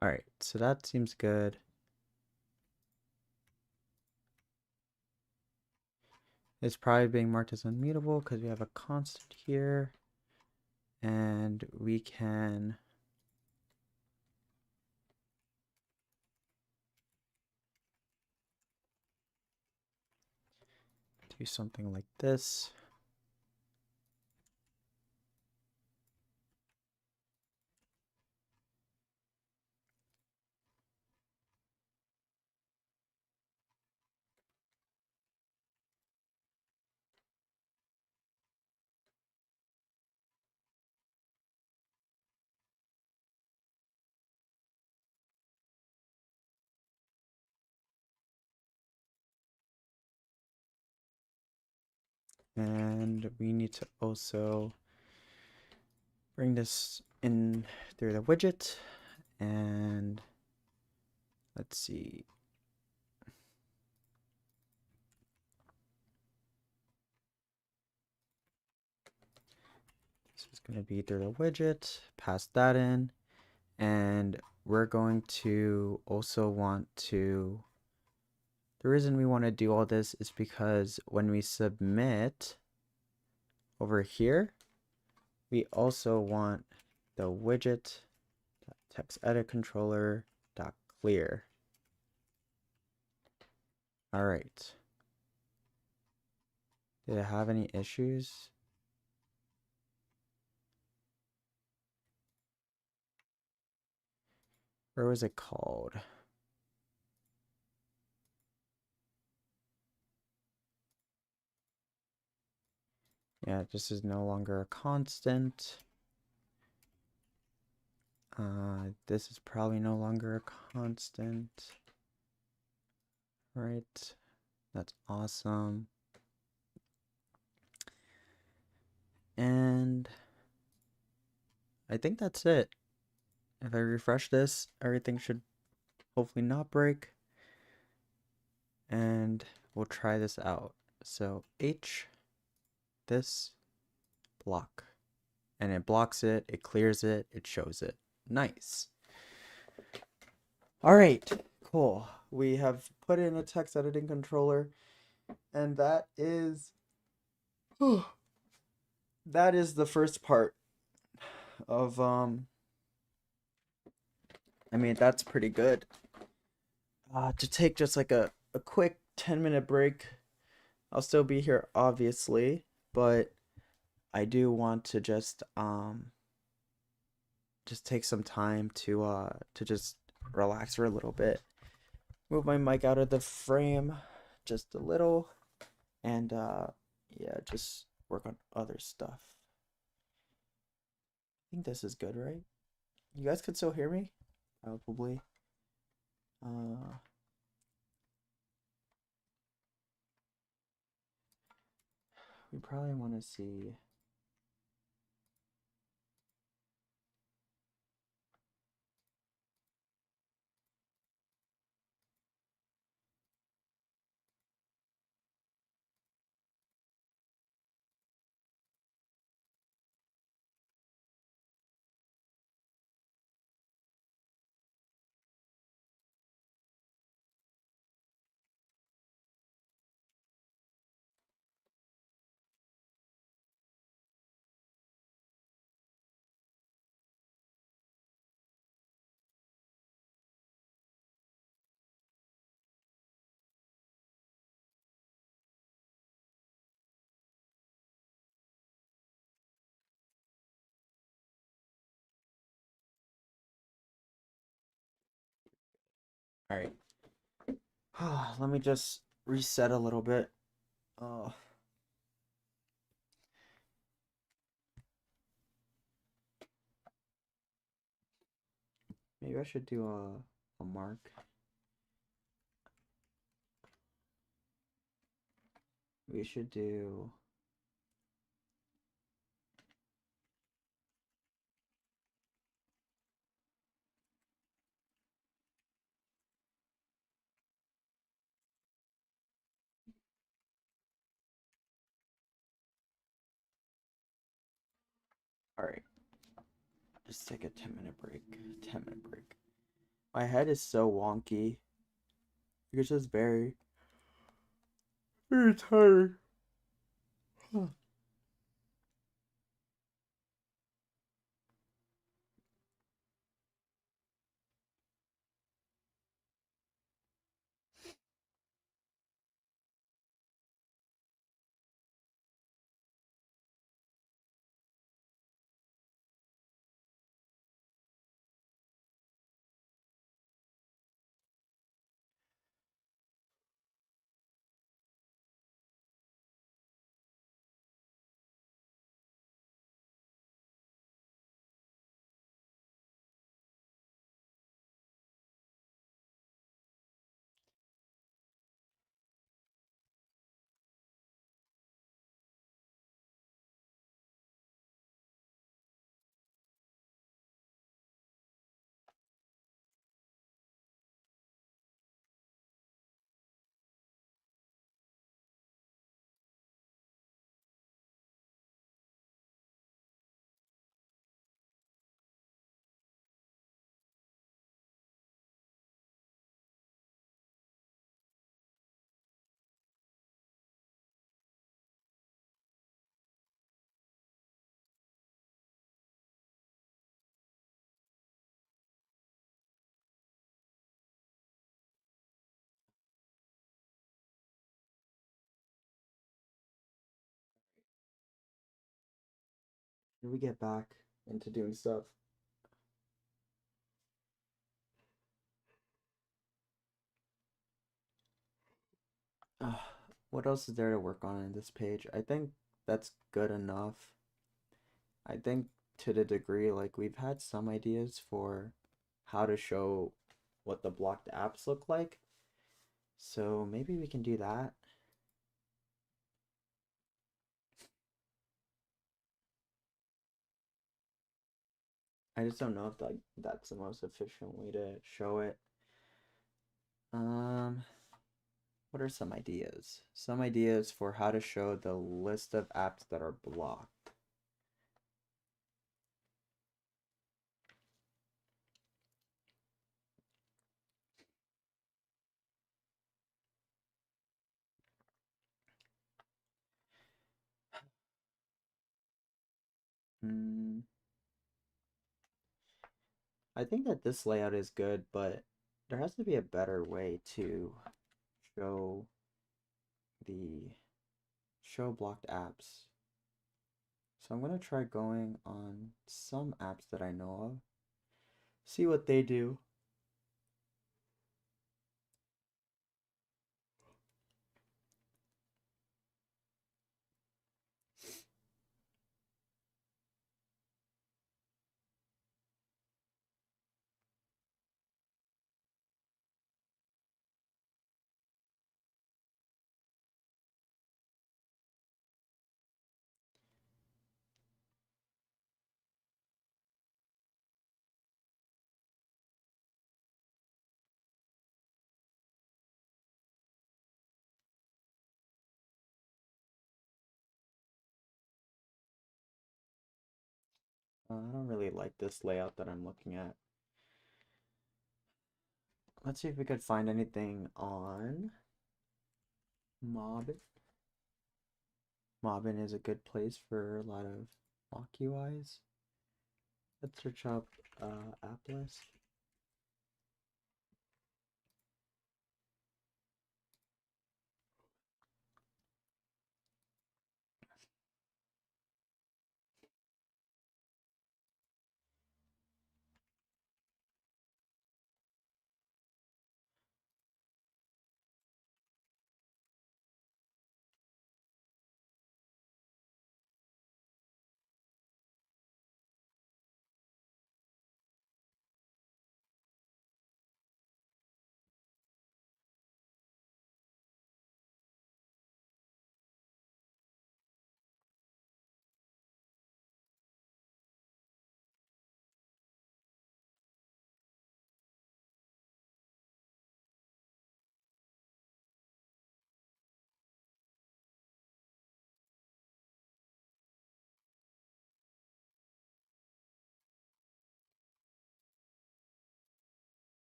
All right, so that seems good. It's probably being marked as unmutable because we have a constant here. And we can do something like this. And we need to also bring this in through the widget. And let's see. This is going to be through the widget, pass that in. And we're going to also want to, the reason we want to do all this is because when we submit over here, we also want the widget text edit controller dot clear. All right. Did it have any issues? Where was it called? Yeah, this is no longer a constant. This is probably no longer a constant. Right. That's awesome. And I think that's it. If I refresh this, everything should hopefully not break. And we'll try this out. So H, this, block. And it blocks it, it clears it, it shows it. Nice. All right, cool. We have put in a text editing controller, and that is that is the first part of I mean, that's pretty good. To take just like a quick 10-minute break. I'll still be here obviously, but I do want to just take some time to just relax for a little bit. Move my mic out of the frame just a little, and yeah, just work on other stuff. I think this is good, right? You guys can still hear me? Probably. We probably want to see. All right. Let me just reset a little bit. Uh, maybe I should do a mark. We should do. All right. Just take a 10-minute break. 10-minute break. My head is so wonky. It's just very tired. Here we get back into doing stuff. What else is there to work on in this page? I think that's good enough. I think to the degree, like, we've had some ideas for how to show what the blocked apps look like. So maybe we can do that. I just don't know if that's the most efficient way to show it. What are some ideas? Some ideas for how to show the list of apps that are blocked. I think that this layout is good, but there has to be a better way to show the show blocked apps. So I'm gonna try going on some apps that I know of, see what they do. I don't really like this layout that I'm looking at. Let's see if we could find anything on Mobbin. Mobbin is a good place for a lot of mock UIs. Let's search up app list.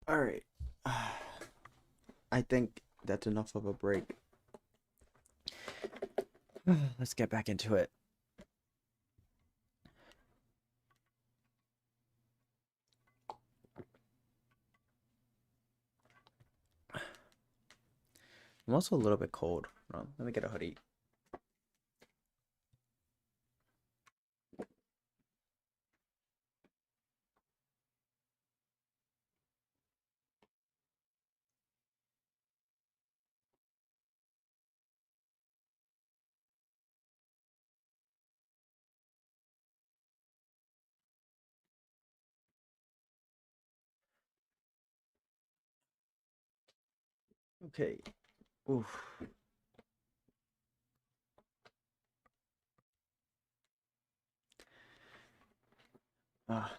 All right. I think that's enough of a break. Let's get back into it. I'm also a little bit cold. Hold on, let me get a hoodie. Okay. Oof. Ah,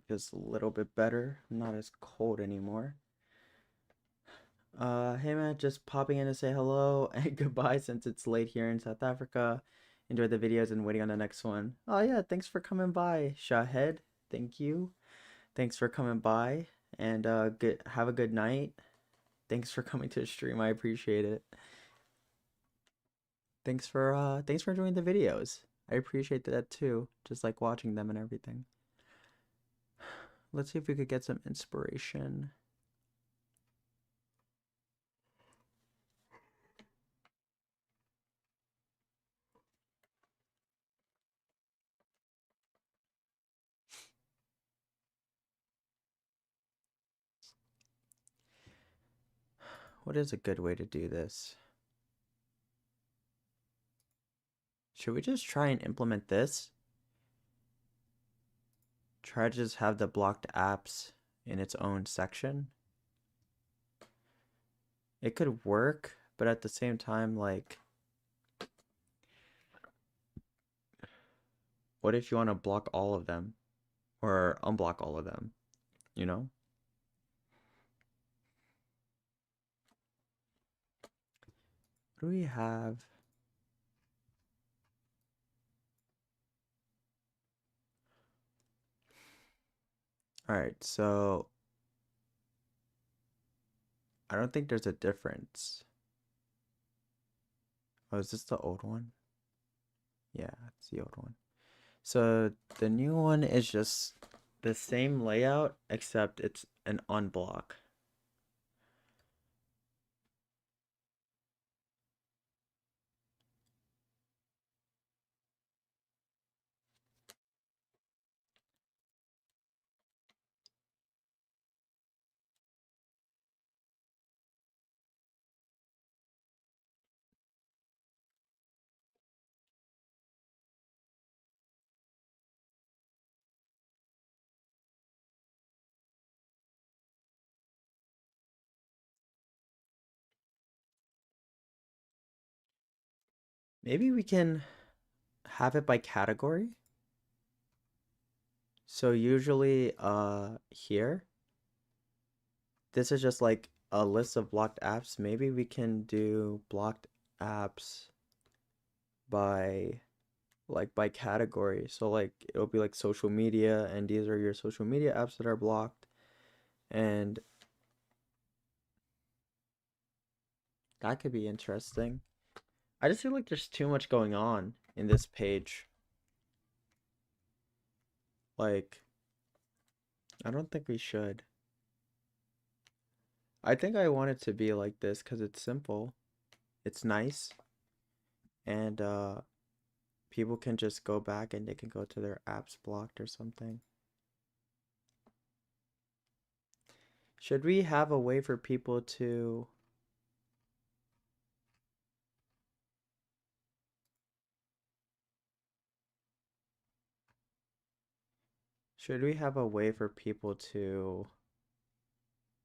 feels a little bit better. I'm not as cold anymore. Hey man, just popping in to say hello and goodbye since it's late here in South Africa. Enjoy the videos and waiting on the next one. Oh yeah, thanks for coming by, Shahed. Thank you. Thanks for coming by and have a good night. Thanks for coming to the stream. I appreciate it. Thanks for enjoying the videos. I appreciate that too. Just like watching them and everything. Let's see if we could get some inspiration. What is a good way to do this? Should we just try and implement this? Try to just have the blocked apps in its own section? It could work, but at the same time, like, what if you want to block all of them or unblock all of them, you know? What do we have? All right, so I don't think there's a difference. Oh, is this the old one? Yeah, it's the old one. So the new one is just the same layout, except it's an unblock. Maybe we can have it by category. So usually here, this is just like a list of blocked apps. Maybe we can do blocked apps by by category. So like it'll be like social media, and these are your social media apps that are blocked. And that could be interesting. I just feel like there's too much going on in this page. Like, I don't think we should. I think I want it to be like this because it's simple, it's nice, and people can just go back and they can go to their apps blocked or something. Should we have a way for people to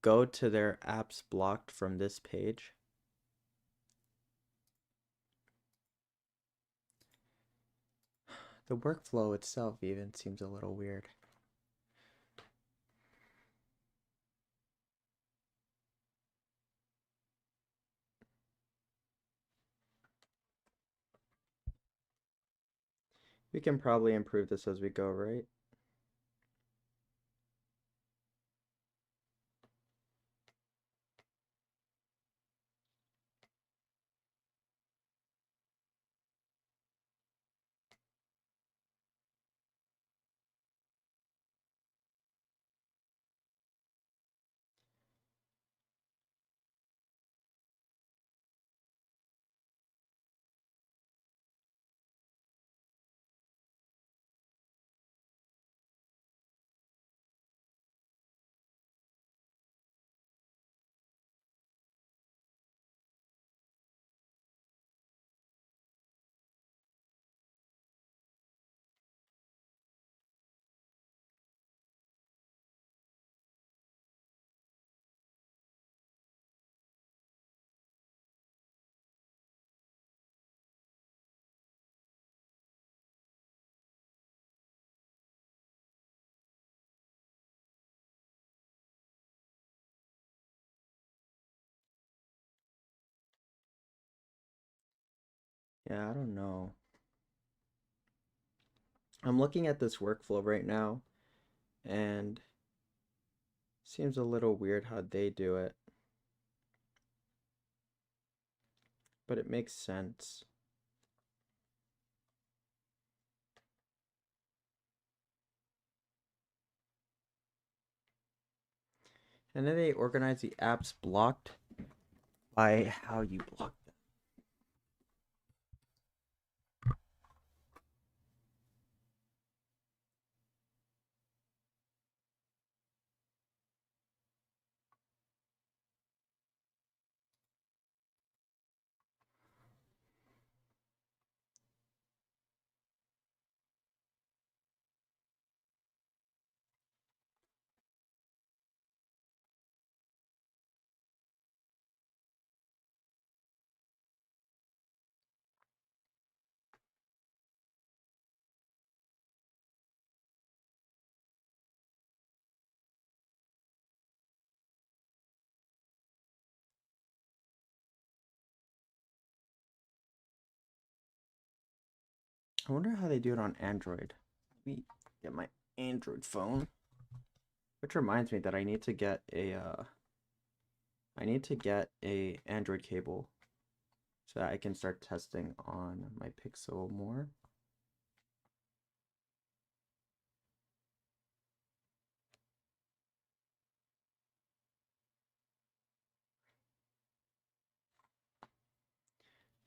go to their apps blocked from this page? The workflow itself even seems a little weird. We can probably improve this as we go, right? Yeah, I don't know. I'm looking at this workflow right now, and seems a little weird how they do it, but it makes sense. And then they organize the apps blocked by how you block them. I wonder how they do it on Android. Let me get my Android phone. Which reminds me that I need to get a Android cable so that I can start testing on my Pixel more.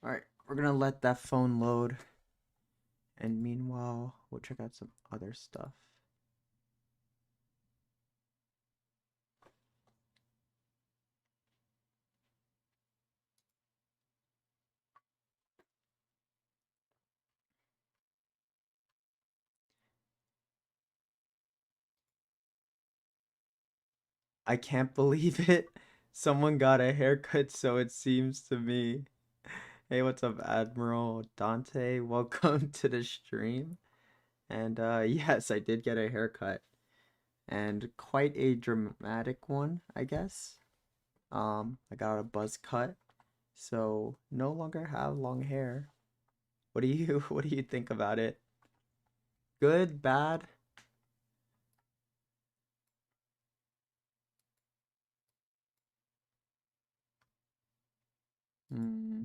All right, we're gonna let that phone load, and meanwhile, we'll check out some other stuff. I can't believe it. Someone got a haircut, so it seems to me. Hey, what's up, Admiral Dante? Welcome to the stream. And yes, I did get a haircut, and quite a dramatic one, I guess. I got a buzz cut, so no longer have long hair. What do you what do you think about it? Good, bad? Hmm.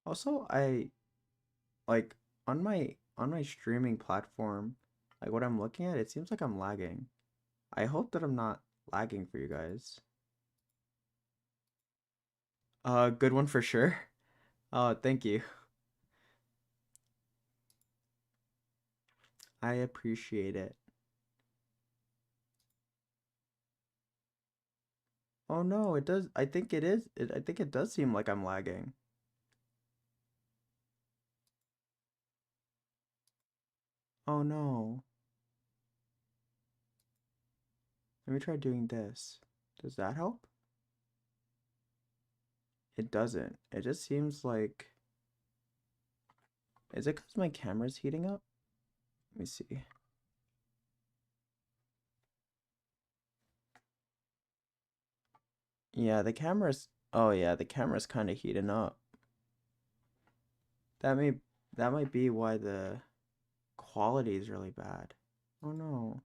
Also, I like on my streaming platform, like what I'm looking at, it seems like I'm lagging. I hope that I'm not lagging for you guys. Good one for sure. Thank you. I appreciate it. Oh no, it does. I think it is. I think it does seem like I'm lagging. Oh no. Let me try doing this. Does that help? It doesn't. It just seems like. Is it because my camera's heating up? Let me see. Yeah, the camera's. Oh yeah, the camera's kind of heating up. That may that might be why the quality is really bad. Oh no,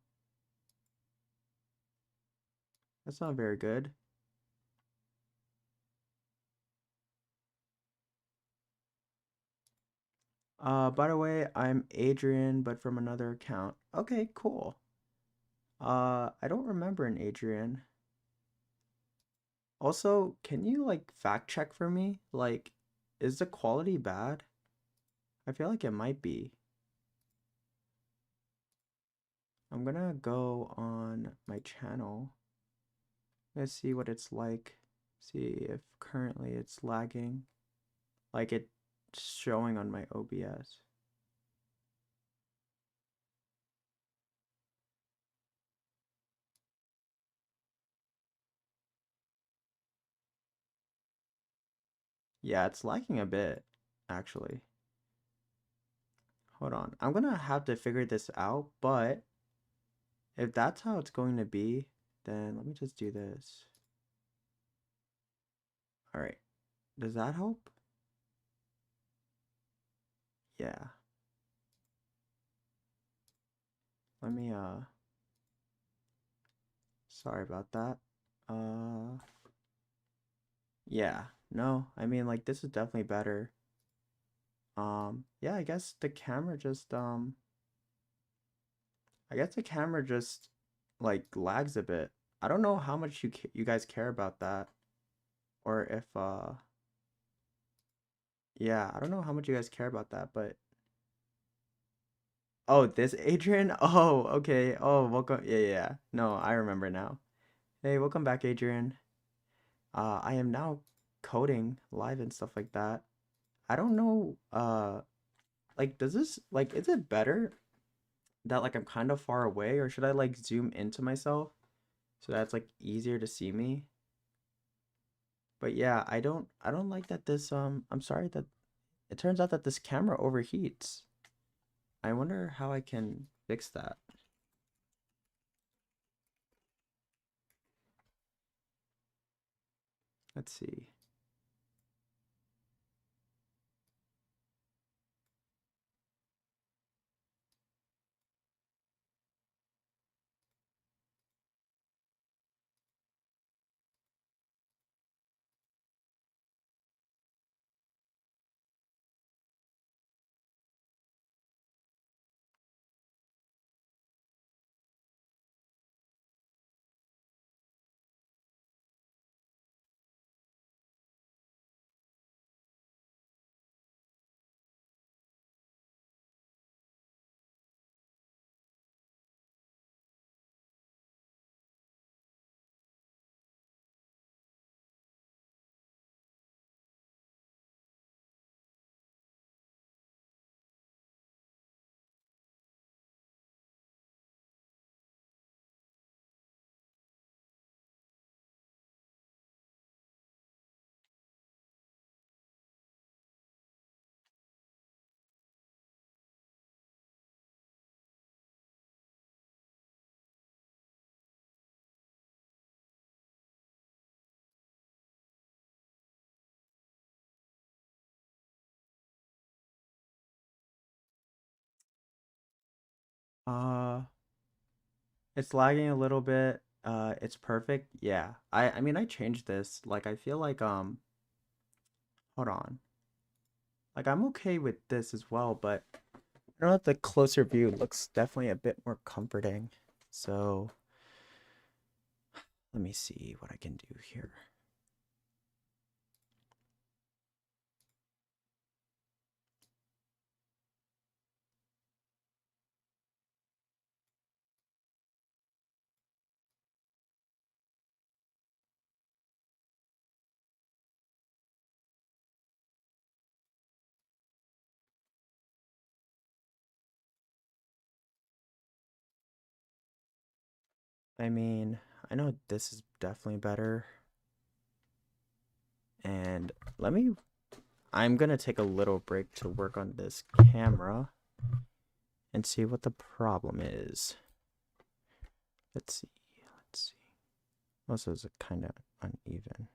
that's not very good. By the way, I'm Adrian, but from another account. Okay, cool. I don't remember an Adrian. Also, can you like fact check for me? Like, is the quality bad? I feel like it might be. I'm gonna go on my channel. Let's see what it's like. See if currently it's lagging. Like it's showing on my OBS. Yeah, it's lagging a bit, actually. Hold on. I'm gonna have to figure this out, but if that's how it's going to be, then let me just do this. All right. Does that help? Yeah. Let me sorry about that. Uh yeah. No, I mean like this is definitely better. Yeah, I guess the camera just like lags a bit. I don't know how much you guys care about that, or if yeah, I don't know how much you guys care about that, but oh, this Adrian? Oh, okay. Oh, welcome. Yeah, yeah, yeah. No, I remember now. Hey, welcome back, Adrian. I am now coding live and stuff like that. I don't know, like, does this, like, is it better that, like, I'm kind of far away, or should I, like, zoom into myself so that's, like, easier to see me? But yeah, I don't like that I'm sorry that it turns out that this camera overheats. I wonder how I can fix that. Let's see. Uh, it's lagging a little bit. It's perfect. Yeah. I mean I changed this. Like I feel like hold on. Like I'm okay with this as well, but I don't know if the closer view looks definitely a bit more comforting. So let me see what I can do here. I mean, I know this is definitely better. And I'm gonna take a little break to work on this camera and see what the problem is. Let's see. Let's see. Also, is kind of uneven.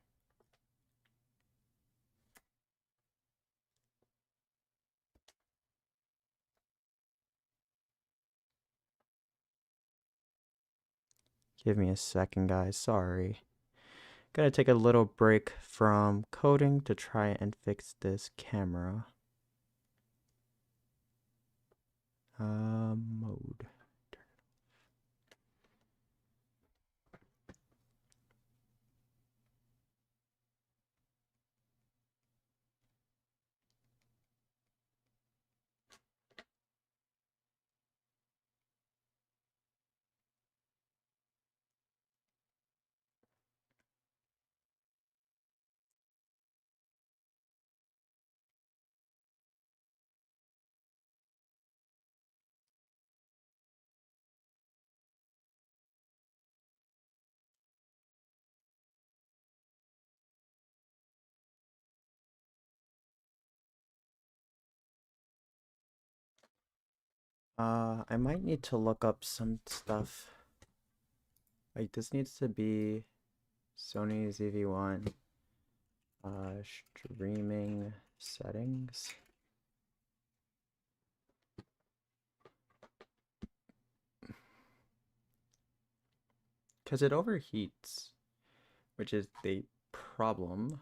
Give me a second, guys. Sorry. Gonna take a little break from coding to try and fix this camera. Mode. I might need to look up some stuff. Like this needs to be Sony ZV-1 streaming settings. Because it overheats, which is the problem.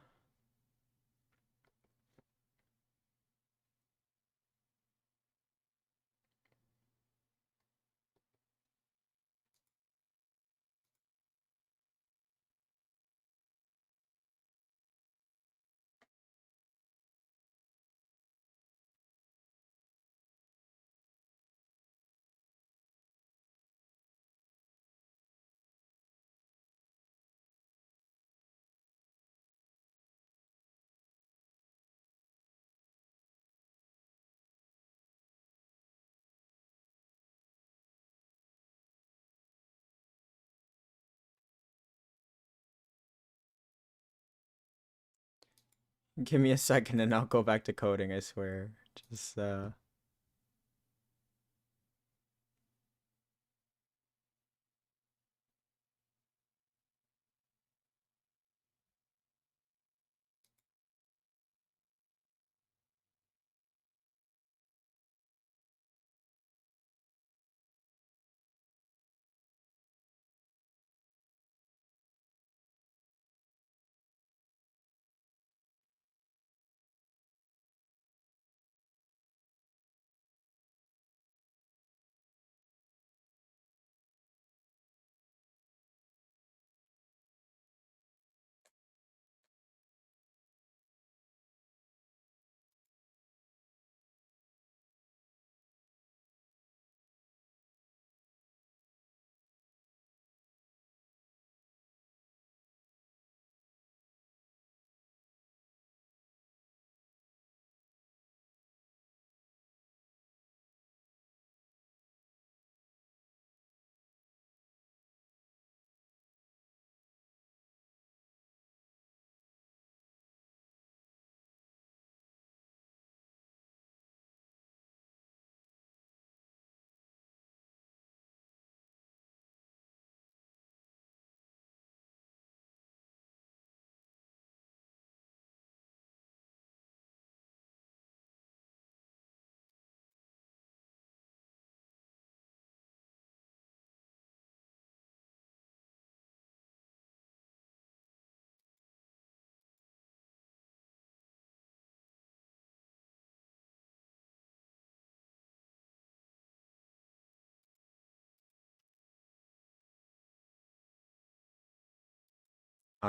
Give me a second and I'll go back to coding, I swear. Just all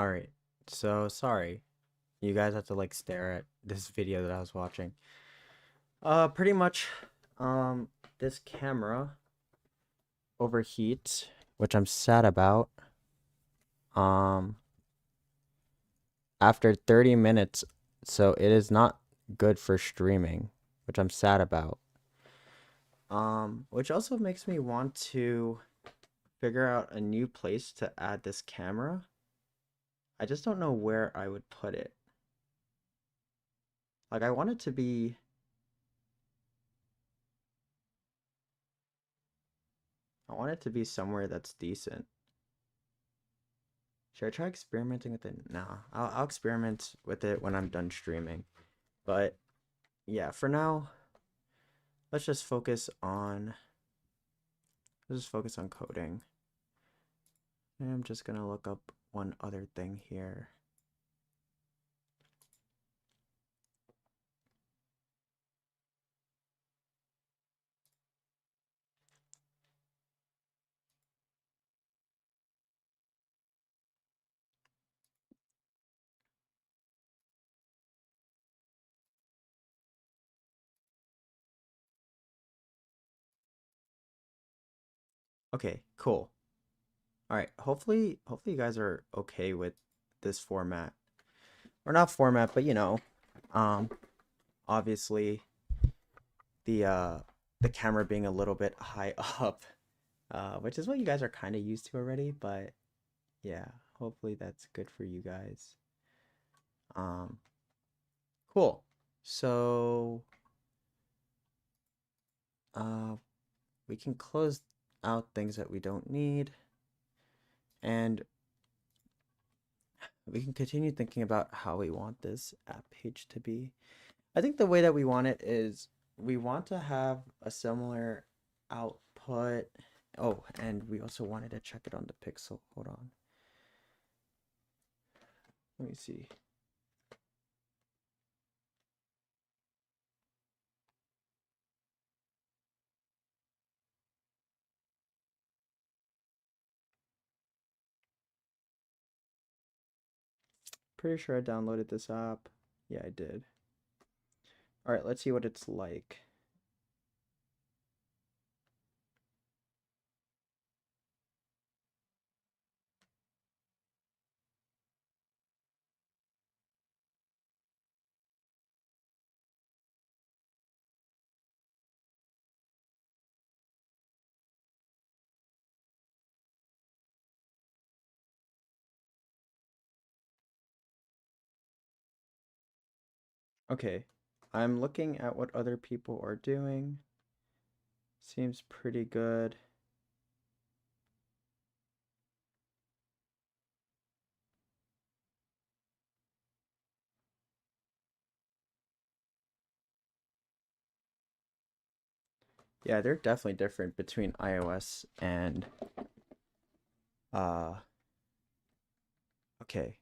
right. So sorry. You guys have to like stare at this video that I was watching. Pretty much um this camera overheats, which I'm sad about. Um After 30 minutes, so it is not good for streaming, which I'm sad about. Which also makes me want to figure out a new place to add this camera. I just don't know where I would put it. Like I want it to be somewhere that's decent. Should I try experimenting with it? Nah, I'll experiment with it when I'm done streaming. But yeah, for now, let's just focus on coding. And I'm just gonna look up one other thing here. Okay, cool. All right, hopefully you guys are okay with this format. Or not format, but um obviously the uh the camera being a little bit high up, which is what you guys are kind of used to already, but yeah, hopefully that's good for you guys. Um cool. So uh we can close out things that we don't need, and we can continue thinking about how we want this app page to be. I think the way that we want it is we want to have a similar output. Oh, and we also wanted to check it on the pixel. Hold on. Let me see. Pretty sure I downloaded this app. Yeah, I did. All right, let's see what it's like. Okay, I'm looking at what other people are doing. Seems pretty good. Yeah, they're definitely different between iOS and okay.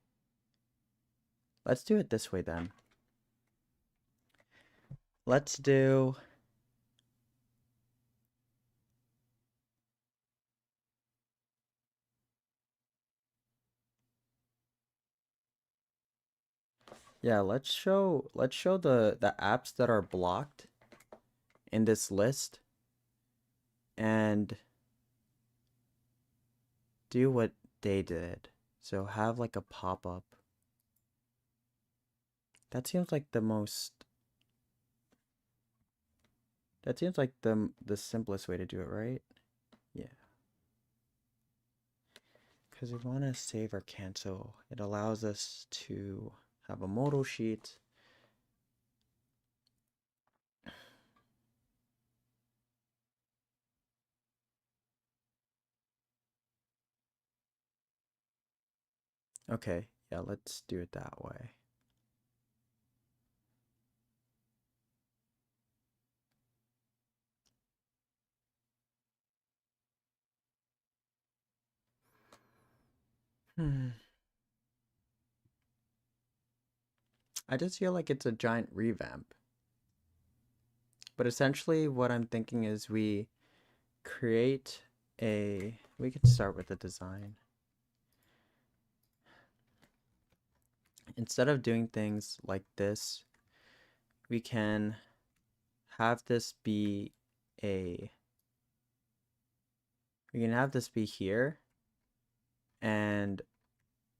Let's do it this way then. Let's do yeah, let's show the apps that are blocked in this list and do what they did. So have like a pop-up. That seems like the most that seems like the simplest way to do it, right? Yeah. Because we want to save or cancel. It allows us to have a modal sheet. Okay, yeah, let's do it that way. I just feel like it's a giant revamp. But essentially what I'm thinking is we create we could start with the design. Instead of doing things like this, we can have this be a we can have this be here, and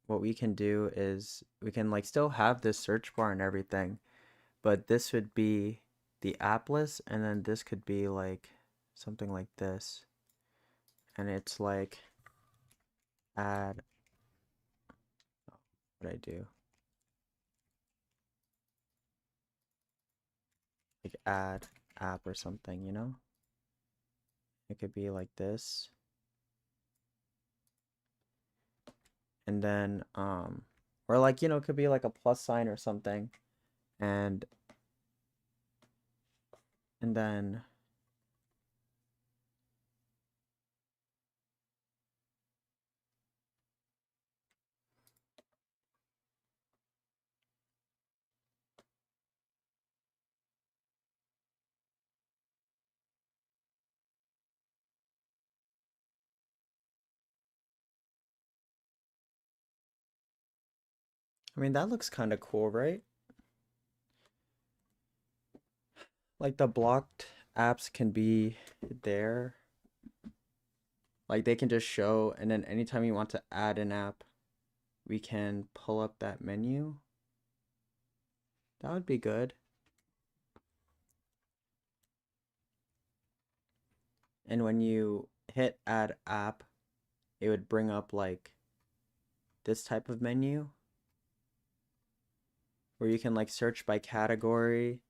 what we can do is we can like still have this search bar and everything, but this would be the app list, and then this could be like something like this, and it's like add what I do like add app or something, you know? It could be like this. And then or like, you know, it could be like a plus sign or something. And then I mean that looks kind of cool, right? Like the blocked apps can be there. Like they can just show, and then anytime you want to add an app, we can pull up that menu. That would be good. And when you hit add app, it would bring up like this type of menu where you can like search by category,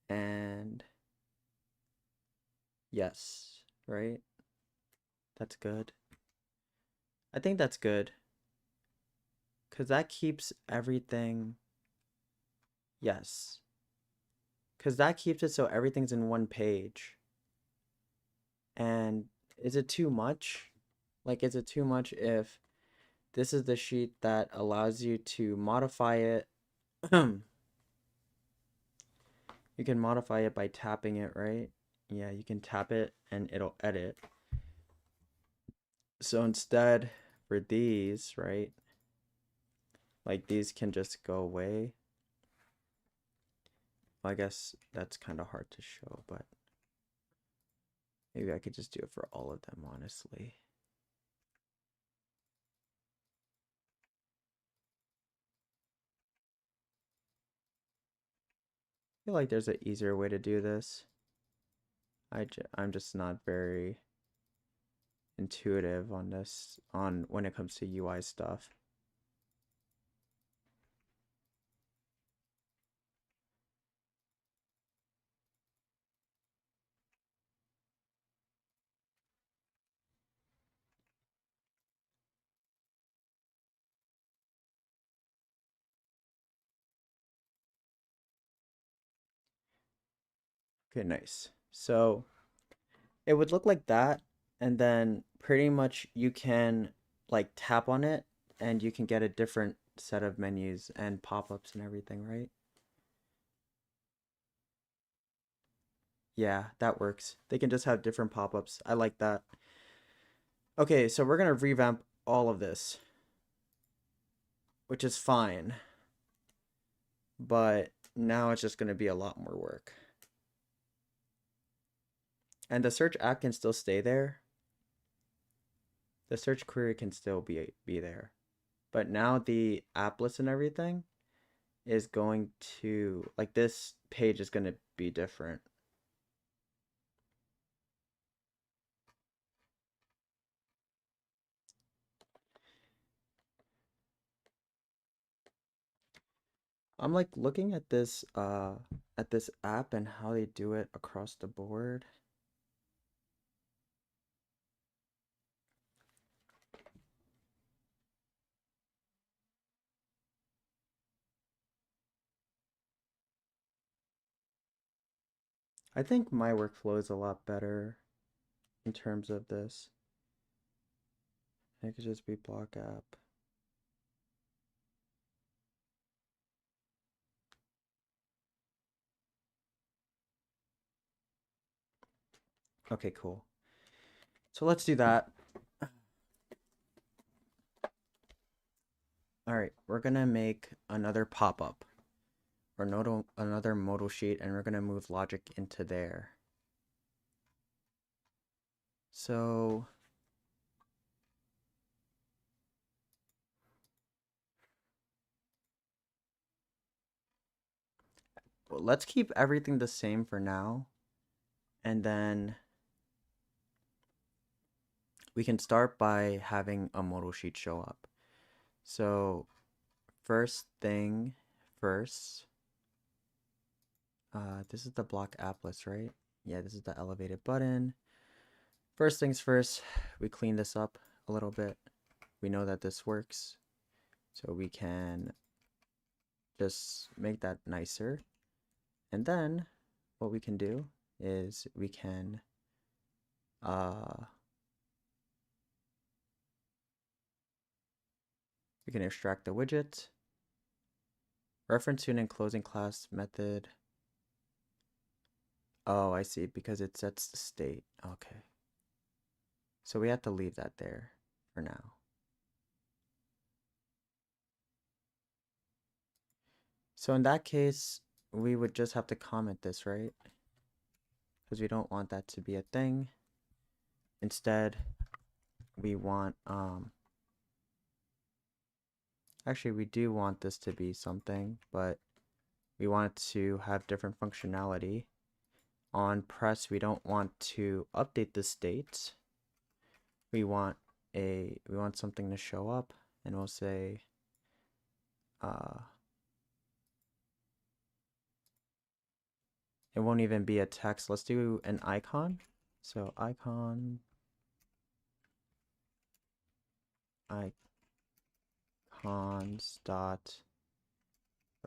and yes. right? That's good. I think that's good. Because that keeps everything. Yes. Because that keeps it so everything's in one page. And is it too much? Like, is it too much if this is the sheet that allows you to modify it? You can modify it by tapping it, right? Yeah, you can tap it and it'll edit. So instead, for these, right? Like, these can just go away. Well, I guess that's kind of hard to show, but maybe I could just do it for all of them, honestly. I feel like there's an easier way to do this. I'm just not very intuitive on this, on when it comes to UI stuff. Okay, nice. So it would look like that, and then pretty much you can like tap on it and you can get a different set of menus and pop-ups and everything, right? Yeah, that works. They can just have different pop-ups. I like that. Okay, so we're gonna revamp all of this, which is fine, but now it's just gonna be a lot more work. And the search app can still stay there. The search query can still be there. But now the app list and everything is going to, like, this page is going to be different. I'm like looking at this app and how they do it across the board. I think my workflow is a lot better in terms of this. It could just be block app. Okay, cool. So let's do that. All right, we're gonna make another pop-up or another modal sheet, and we're gonna move logic into there. So well, let's keep everything the same for now, and then we can start by having a modal sheet show up. So first thing first, this is the block app list, right? Yeah, this is the elevated button. First things first, we clean this up a little bit. We know that this works, so we can just make that nicer. And then what we can do is we can extract the widget, reference to and closing class method. Oh, I see, because it sets the state. Okay. So we have to leave that there for now. So in that case, we would just have to comment this, right? Because we don't want that to be a thing. Instead, we want, actually we do want this to be something, but we want it to have different functionality. On press, we don't want to update the state. We want something to show up, and we'll say it won't even be a text. Let's do an icon. So icons dot,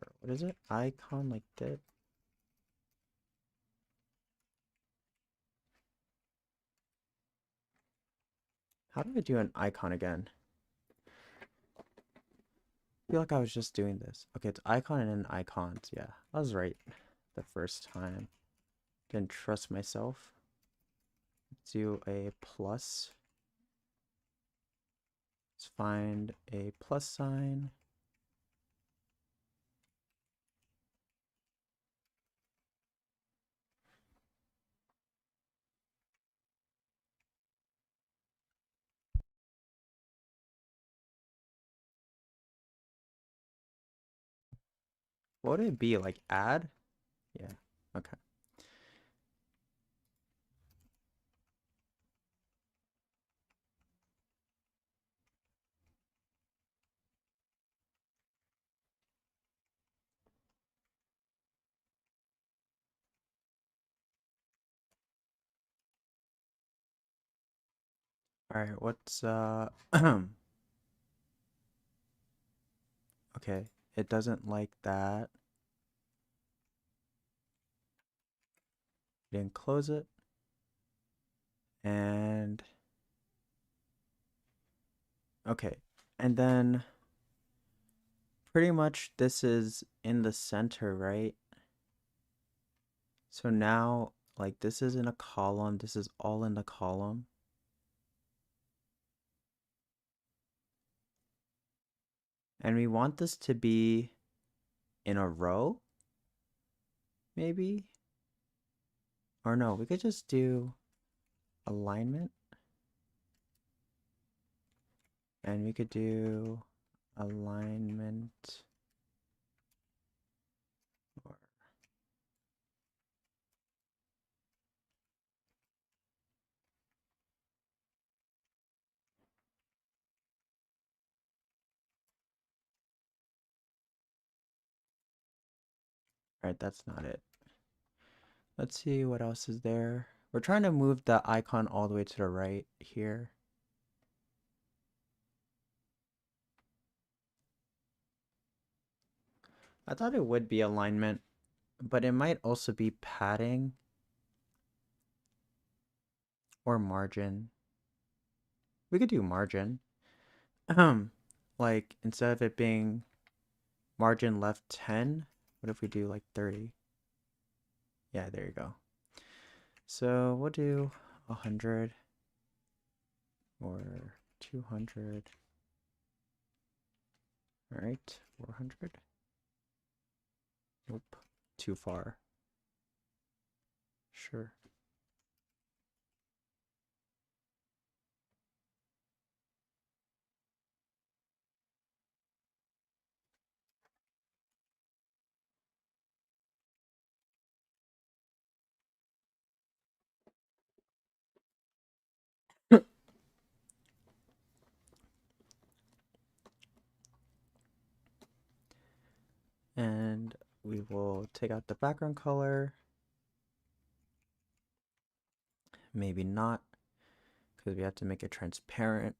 or what is it? Icon like that. How do I do an icon again? I feel like I was just doing this. Okay, it's icon and then icons. Yeah, I was right the first time. Didn't trust myself. Let's do a plus. Let's find a plus sign. What would it be? Like add? Yeah, okay. All right, what's okay, it doesn't like that. Didn't close it. And okay. And then pretty much this is in the center, right? So now like this is in a column, this is all in the column. And we want this to be in a row, maybe? Or no, we could just do alignment. And we could do alignment. Or all right, that's not it. Let's see what else is there. We're trying to move the icon all the way to the right here. I thought it would be alignment, but it might also be padding or margin. We could do margin. Like instead of it being margin left 10, what if we do like 30? Yeah, there you go. So we'll do 100 or 200. All right, 400. Nope, too far. Sure. And we will take out the background color. Maybe not, because we have to make it transparent.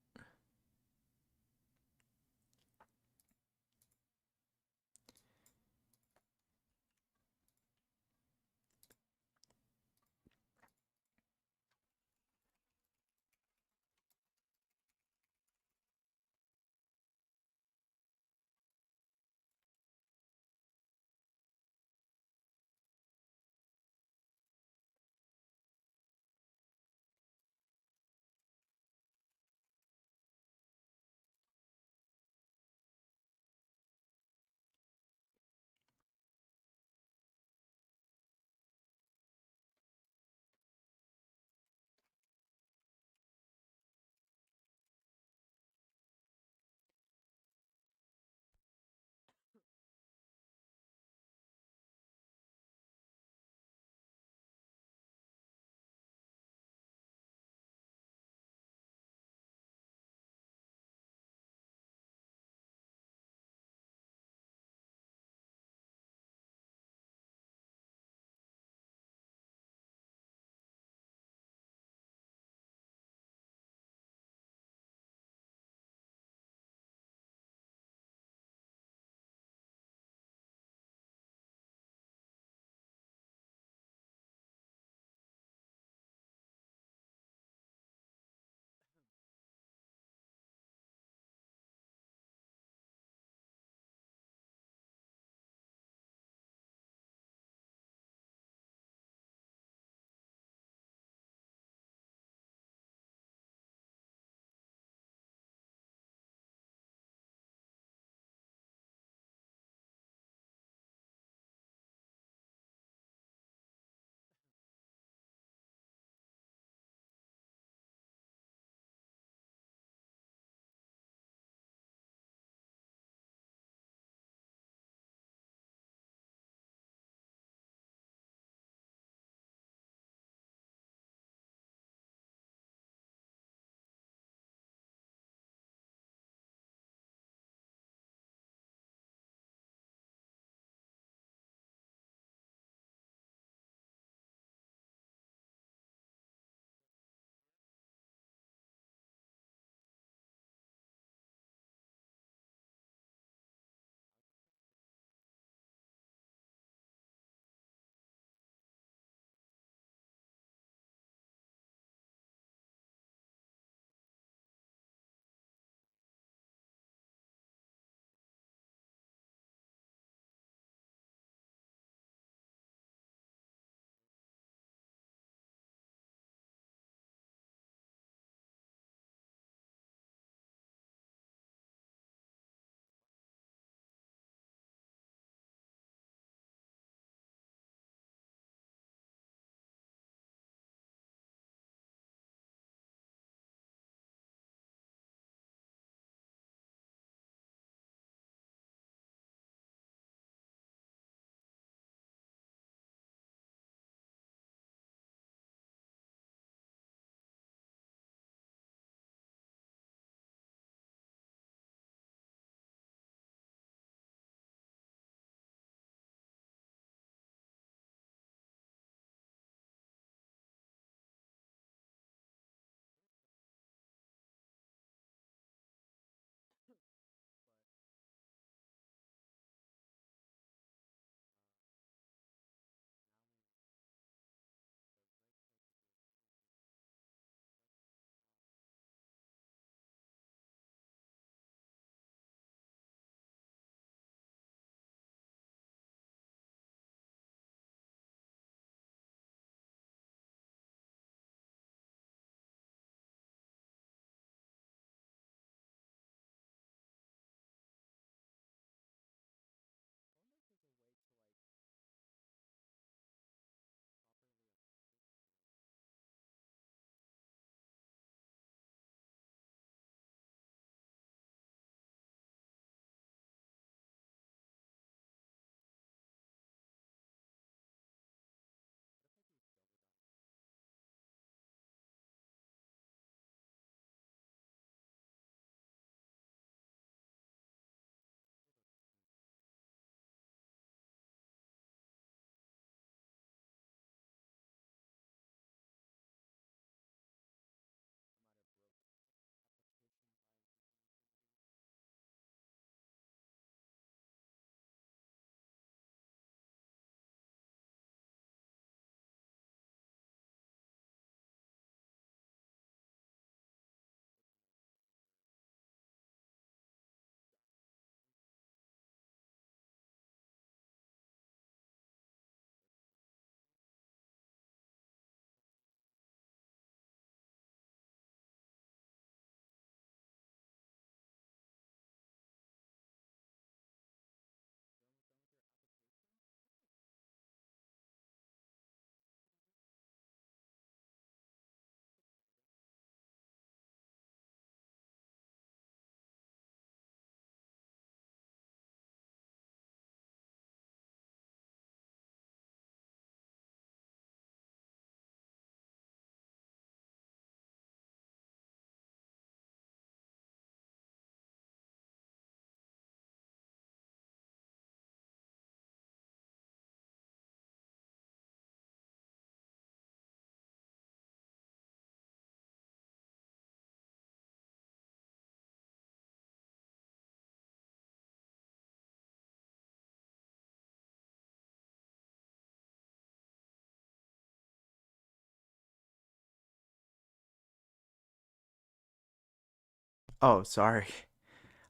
Oh, sorry.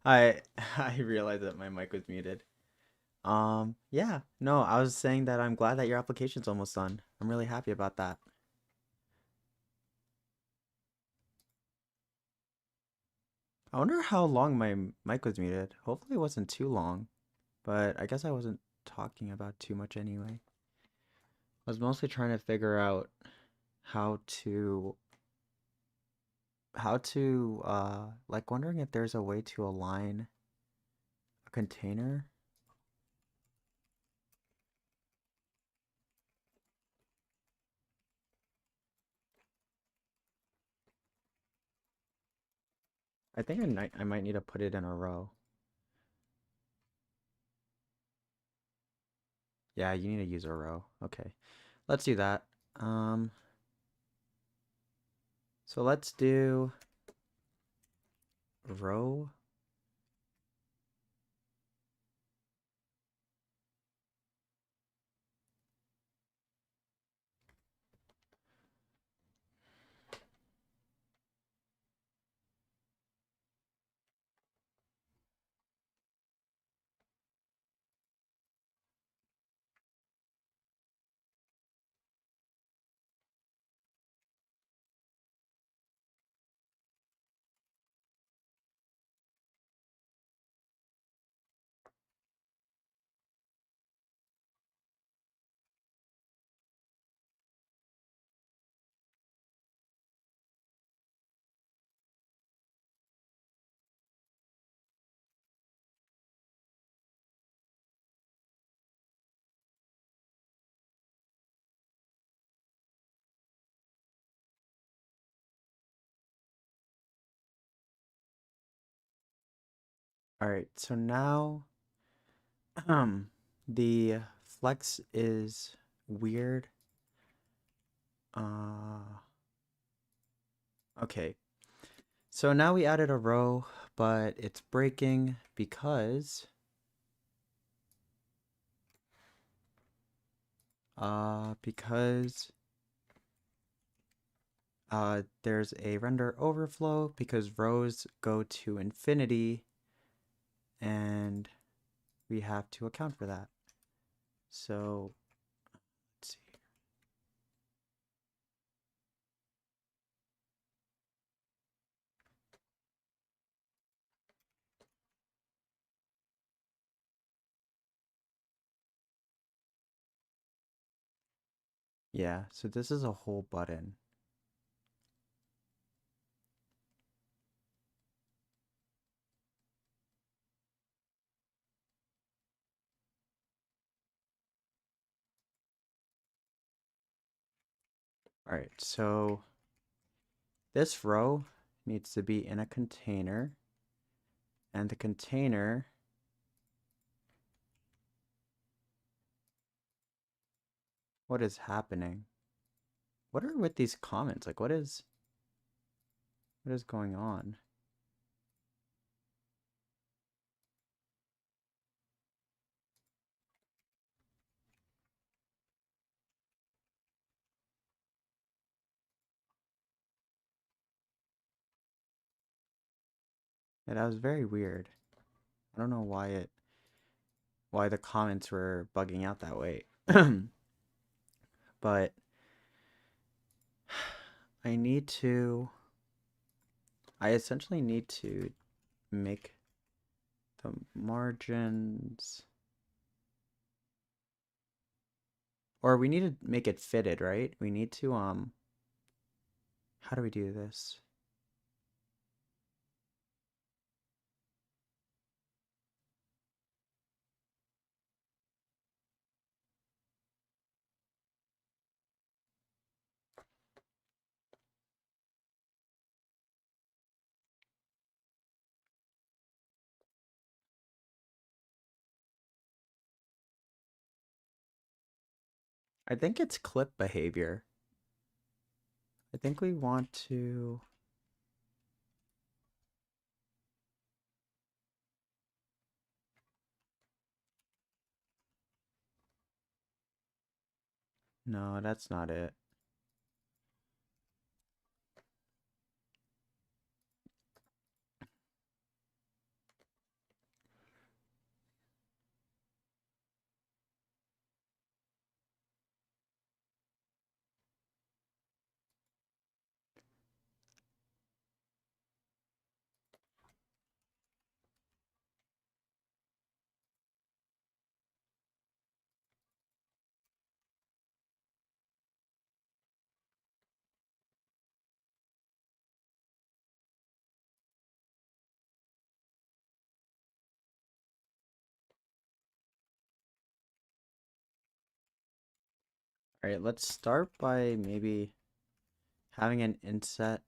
I I realized that my mic was muted. Yeah, no, I was saying that I'm glad that your application's almost done. I'm really happy about that. I wonder how long my mic was muted. Hopefully it wasn't too long, but I guess I wasn't talking about too much anyway. I was mostly trying to figure out how to like wondering if there's a way to align a container. I think I might need to put it in a row. Yeah, you need to use a row. Okay. Let's do that. Um, so let's do row. All right, so now the flex is weird. Uh, okay. So now we added a row, but it's breaking because there's a render overflow because rows go to infinity and we have to account for that. So let's see. Yeah, so this is a whole button. All right, so this row needs to be in a container, and the container, what is happening? What are with these comments? Like what is going on? Yeah, that was very weird. I don't know why the comments were bugging out that way. But I need to I essentially need to make the margins, or we need to make it fitted, right? We need to how do we do this? I think it's clip behavior. I think we want to No, that's not it. All right, let's start by maybe having an inset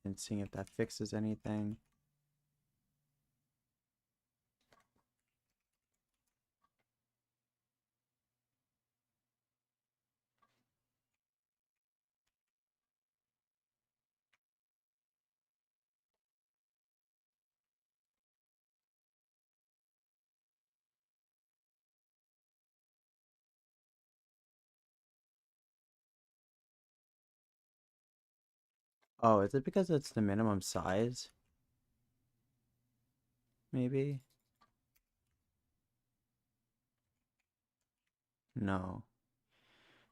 and seeing if that fixes anything. Oh, is it because it's the minimum size? Maybe? No.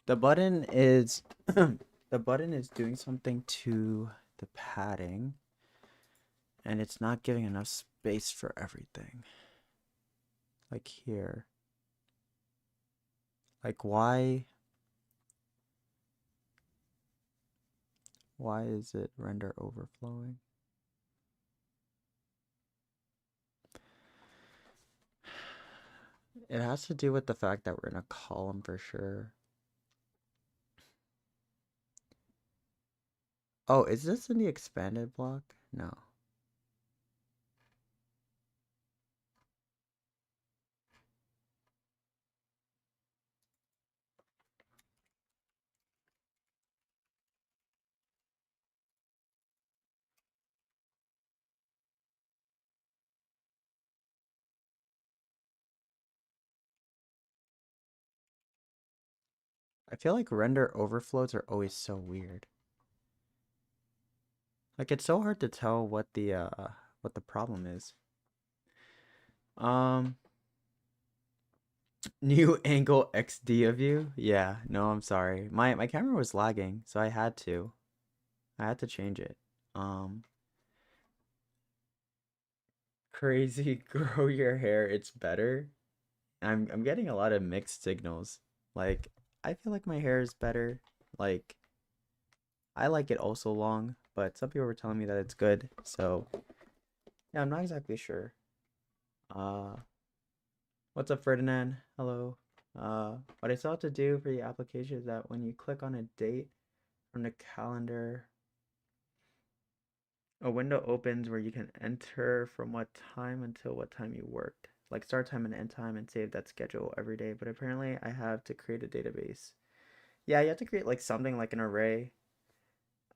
The button is the button is doing something to the padding and it's not giving enough space for everything. Like here. Like why is it render overflowing? It has to do with the fact that we're in a column for sure. Oh, is this in the expanded block? No. I feel like render overflows are always so weird. Like it's so hard to tell what the problem is. Um New angle XD of you? Yeah, no, I'm sorry. My camera was lagging, so I had to. I had to change it. Um Crazy grow your hair, it's better. I'm getting a lot of mixed signals. Like I feel like my hair is better. Like I like it also long, but some people were telling me that it's good. So, yeah, I'm not exactly sure. Uh what's up, Ferdinand? Hello. What I still have to do for the application is that when you click on a date from the calendar, a window opens where you can enter from what time until what time you worked. Like start time and end time and save that schedule every day. But apparently I have to create a database. Yeah, you have to create like something like an array.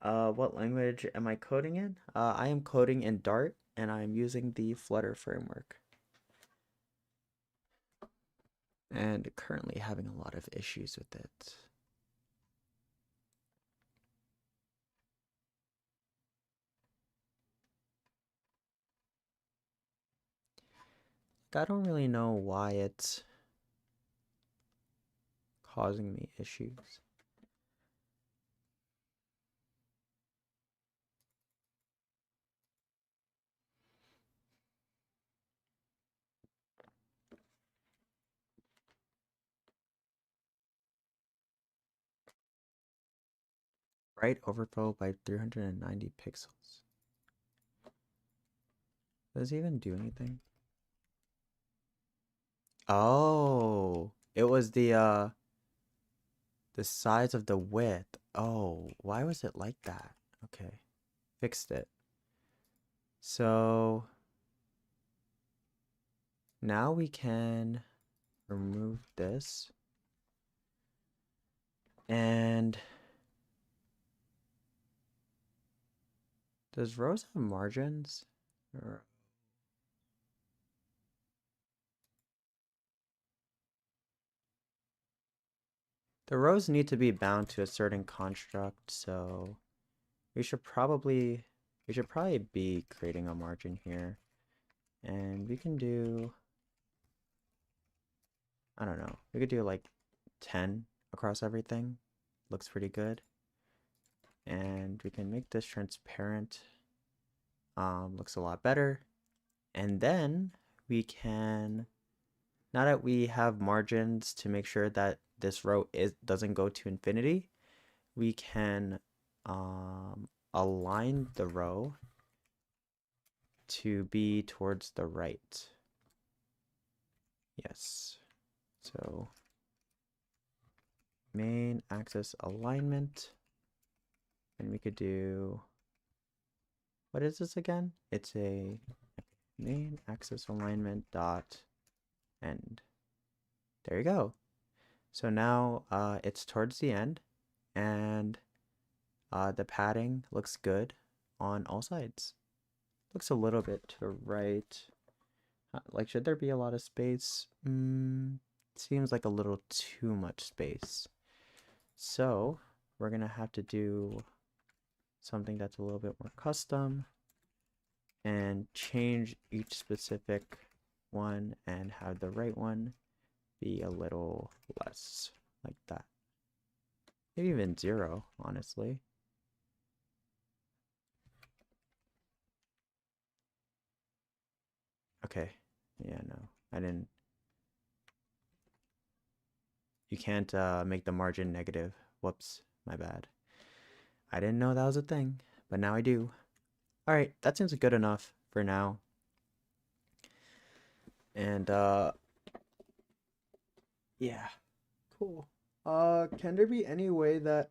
What language am I coding in? I am coding in Dart and I'm using the Flutter framework. And currently having a lot of issues with it. I don't really know why it's causing me issues. Bright overflow by 390 pixels. Does it even do anything? Oh, it was the size of the width. Oh, why was it like that? Okay, fixed it. So now we can remove this and does rows have margins? Or the rows need to be bound to a certain construct, so we should probably be creating a margin here. And we can do, I don't know, we could do like 10 across everything. Looks pretty good. And we can make this transparent. Looks a lot better. And then we can, now that we have margins to make sure that this row doesn't go to infinity, we can align the row to be towards the right. Yes. So main axis alignment. And we could do, what is this again? It's a main axis alignment dot end. There you go. So now it's towards the end, and the padding looks good on all sides. Looks a little bit to the right. Like, should there be a lot of space? Seems like a little too much space. So we're gonna have to do something that's a little bit more custom and change each specific one and have the right one be a little less, like that. Maybe even 0, honestly. Okay. Yeah, no. I didn't. You can't make the margin negative. Whoops. My bad. I didn't know that was a thing, but now I do. Alright, that seems good enough for now. And yeah. Cool. Can there be any way that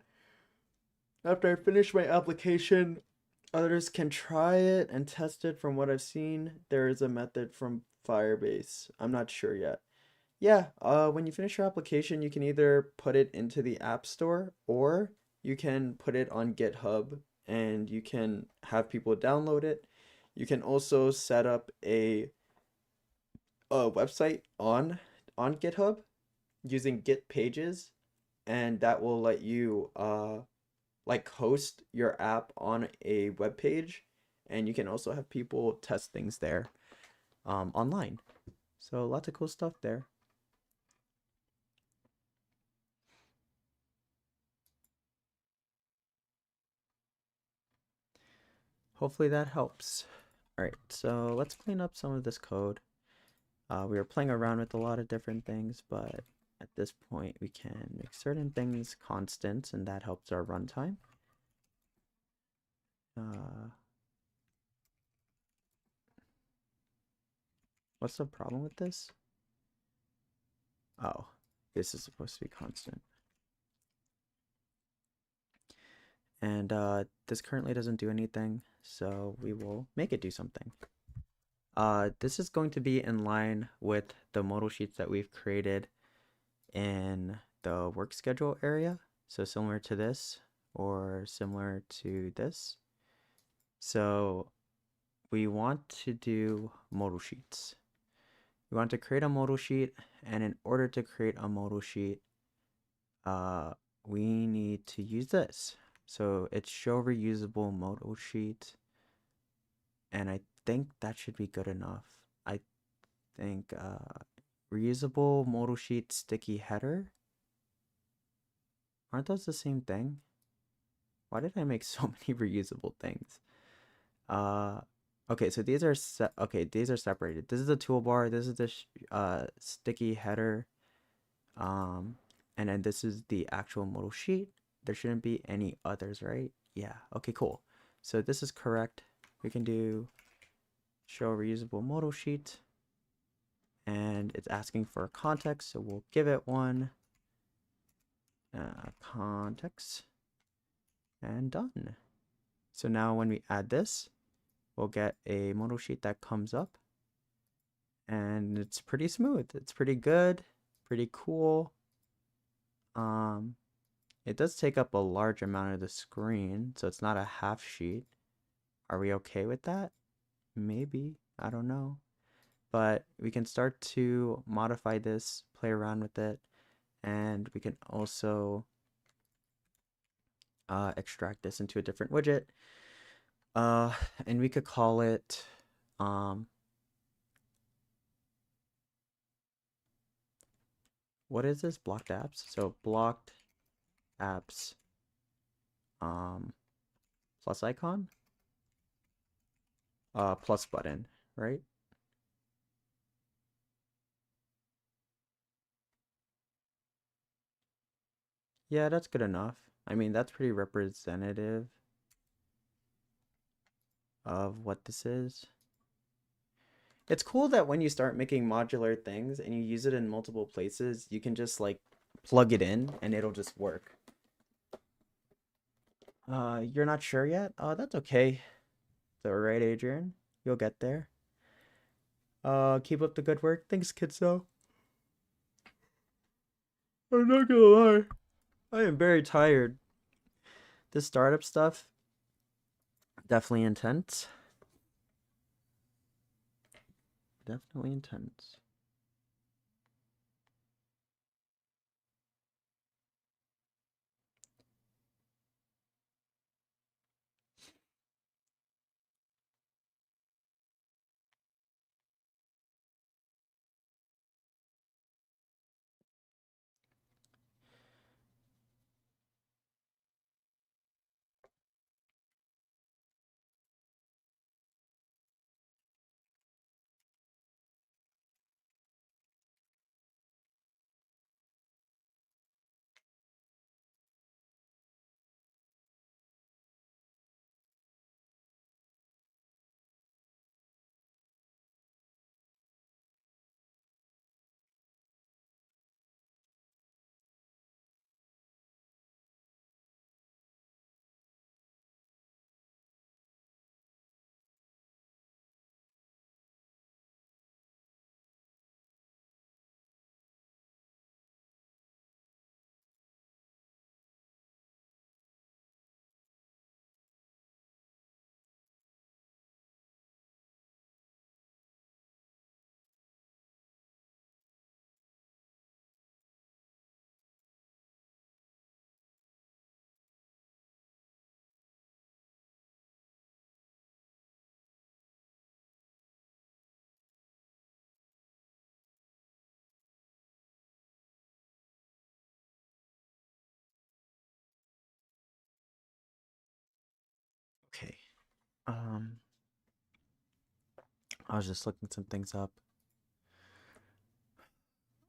after I finish my application, others can try it and test it? From what I've seen, there is a method from Firebase. I'm not sure yet. Yeah, when you finish your application, you can either put it into the App Store or you can put it on GitHub and you can have people download it. You can also set up a website on GitHub using Git pages, and that will let you like host your app on a web page, and you can also have people test things there online. So lots of cool stuff there. Hopefully that helps. All right, so let's clean up some of this code. We were playing around with a lot of different things, but at this point we can make certain things constant, and that helps our runtime. What's the problem with this? Oh, this is supposed to be constant. And this currently doesn't do anything, so we will make it do something. This is going to be in line with the modal sheets that we've created in the work schedule area. So similar to this or similar to this. So we want to do modal sheets. We want to create a modal sheet, and in order to create a modal sheet, we need to use this. So it's show reusable modal sheet, and I think that should be good enough. I think reusable modal sheet sticky header. Aren't those the same thing? Why did I make so many reusable things? Okay, so these are these are separated. This is the toolbar, this is the sticky header, and then this is the actual modal sheet. There shouldn't be any others, right? Yeah, okay, cool. So this is correct. We can do show reusable modal sheet, and it's asking for context, so we'll give it one. Context, and done. So now when we add this, we'll get a modal sheet that comes up, and it's pretty smooth. It's pretty good, pretty cool. It does take up a large amount of the screen, so it's not a half sheet. Are we okay with that? Maybe, I don't know. But we can start to modify this, play around with it, and we can also extract this into a different widget. And we could call it what is this? Blocked apps. So blocked apps plus icon, plus button, right? Yeah, that's good enough. I mean, that's pretty representative of what this is. It's cool that when you start making modular things and you use it in multiple places, you can just like plug it in and it'll just work. You're not sure yet? That's okay. It's alright, Adrian. You'll get there. Keep up the good work. Thanks, Kidso. I'm not gonna lie. I am very tired. This startup stuff, definitely intense. Definitely intense. Okay. I was just looking some things up.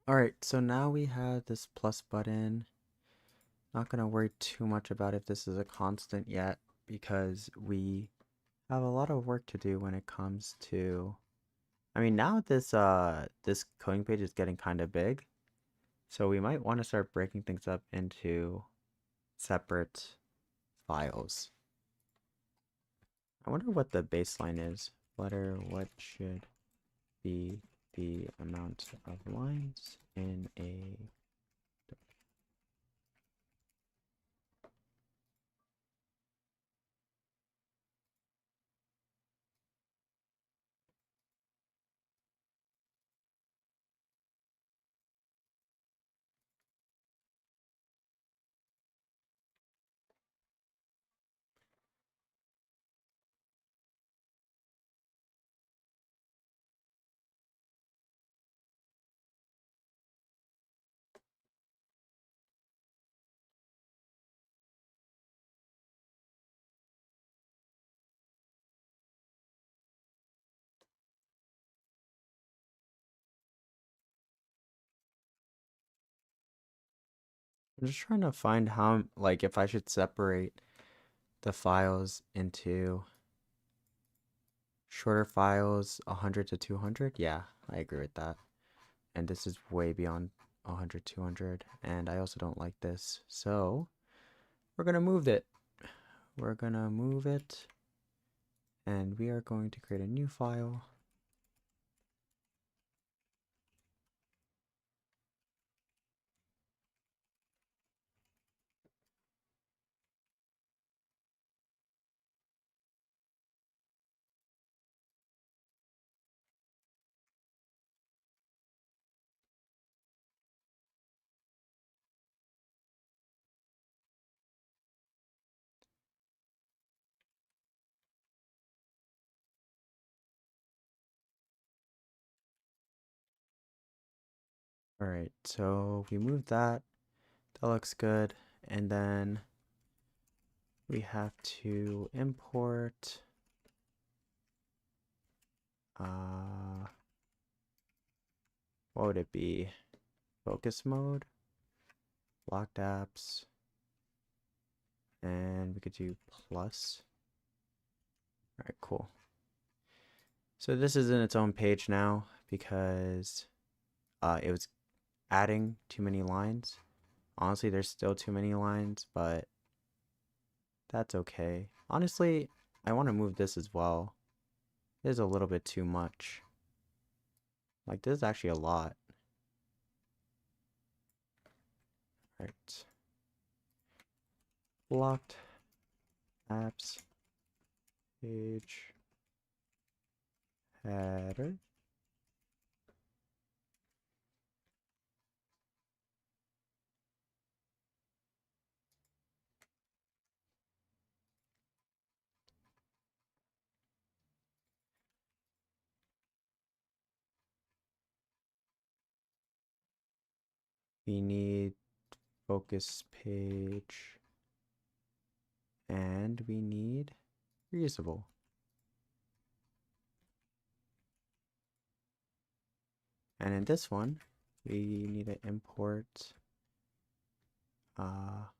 Alright, so now we have this plus button. Not gonna worry too much about if this is a constant yet, because we have a lot of work to do when it comes to... I mean, now this coding page is getting kind of big, so we might want to start breaking things up into separate files. I wonder what the baseline is. Flutter, what should be the amount of lines in a... I'm just trying to find how, like, if I should separate the files into shorter files, 100 to 200. Yeah, I agree with that. And this is way beyond 100, 200. And I also don't like this. So we're going to move it. We're going to move it. And we are going to create a new file. All right, so we moved that. That looks good. And then we have to import what would it be? Focus mode, locked apps, and we could do plus. All right, cool. So this is in its own page now because it was adding too many lines. Honestly, there's still too many lines, but that's okay. Honestly, I want to move this as well. There's a little bit too much. Like, this is actually a lot. Right. Blocked apps page header. We need focus page, and we need reusable. And in this one, we need to import all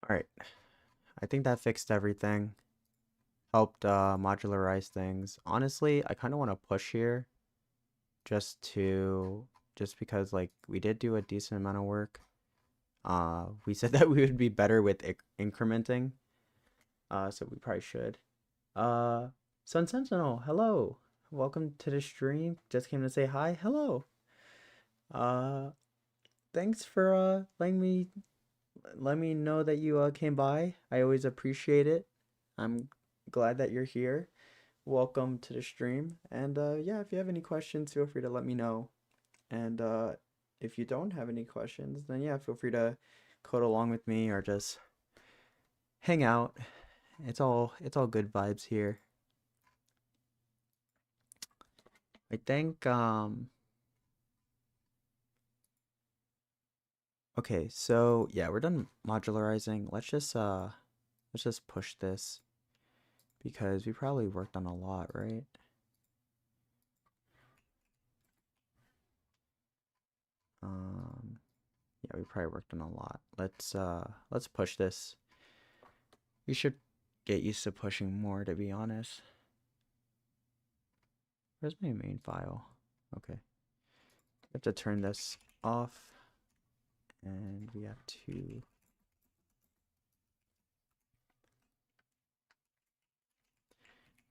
right. I think that fixed everything. Helped modularize things. Honestly, I kind of want to push here just because like we did do a decent amount of work. We said that we would be better with incrementing. So we probably should. Sun Sentinel, hello. Welcome to the stream. Just came to say hi. Hello. Uh, thanks for letting me know that you came by. I always appreciate it. I'm glad that you're here. Welcome to the stream. And yeah, if you have any questions, feel free to let me know. And if you don't have any questions, then yeah, feel free to code along with me or just hang out. It's all good vibes here. I think okay, so yeah, we're done modularizing. Let's just push this because we probably worked on a lot, right? Yeah, we probably worked on a lot. Let's push this. We should get used to pushing more, to be honest. Where's my main file? Okay. We have to turn this off, and we have to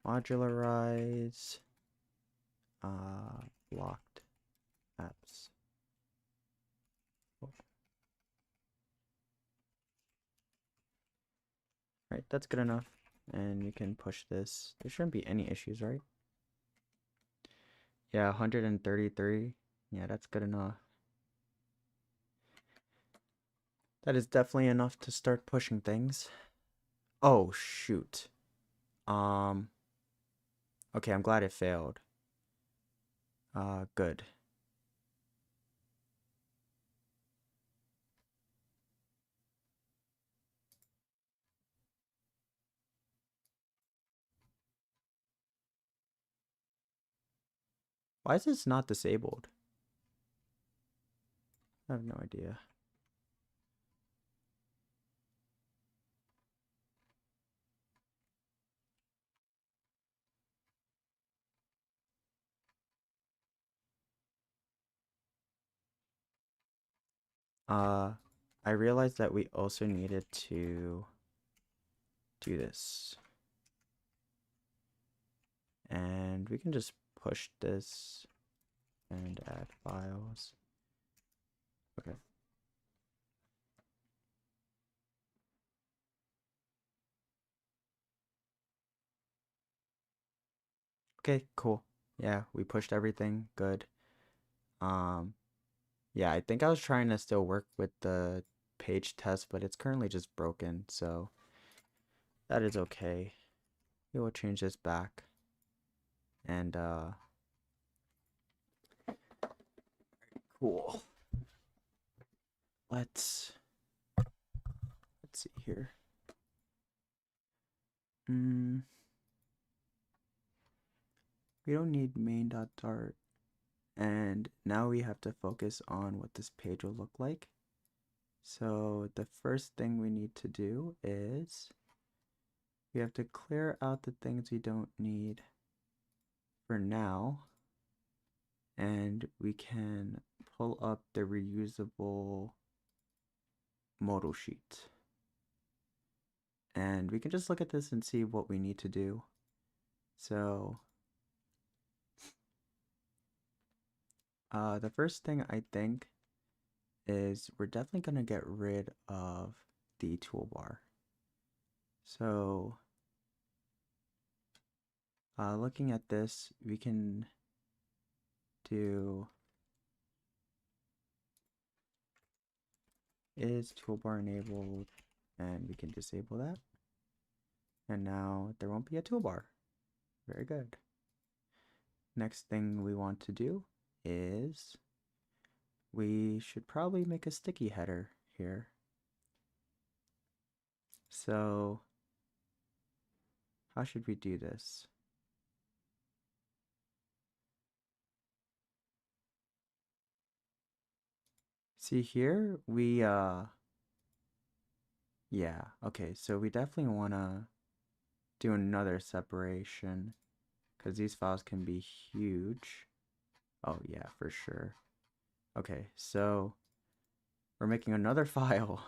modularize blocked apps. Right, that's good enough. And we can push this. There shouldn't be any issues, right? Yeah, 133. Yeah, that's good enough. That is definitely enough to start pushing things. Oh, shoot. Okay, I'm glad it failed. Good. Why is this not disabled? I have no idea. I realized that we also needed to do this. And we can just push this and add files. Okay. Okay, cool. Yeah, we pushed everything. Good. Yeah, I think I was trying to still work with the page test, but it's currently just broken, so that is okay. We will change this back. And cool. Let's see here. We don't need main.dart, And now we have to focus on what this page will look like. So the first thing we need to do is we have to clear out the things we don't need for now. And we can pull up the reusable modal sheet. And we can just look at this and see what we need to do. So the first thing I think is we're definitely going to get rid of the toolbar. So looking at this, we can do is toolbar enabled, and we can disable that. And now there won't be a toolbar. Very good. Next thing we want to do is we should probably make a sticky header here. So how should we do this? See here, yeah, okay, so we definitely want to do another separation because these files can be huge. Oh yeah, for sure. Okay, so we're making another file.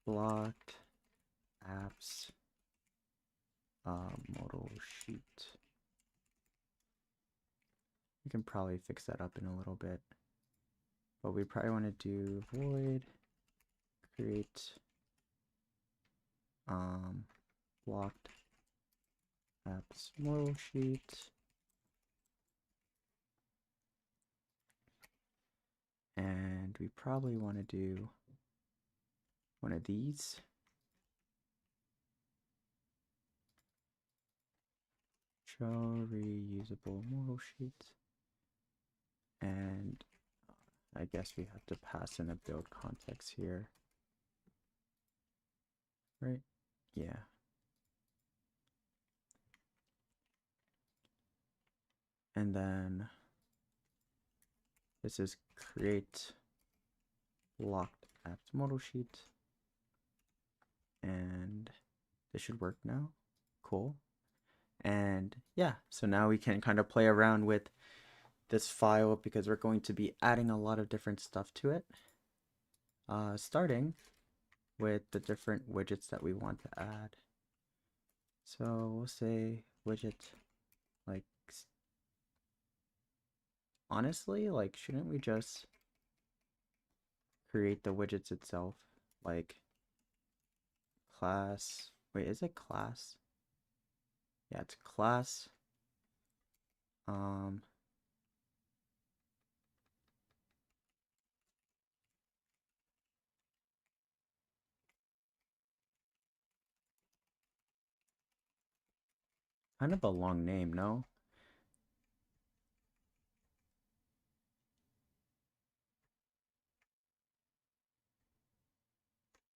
Blocked apps modal sheet. We can probably fix that up in a little bit. But we probably want to do void create blocked apps modal sheet. And we probably want to do one of these. Show reusable modal sheet. And I guess we have to pass in a build context here. Right? Yeah. And then this is create locked apps modal sheet. And this should work now. Cool. And yeah, so now we can kind of play around with this file because we're going to be adding a lot of different stuff to it. Starting with the different widgets that we want to add. So we'll say widget, like, honestly, like, shouldn't we just create the widgets itself? Like, class, wait, is it class? Yeah, it's class. Kind of a long name, no?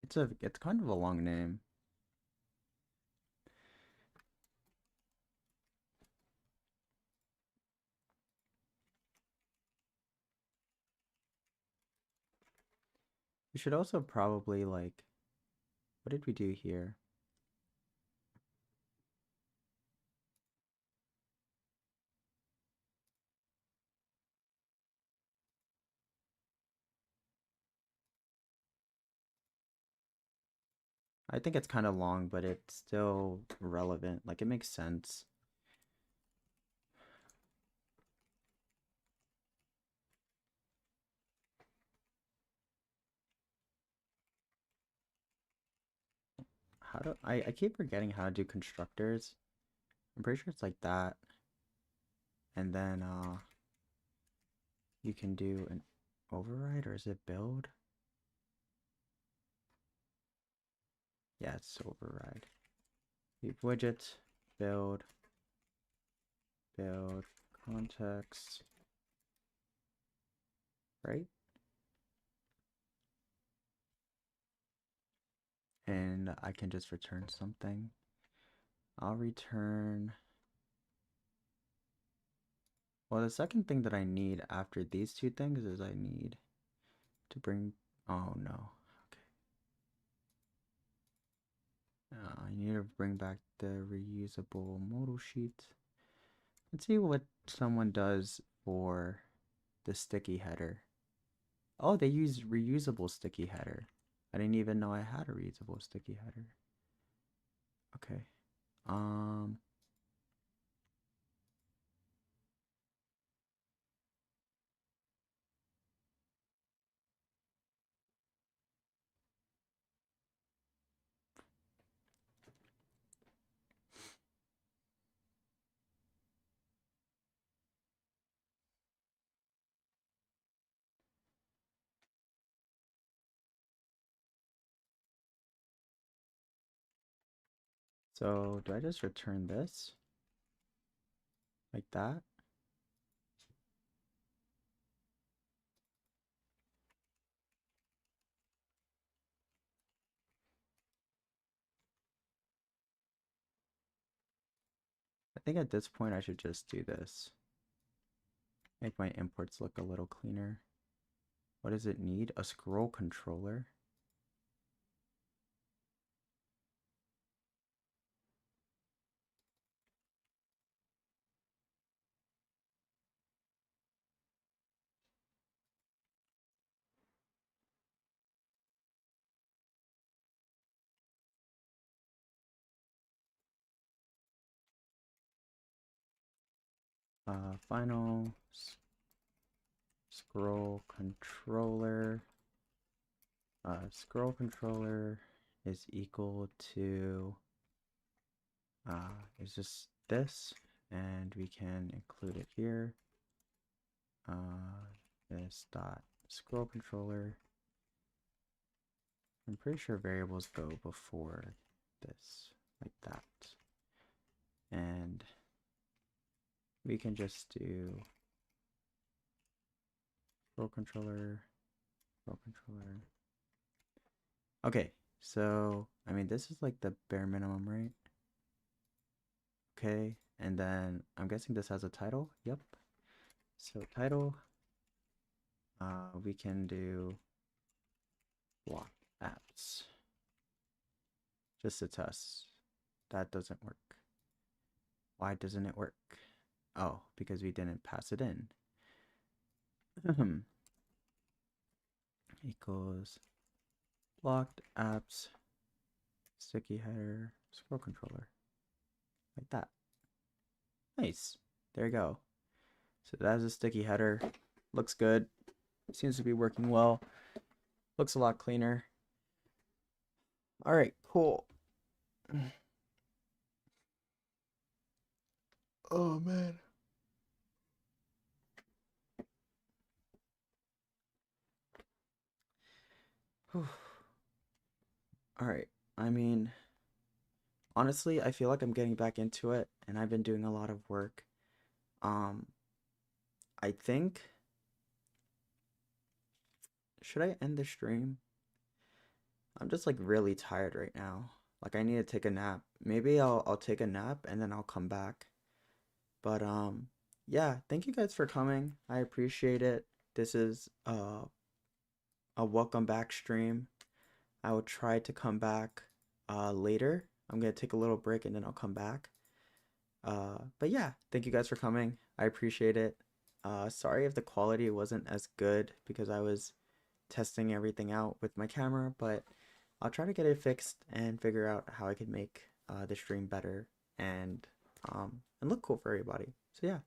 It's kind of a long name. We should also probably, like, what did we do here? I think it's kind of long, but it's still relevant. Like, it makes sense. How do I keep forgetting how to do constructors. I'm pretty sure it's like that. And then you can do an override, or is it build? Yeah, it's override. Leave widget, build context, right? And I can just return something. I'll return Well, the second thing that I need after these two things is I need to bring, oh no. I need to bring back the reusable modal sheet. Let's see what someone does for the sticky header. Oh, they use reusable sticky header. I didn't even know I had a reusable sticky header. Okay. So do I just return this? Like that? I think at this point I should just do this. Make my imports look a little cleaner. What does it need? A scroll controller? Final scroll controller. Scroll controller is equal to is just this, and we can include it here. This dot scroll controller. I'm pretty sure variables go before this, like that. And we can just do scroll controller, scroll controller. Okay, so I mean this is like the bare minimum, right? Okay, and then I'm guessing this has a title. Yep. So title, we can do block apps just to test. That doesn't work. Why doesn't it work? Oh, because we didn't pass it in. Equals blocked apps sticky header scroll controller, like that. Nice. There you go. So that's a sticky header. Looks good. Seems to be working well. Looks a lot cleaner. All right, cool. Oh man. All right. I mean, honestly, I feel like I'm getting back into it and I've been doing a lot of work. Um, I think, should I end the stream? I'm just like really tired right now. Like I need to take a nap. Maybe I'll take a nap and then I'll come back. But yeah, thank you guys for coming. I appreciate it. This is a welcome back stream. I will try to come back later. I'm gonna take a little break and then I'll come back. But yeah, thank you guys for coming. I appreciate it. Sorry if the quality wasn't as good because I was testing everything out with my camera, but I'll try to get it fixed and figure out how I could make the stream better and look cool for everybody. So yeah,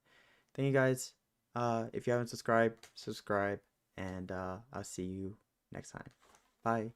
thank you guys. If you haven't subscribed, subscribe, and I'll see you next time. Bye.